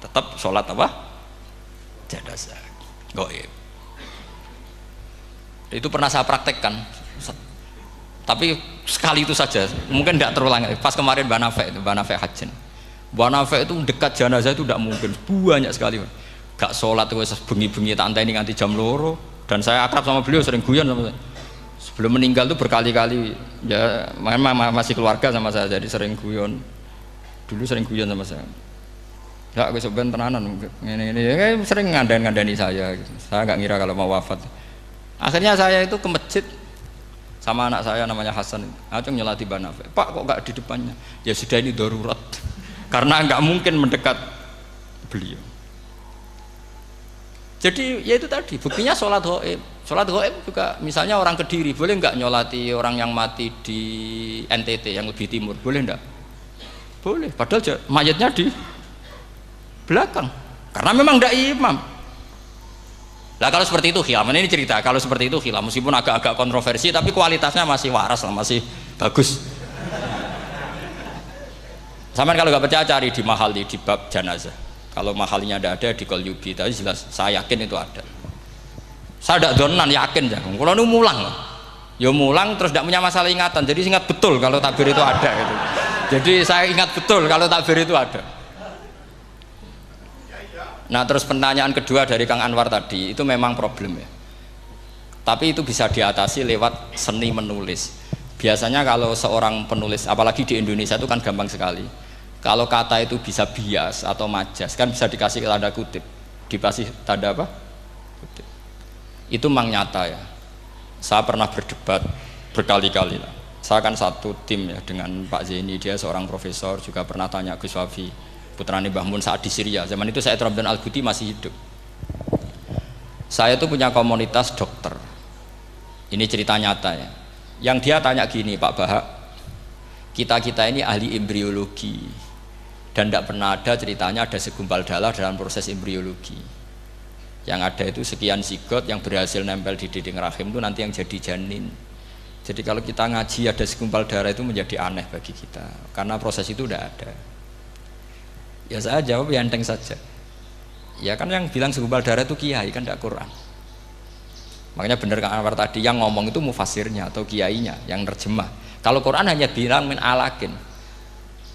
tetap sholat apa? Jenazah. Gaib. Itu pernah saya praktekkan, tapi sekali itu saja, mungkin tidak terulang. Pas kemarin Mbak Nafe Hajin, Mbak Nafe itu dekat jenazah itu tidak mungkin, banyak sekali. Gak sholat itu bengi-bengi tante ini nganti jam loro, dan saya akrab sama beliau, sering guyon sama saya. Sebelum meninggal itu berkali-kali, ya memang masih keluarga sama saya, jadi sering guyon. Dulu sering guyon sama saya. Ya aku sebenarnya tenanan, ini ya, sering ngandani saya. Gitu. Saya nggak ngira kalau mau wafat. Akhirnya saya itu ke masjid sama anak saya namanya Hasan, acung nyolati Mbak Nafe. Pak kok nggak di depannya? Ya sudah ini darurat, karena nggak mungkin mendekat beliau. Jadi ya itu tadi buktinya sholat gaib. Sholat gaib juga misalnya orang Kediri boleh nggak nyolati orang yang mati di NTT yang lebih timur, boleh nggak? Boleh. Padahal mayatnya di belakang, karena memang nggak imam. Lah kalau seperti itu khilaf, ini cerita kalau seperti itu khilaf, meskipun agak-agak kontroversi tapi kualitasnya masih waras lah, masih bagus. Sampai kalau nggak percaya cari di mahali di bab jenazah. Kalau mahalinya ada di Qalyubi, tapi jelas saya yakin itu ada. Saya tidak donan yakin ya, kalau nu mulang, ya mulang terus tidak punya masalah ingatan, jadi ingat betul kalau takbir itu ada gitu. Jadi saya ingat betul kalau takbir itu ada. Nah terus pertanyaan kedua dari Kang Anwar tadi itu memang problem ya, tapi itu bisa diatasi lewat seni menulis. Biasanya kalau seorang penulis, apalagi di Indonesia itu kan gampang sekali, kalau kata itu bisa bias atau majas kan bisa dikasih tanda kutip, dikasih tanda apa? Kutip. Itu memang nyata ya, saya pernah berdebat berkali-kali lah. Saya kan satu tim ya dengan Pak Zaini, dia seorang profesor, juga pernah tanya Gus Wafi putrane Mbah Mun saat di Syria. Zaman itu saya Ramadan Al-Ghouti masih hidup. Saya itu punya komunitas dokter. Ini cerita nyata ya. Yang dia tanya gini, Pak Bahak, kita ini ahli embriologi dan tidak pernah ada ceritanya ada segumpal darah dalam proses embriologi. Yang ada itu sekian zigot yang berhasil nempel di dinding rahim itu nanti yang jadi janin. Jadi kalau kita ngaji ada segumpal darah itu menjadi aneh bagi kita karena proses itu tidak ada. Ya saya jawab ya enteng saja. Ya kan yang bilang segumpal darah itu kiai kan tidak Quran. Makanya benar Kang Anwar tadi yang ngomong itu mufasirnya atau kiainya yang terjemah. Kalau Quran hanya bilang min alakin.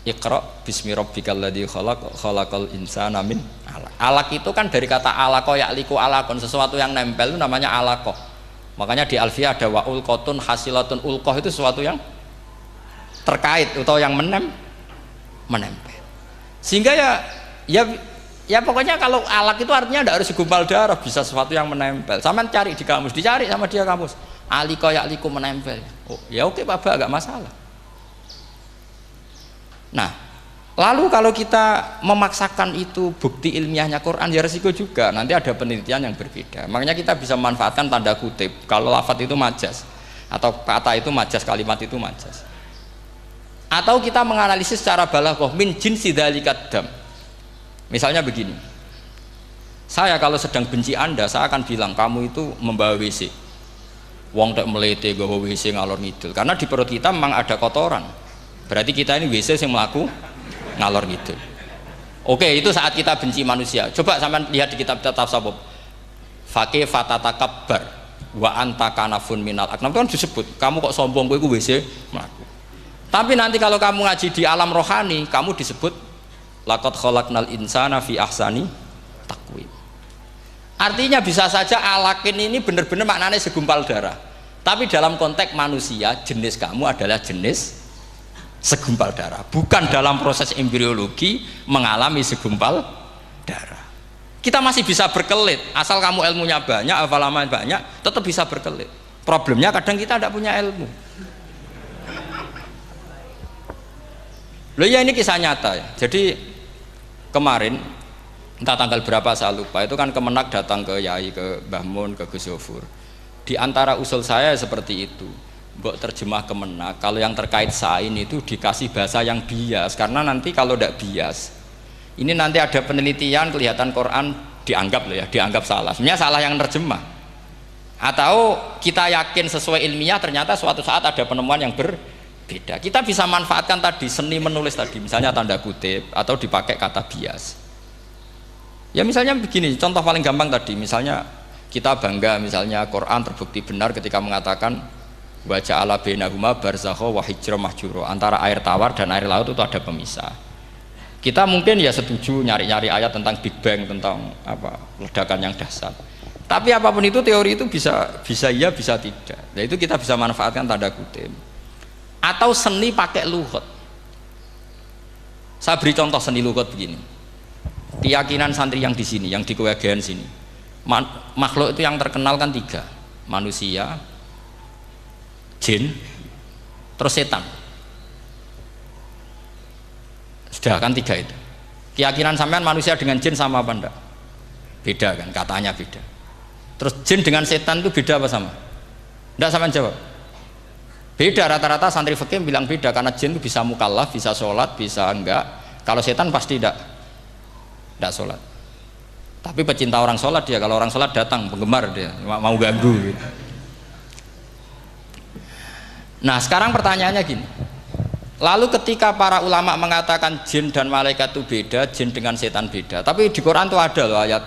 Iqra bismi rabbikal ladzi khalaq khalaqal insana min alaq. Alaq itu kan dari kata alaqa ya'liku alaqon, sesuatu yang nempel itu namanya alaqa. Makanya di Alfiyah ada wa ulqatun hasilatun, ulqah itu sesuatu yang terkait atau yang menempel. Sehingga ya pokoknya kalau alaq itu artinya tidak harus segumpal darah, bisa sesuatu yang menempel. Sama cari di kamus, dicari sama dia kamus. Aliko ya'liku menempel. Oh, ya oke Pak Ba, agak masalah. Nah, lalu kalau kita memaksakan itu bukti ilmiahnya Quran ya resiko juga. Nanti ada penelitian yang berbeda. Makanya kita bisa memanfaatkan tanda kutip. Kalau lafadz itu majas atau kata itu majas, kalimat itu majas. Atau kita menganalisis secara balaghah min jinsi dzalikat dam. Misalnya begini, saya kalau sedang benci Anda, saya akan bilang kamu itu membawa WC. Wong tak melete gawa WC ngalor ngidul, karena di perut kita memang ada kotoran. Berarti kita ini WC yang melaku ngalor ngidul. Oke, itu saat kita benci manusia. Coba sampean lihat di kitab tasawuf. Faqih fatatakabbar wa anta kanafun minal aknam, itu kan disebut kamu kok sombong kowe iku WC melaku. Tapi nanti kalau kamu ngaji di alam rohani, kamu disebut laqad khalaqnal insana fi ahsani taqwim. Artinya bisa saja alakin ini benar-benar maknanya segumpal darah. Tapi dalam konteks manusia, jenis kamu adalah jenis segumpal darah. Bukan dalam proses embriologi mengalami segumpal darah. Kita masih bisa berkelit. Asal kamu ilmunya banyak, hafalaman banyak, tetap bisa berkelit. Problemnya kadang kita tidak punya ilmu. Loh ya ini kisah nyata ya. Jadi kemarin entah tanggal berapa saya lupa, itu kan Kemenak datang ke Yai, ke Mbah Mun, ke Gus Yofur. Di antara usul saya seperti itu, mbok terjemah Kemenak, kalau yang terkait sain itu dikasih bahasa yang bias, karena nanti kalau tidak bias, ini nanti ada penelitian kelihatan Quran dianggap loh ya, dianggap salah. Sebenarnya salah yang terjemah. Atau kita yakin sesuai ilmiah ternyata suatu saat ada penemuan yang berbeda. Kita bisa manfaatkan tadi seni menulis tadi, misalnya tanda kutip atau dipakai kata bias. Ya misalnya begini, contoh paling gampang tadi, misalnya kita bangga misalnya Quran terbukti benar ketika mengatakan wa ja'ala bainahuma barzakha wa hijra mahjura, antara air tawar dan air laut itu ada pemisah. Kita mungkin ya setuju nyari-nyari ayat tentang Big Bang, tentang apa ledakan yang dahsyat. Tapi apapun itu teori itu bisa iya bisa tidak. Nah itu kita bisa manfaatkan tanda kutip. Atau seni pakai lughat. Saya beri contoh seni lughat begini. Keyakinan santri yang di sini, yang di kewagian sini, makhluk itu yang terkenal kan 3, manusia, jin, terus setan. Sudah kan 3 itu. Keyakinan sampean manusia dengan jin sama apa enggak? Beda kan, katanya beda. Terus jin dengan setan itu beda apa sama? Enggak, sampean jawab. Beda, rata-rata santri fikih bilang beda, karena jin itu bisa mukallaf, bisa sholat, bisa enggak. Kalau setan pasti tidak sholat. Tapi pecinta orang sholat dia, kalau orang sholat datang, penggemar dia, mau ganggu gitu. Nah sekarang pertanyaannya gini, lalu ketika para ulama mengatakan jin dan malaikat itu beda, jin dengan setan beda, tapi di Quran itu ada loh ayat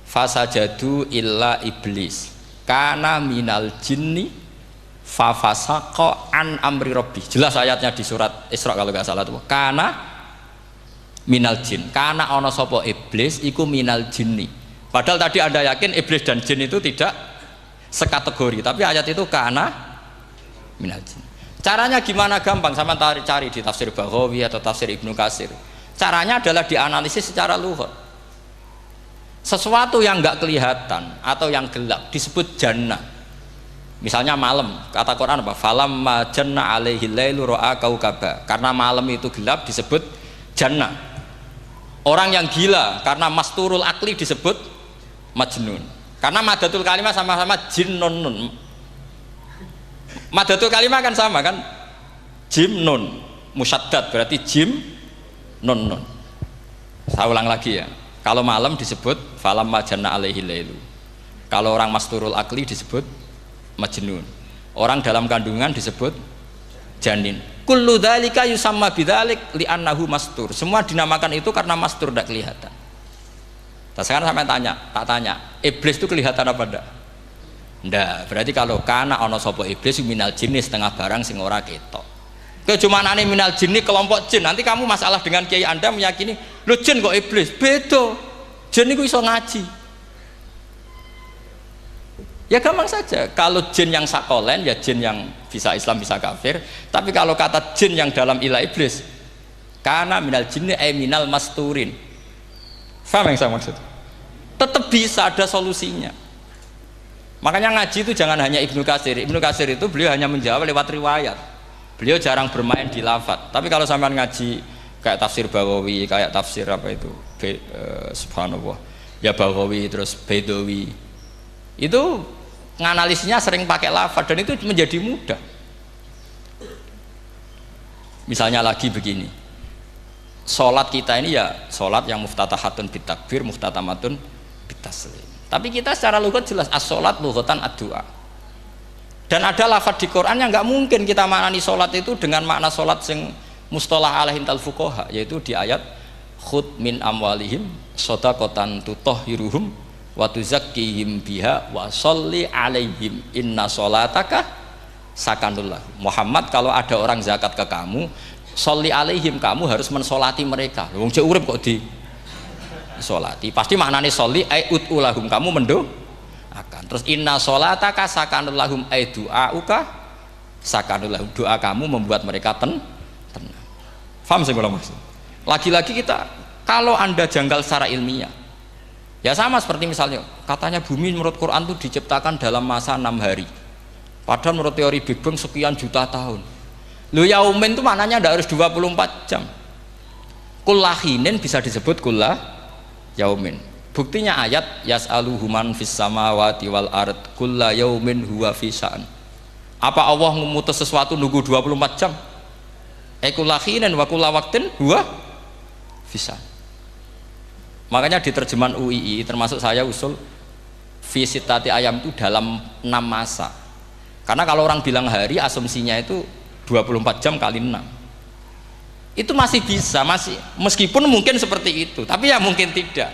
fasajadu illa iblis kana minal jinni fafasaqa an amri rabbi. Jelas ayatnya di surat Isra kalau nggak salah tuh, kana minal jin, karena ono sopo iblis iku minal jinni. Padahal tadi Anda yakin iblis dan jin itu tidak sekategori, tapi ayat itu karena minal jin. Caranya gimana? Gampang, sama cari di tafsir Baghawi atau tafsir Ibnu Katsir. Caranya adalah dianalisis secara lughat. Sesuatu yang enggak kelihatan atau yang gelap disebut jannah. Misalnya malam, kata Quran apa? Falamma janna alaihi lailu ra'a kaukaba. Karena malam itu gelap disebut jannah. Orang yang gila karena masturul akli disebut majnun. Karena madatul kalimah sama-sama jinnun. Madatul kalimah kan sama kan? Jim nun musyaddad berarti jim nun. Saya ulang lagi ya. Kalau malam disebut falamma janna alaihi lailu. Kalau orang masturul akli disebut majnun. Orang dalam kandungan disebut janin. Kullu dzalika yusamma bidzalik li'annahu mastur. Semua dinamakan itu karena mastur, tidak kelihatan. Nah, sekarang sampai tak tanya, iblis itu kelihatan apa enggak? Enggak. Berarti kalau kana ana sapa iblis minal jinni setengah barang sing ora ketok. Kecumanane minal jinni kelompok jin. Nanti kamu masalah dengan kiai Anda meyakini, "Lho jin kok iblis?" Beda. Jin iku iso ngaji. Ya gampang saja, kalau jin yang sakolen ya jin yang bisa Islam bisa kafir. Tapi kalau kata jin yang dalam ilah iblis, karena minal jinni minal masturin. Faham yang saya maksud? Tetap bisa ada solusinya. Makanya ngaji itu jangan hanya Ibnu Katsir. Ibnu Katsir itu beliau hanya menjawab lewat riwayat. Beliau jarang bermain di lafadz. Tapi kalau sampean ngaji kayak tafsir Baghawi, kayak tafsir apa itu, subhanallah, ya Baghawi terus Bedawi, itu nganalisnya sering pakai lafaz dan itu menjadi mudah. Misalnya lagi begini, sholat kita ini ya sholat yang muftatahatun bitakbir, muftatamatun bitaslim. Tapi kita secara lughat jelas as-sholat lughatan ad-du'a. Dan ada lafaz di Quran yang nggak mungkin kita maknani sholat itu dengan makna sholat yang mustalah alaihim tal fuqaha, yaitu di ayat khud min amwalihim shadaqatan tutahhiruhum wa tuzakkihim biha wa sholli alaihim inna sholataka sakanullah. Muhammad, kalau ada orang zakat ke kamu, sholli alaihim, kamu harus mensolati mereka. Wong cek urip kok sholati. Pasti maknane sholli ai ud'ulahum, kamu mendoakan. Terus inna sholataka sakanul lahum ai du'auka sakanul lahum, doa kamu membuat mereka tenang. Paham sih kalau maksud? Lagi-lagi kita, kalau Anda janggal secara ilmiah, ya sama seperti misalnya katanya bumi menurut Quran itu diciptakan dalam masa 6 hari, padahal menurut teori Big Bang sekian juta tahun. Lu yaumin itu maknanya tidak harus 24 jam. Kullahinin bisa disebut kullah yaumin. Buktinya ayat yas'aluhu man fis samawati wal ard kulla yaumin huwa fi sya'an. Apa Allah memutus sesuatu nunggu 24 jam? Kullahinin wa kulla waqtin huwa fi sya'an. Makanya di terjemahan UII termasuk saya usul fi sitati ayam itu dalam 6 masa. Karena kalau orang bilang hari asumsinya itu 24 jam kali 6 itu masih bisa, masih meskipun mungkin seperti itu, tapi ya mungkin tidak,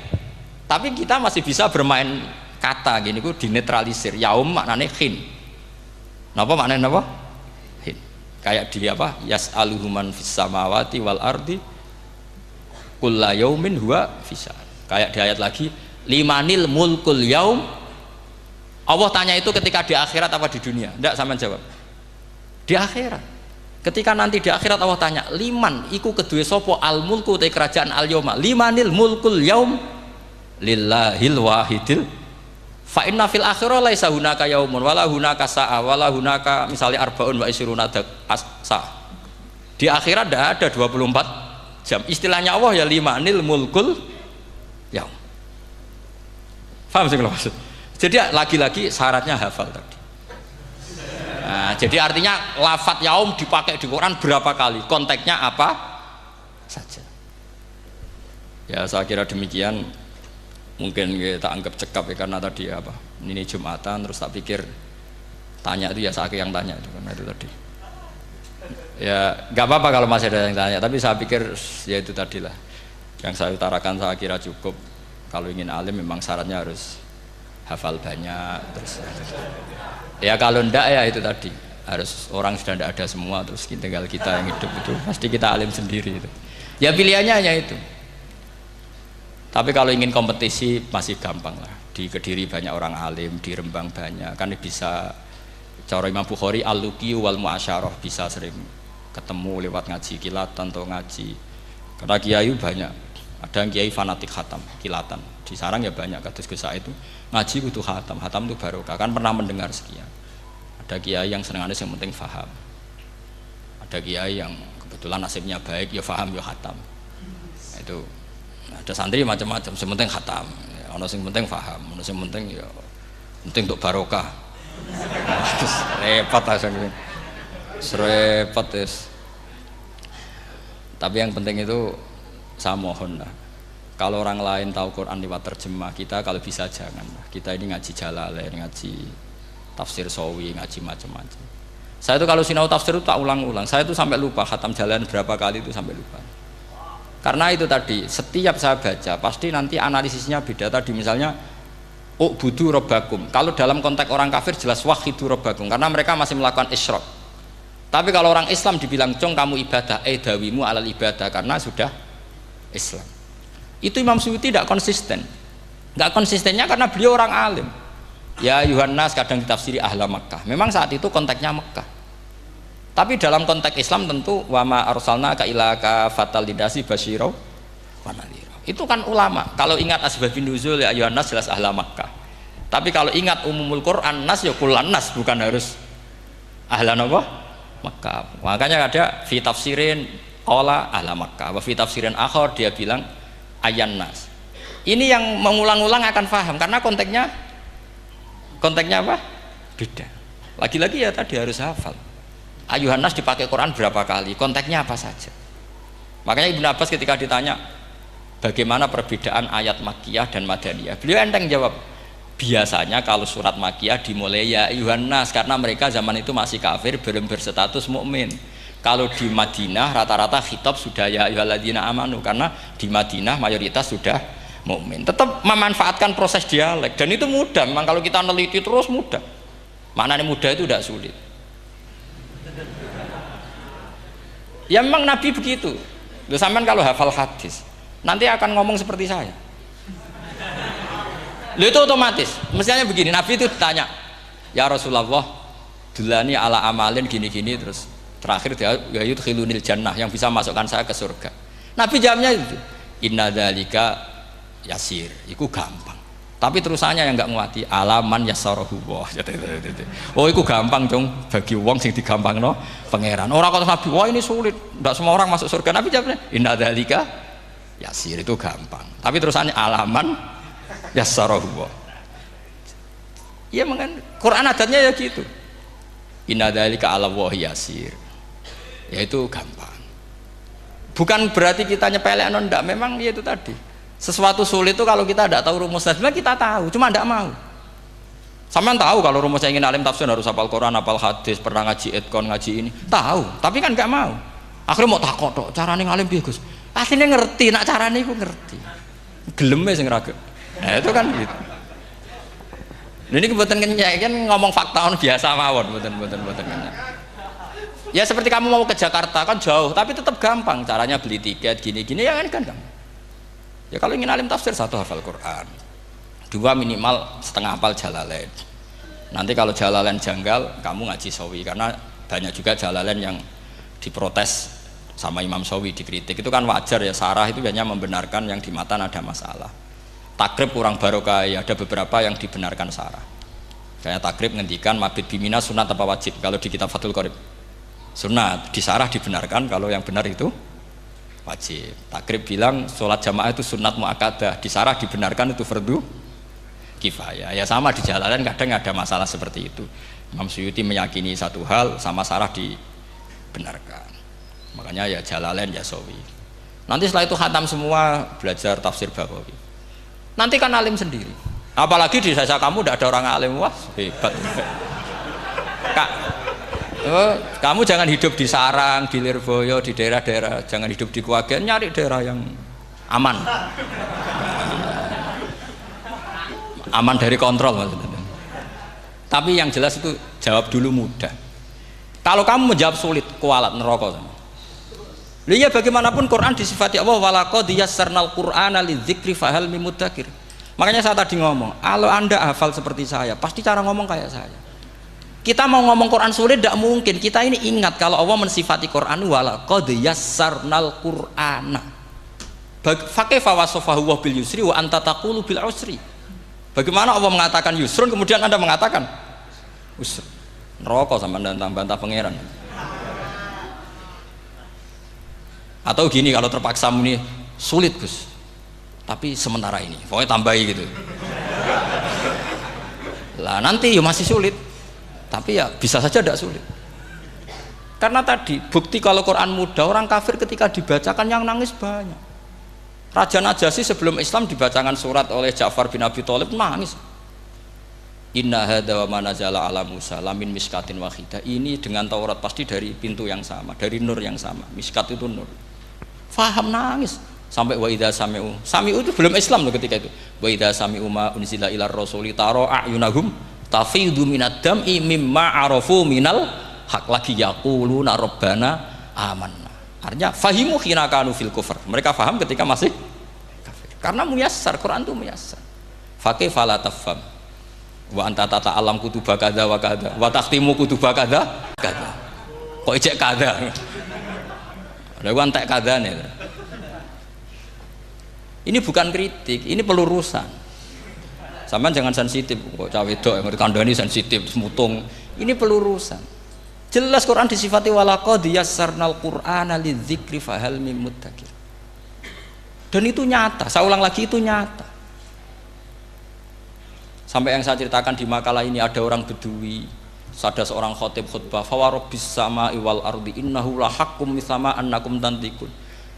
tapi kita masih bisa bermain kata gini, ku dinetralisir. Yaum maknanya khin, napa maknanya napa? Khin. Kayak di apa? Yas'aluhu man fis samawati wal ardi kulla yaumin huwa fisa. Kayak di ayat lagi limanil mulkul yaum. Allah tanya itu ketika di akhirat apa di dunia? Tidak, sama jawab di akhirat. Ketika nanti di akhirat Allah tanya liman iku kedue sopo al mulku te kerajaan al yauma, limanil mulkul yaum lillahil wahidil fa inna fil akhirah laisa hunaka yaumun wala hunaka sa'a wala hunaka misalnya arbaun wa isruna sa. Di akhirat tidak ada 24 jam. Istilahnya Allah ya limanil mulkul yaum. Paham sih kalau maksud? Jadi lagi-lagi syaratnya hafal tadi. Nah, jadi artinya lafadz yaum dipakai di Quran berapa kali, konteksnya apa saja. Ya saya kira demikian, mungkin kita anggap cekap ya, karena tadi apa ini Jumatan, terus tak pikir tanya itu ya saya yang tanya itu karena itu tadi. Ya nggak apa-apa kalau masih ada yang tanya, tapi saya pikir ya itu tadilah yang saya utarakan, saya kira cukup. Kalau ingin alim memang syaratnya harus hafal banyak, terus ya kalau ndak ya itu tadi harus orang sudah ndak ada semua, terus tinggal kita yang hidup itu pasti kita alim sendiri itu. Ya pilihannya hanya itu. Tapi kalau ingin kompetisi masih gampang lah. Di Kediri banyak orang alim, di Rembang banyak, kan bisa. Cara Imam Bukhari al-luqi wal muasyarah, bisa sering ketemu lewat ngaji kilatan atau ngaji. Karena kiai banyak. Ada yang kiai fanatik khatam, kilatan. Di sarang ya banyak, kados Gus Said itu ngaji butuh khatam, khatam itu barokah, kan pernah mendengar sekian. Ada kiai yang senengannya yang penting faham, ada kiai yang kebetulan nasibnya baik ya faham ya khatam. Itu ada santri macam-macam, yang penting khatam, ono sing penting faham, ono sing penting ya penting untuk barokah. Terus repot langsung gitu, repot terus. Tapi yang penting itu saya mohon lah, kalau orang lain tahu Quran lewat terjemah, kita kalau bisa jangan. Kita ini ngaji Jalalain, ngaji tafsir Sawi, ngaji macam-macam. Saya itu kalau sinau tafsir itu tak ulang-ulang. Saya itu sampai lupa khatam Jalalain berapa kali, itu sampai lupa. Karena itu tadi, setiap saya baca pasti nanti analisisnya beda. Tadi misalnya u'budu rabbakum. Kalau dalam konteks orang kafir jelas wahidu rabbakum, karena mereka masih melakukan isyrak. Tapi kalau orang Islam dibilang jong kamu ibadah, dawimu alal ibadah, karena sudah Islam. Itu Imam Suyuti tidak konsisten. Nggak konsistennya karena beliau orang alim. Ya Yuhannas kadang ditafsiri ahla Makkah. Memang saat itu konteksnya Makkah. Tapi dalam konteks Islam tentu wama arsalnaka illa kafatal lidasi basyira wa nadhira. Itu kan ulama. Kalau ingat asbabun nuzul ya Yuhannas jelas ahla Makkah. Tapi kalau ingat umumul Quran nas ya kullan nas, bukan harus ahla apa? Makkah. Makanya ada fi tafsirin qala ahla Makkah, wa fi tafsirin akhar dia bilang ayan nas. Ini yang mengulang-ulang akan paham karena konteksnya apa? Beda. Lagi-lagi ya tadi harus hafal. Ayuhan nas dipakai Quran berapa kali? Konteksnya apa saja? Makanya Ibnu Abbas ketika ditanya bagaimana perbedaan ayat Makkiyah dan Madaniyah, beliau enteng jawab, biasanya kalau surat Makkiyah dimulai ya ayuhan nas karena mereka zaman itu masih kafir, belum berstatus mukmin. Kalau di Madinah rata-rata khitab sudah ya ayyuhalladzina amanu, karena di Madinah mayoritas sudah mukmin. Tetap memanfaatkan proses dialek dan itu mudah. Memang kalau kita neliti terus mudah. Maknanya mudah itu tidak sulit. Ya memang Nabi begitu. Loh, sampean kalau hafal hadis nanti akan ngomong seperti saya. Lho itu otomatis. Mestinya begini, Nabi itu ditanya, ya Rasulullah, dulani ala amalin gini-gini, terus terakhir dia yudkhilunil jannah, yang bisa masukkan saya ke surga. Nabi jawabnya itu, inna dzalika yasir, itu gampang. Tapi terusannya yang nggak nguati, alaman yassarahu wah. Oh itu gampang dong bagi wong sing digampangno pangeran. Orang kata Nabi, wah ini sulit, tidak semua orang masuk surga. Nabi jawabnya, inna dzalika yasir, itu gampang. Tapi terusannya alaman yassarahu wah. Iya mengen Quran adatnya ya gitu. Inna dzalika ala wahi yasir. Yaitu gampang. Bukan berarti kita nyepelekno, ndak, memang ya itu tadi. Sesuatu sulit itu kalau kita tidak tahu rumusnya, sebenarnya kita tahu, cuma tidak mau. Sampean tahu kalau rumusnya ingin alim tafsir harus hafal Quran, hafal hadis, pernah ngaji etkon, ngaji ini, tahu, tapi kan nggak mau. Akhirnya mau takut tok, carane ngalim piye Gus? Asline ngerti, nak carane iku ngerti. Geleme sing raga. Nah, itu kan gitu. Ini kebetulan kenyek kan ngomong fakta on biasa mawon, mboten kenyek. Ya seperti kamu mau ke Jakarta kan jauh, tapi tetap gampang caranya beli tiket gini-gini ya kan gampang. Ya kalau ingin alim tafsir, satu hafal Quran, dua minimal setengah hafal Jalalain. Nanti kalau Jalalain janggal, kamu ngaji Sawi, karena banyak juga Jalalain yang diprotes sama Imam Sawi, dikritik. Itu kan wajar ya, sarah itu hanya membenarkan yang di matan ada masalah. Takrib kurang barokah, ya ada beberapa yang dibenarkan sarah. Kayak takrib ngendikan mabit bimina sunat apa wajib, kalau di kitab Fathul Qorib sunat, di sarah dibenarkan, kalau yang benar itu wajib. Takrib bilang sholat jamaah itu sunat muakkadah, di sarah dibenarkan itu fardu kifayah. Ya sama di Jalalain kadang ada masalah seperti itu. Imam Suyuti meyakini satu hal, sama sarah dibenarkan. Makanya ya Jalalain ya Sawi. Nanti setelah itu khatam semua, belajar tafsir Baghawi. Nanti kan alim sendiri. Apalagi di desa kamu tidak ada orang alim, wah hebat. Kak, kamu jangan hidup di sarang, di Lirboyo, di daerah-daerah, jangan hidup di Kuagen, nyari daerah yang aman, aman dari kontrol maksudnya. Tapi yang jelas itu jawab dulu mudah. Kalau kamu menjawab sulit, kualat neraka sama. Iya bagaimanapun Quran disifati Allah walaqad yassarnal Qur'ana lidzikri fahal mim mudzakir. Makanya saya tadi ngomong, kalau Anda hafal seperti saya, pasti cara ngomong kayak saya. Kita mau ngomong Quran sulit tidak mungkin. Kita ini ingat kalau Allah mensifati Quran walaqad yassarnal Qur'ana. Fakaifa wasafahu wa bil yusri wa anta taqulu bil usri. Bagaimana Allah mengatakan yusrun kemudian Anda mengatakan usr. Neraka sama bantah pangeran. Atau gini, kalau terpaksa muni sulit Gus, tapi sementara ini pokoknya tambahi gitu lah, nanti ya masih sulit, tapi ya bisa saja tidak sulit. Karena tadi bukti kalau Quran mudah, orang kafir ketika dibacakan yang nangis banyak. Raja Najasyi sebelum Islam dibacakan surat oleh Ja'far bin Abi Thalib nangis. Inna hadza wa manazala ala Musa lamin miskatin wahidah. Ini dengan Taurat pasti dari pintu yang sama, dari nur yang sama. Miskat itu nur. Faham nangis sampai wa idza sami'u. Sami'u itu belum Islam loh ketika itu. Wa idza sami'u ma unzila ilar rasuli tara a'yunahum tafidu minad dam'i mimma arafu minal haq, lagi yaquluna rabbana amanna. Artinya fahimu khina kanu fil kufr. Mereka faham ketika masih kafir. Karena muyassar, Quran itu muyassar. Faqih fala tafham. Wa anta tata'allam kutuba kadza wa kadza wa takhtimu kutuba kadza kadza. Kok ijek kadza. Lalu antek kadane. Ini bukan kritik, ini pelurusan. Sampean jangan sensitif, kok cawe wedok yang kandhani sensitif mutung. Ini pelurusan. Jelas Quran disifati walaqad yassarnal Qur'ana lidzikri fahal mim mudzakir. Dan itu nyata, saya ulang lagi itu nyata. Sampai yang saya ceritakan di makalah ini ada orang Bedui, ada seorang khotib khutbah fawarabbis sama'i wal ardi innahu lahaqqum mithama annakum tantikun.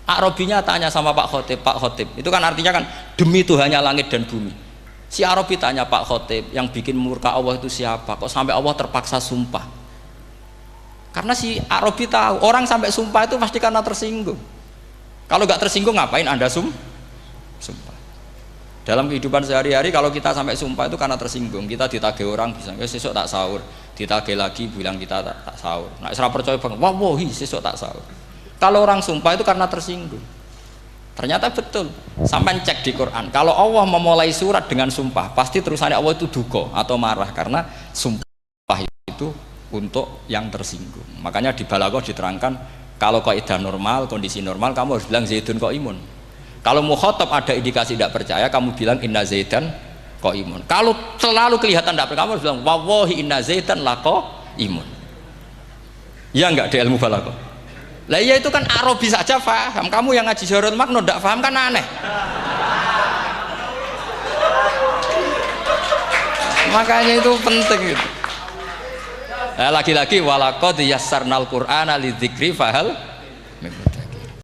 Arabinya tanya sama Pak Khotib, itu kan artinya kan demi Tuhannya langit dan bumi. Si Arabi tanya Pak Khotib, yang bikin murka Allah itu siapa? Kok sampai Allah terpaksa sumpah? Karena si Arabi tahu orang sampai sumpah itu pasti karena tersinggung. Kalau nggak tersinggung ngapain Anda sumpah? Dalam kehidupan sehari-hari kalau kita sampai sumpah itu karena tersinggung. Kita ditagih orang bisa, sesuk tak sahur, ditagih lagi bilang kita tak sahur. Nah, serah percaya banget, wahi sesuk tak sahur. Kalau orang sumpah itu karena tersinggung. Ternyata betul. Sampai cek di Quran. Kalau Allah memulai surat dengan sumpah, pasti terusannya Allah itu duka atau marah karena sumpah itu untuk yang tersinggung. Makanya di Balaghah diterangkan kalau kaidah normal, kondisi normal kamu harus bilang Zaidun qaimun. Kalau mukhatab ada indikasi tidak percaya, kamu bilang inna Zaidan qaimun. Kalau selalu kelihatan tidak percaya, kamu harus bilang wallahi inna Zaidan laqaimun. Ya enggak di ilmu Balaghah. Lah iya itu kan Arabi saja paham. Kamu yang ngaji Jawahirul Maknu tidak paham kan aneh. Makanya itu penting itu. Nah, lagi-lagi walaqad yassarnal Qur'ana lidzikri fahal.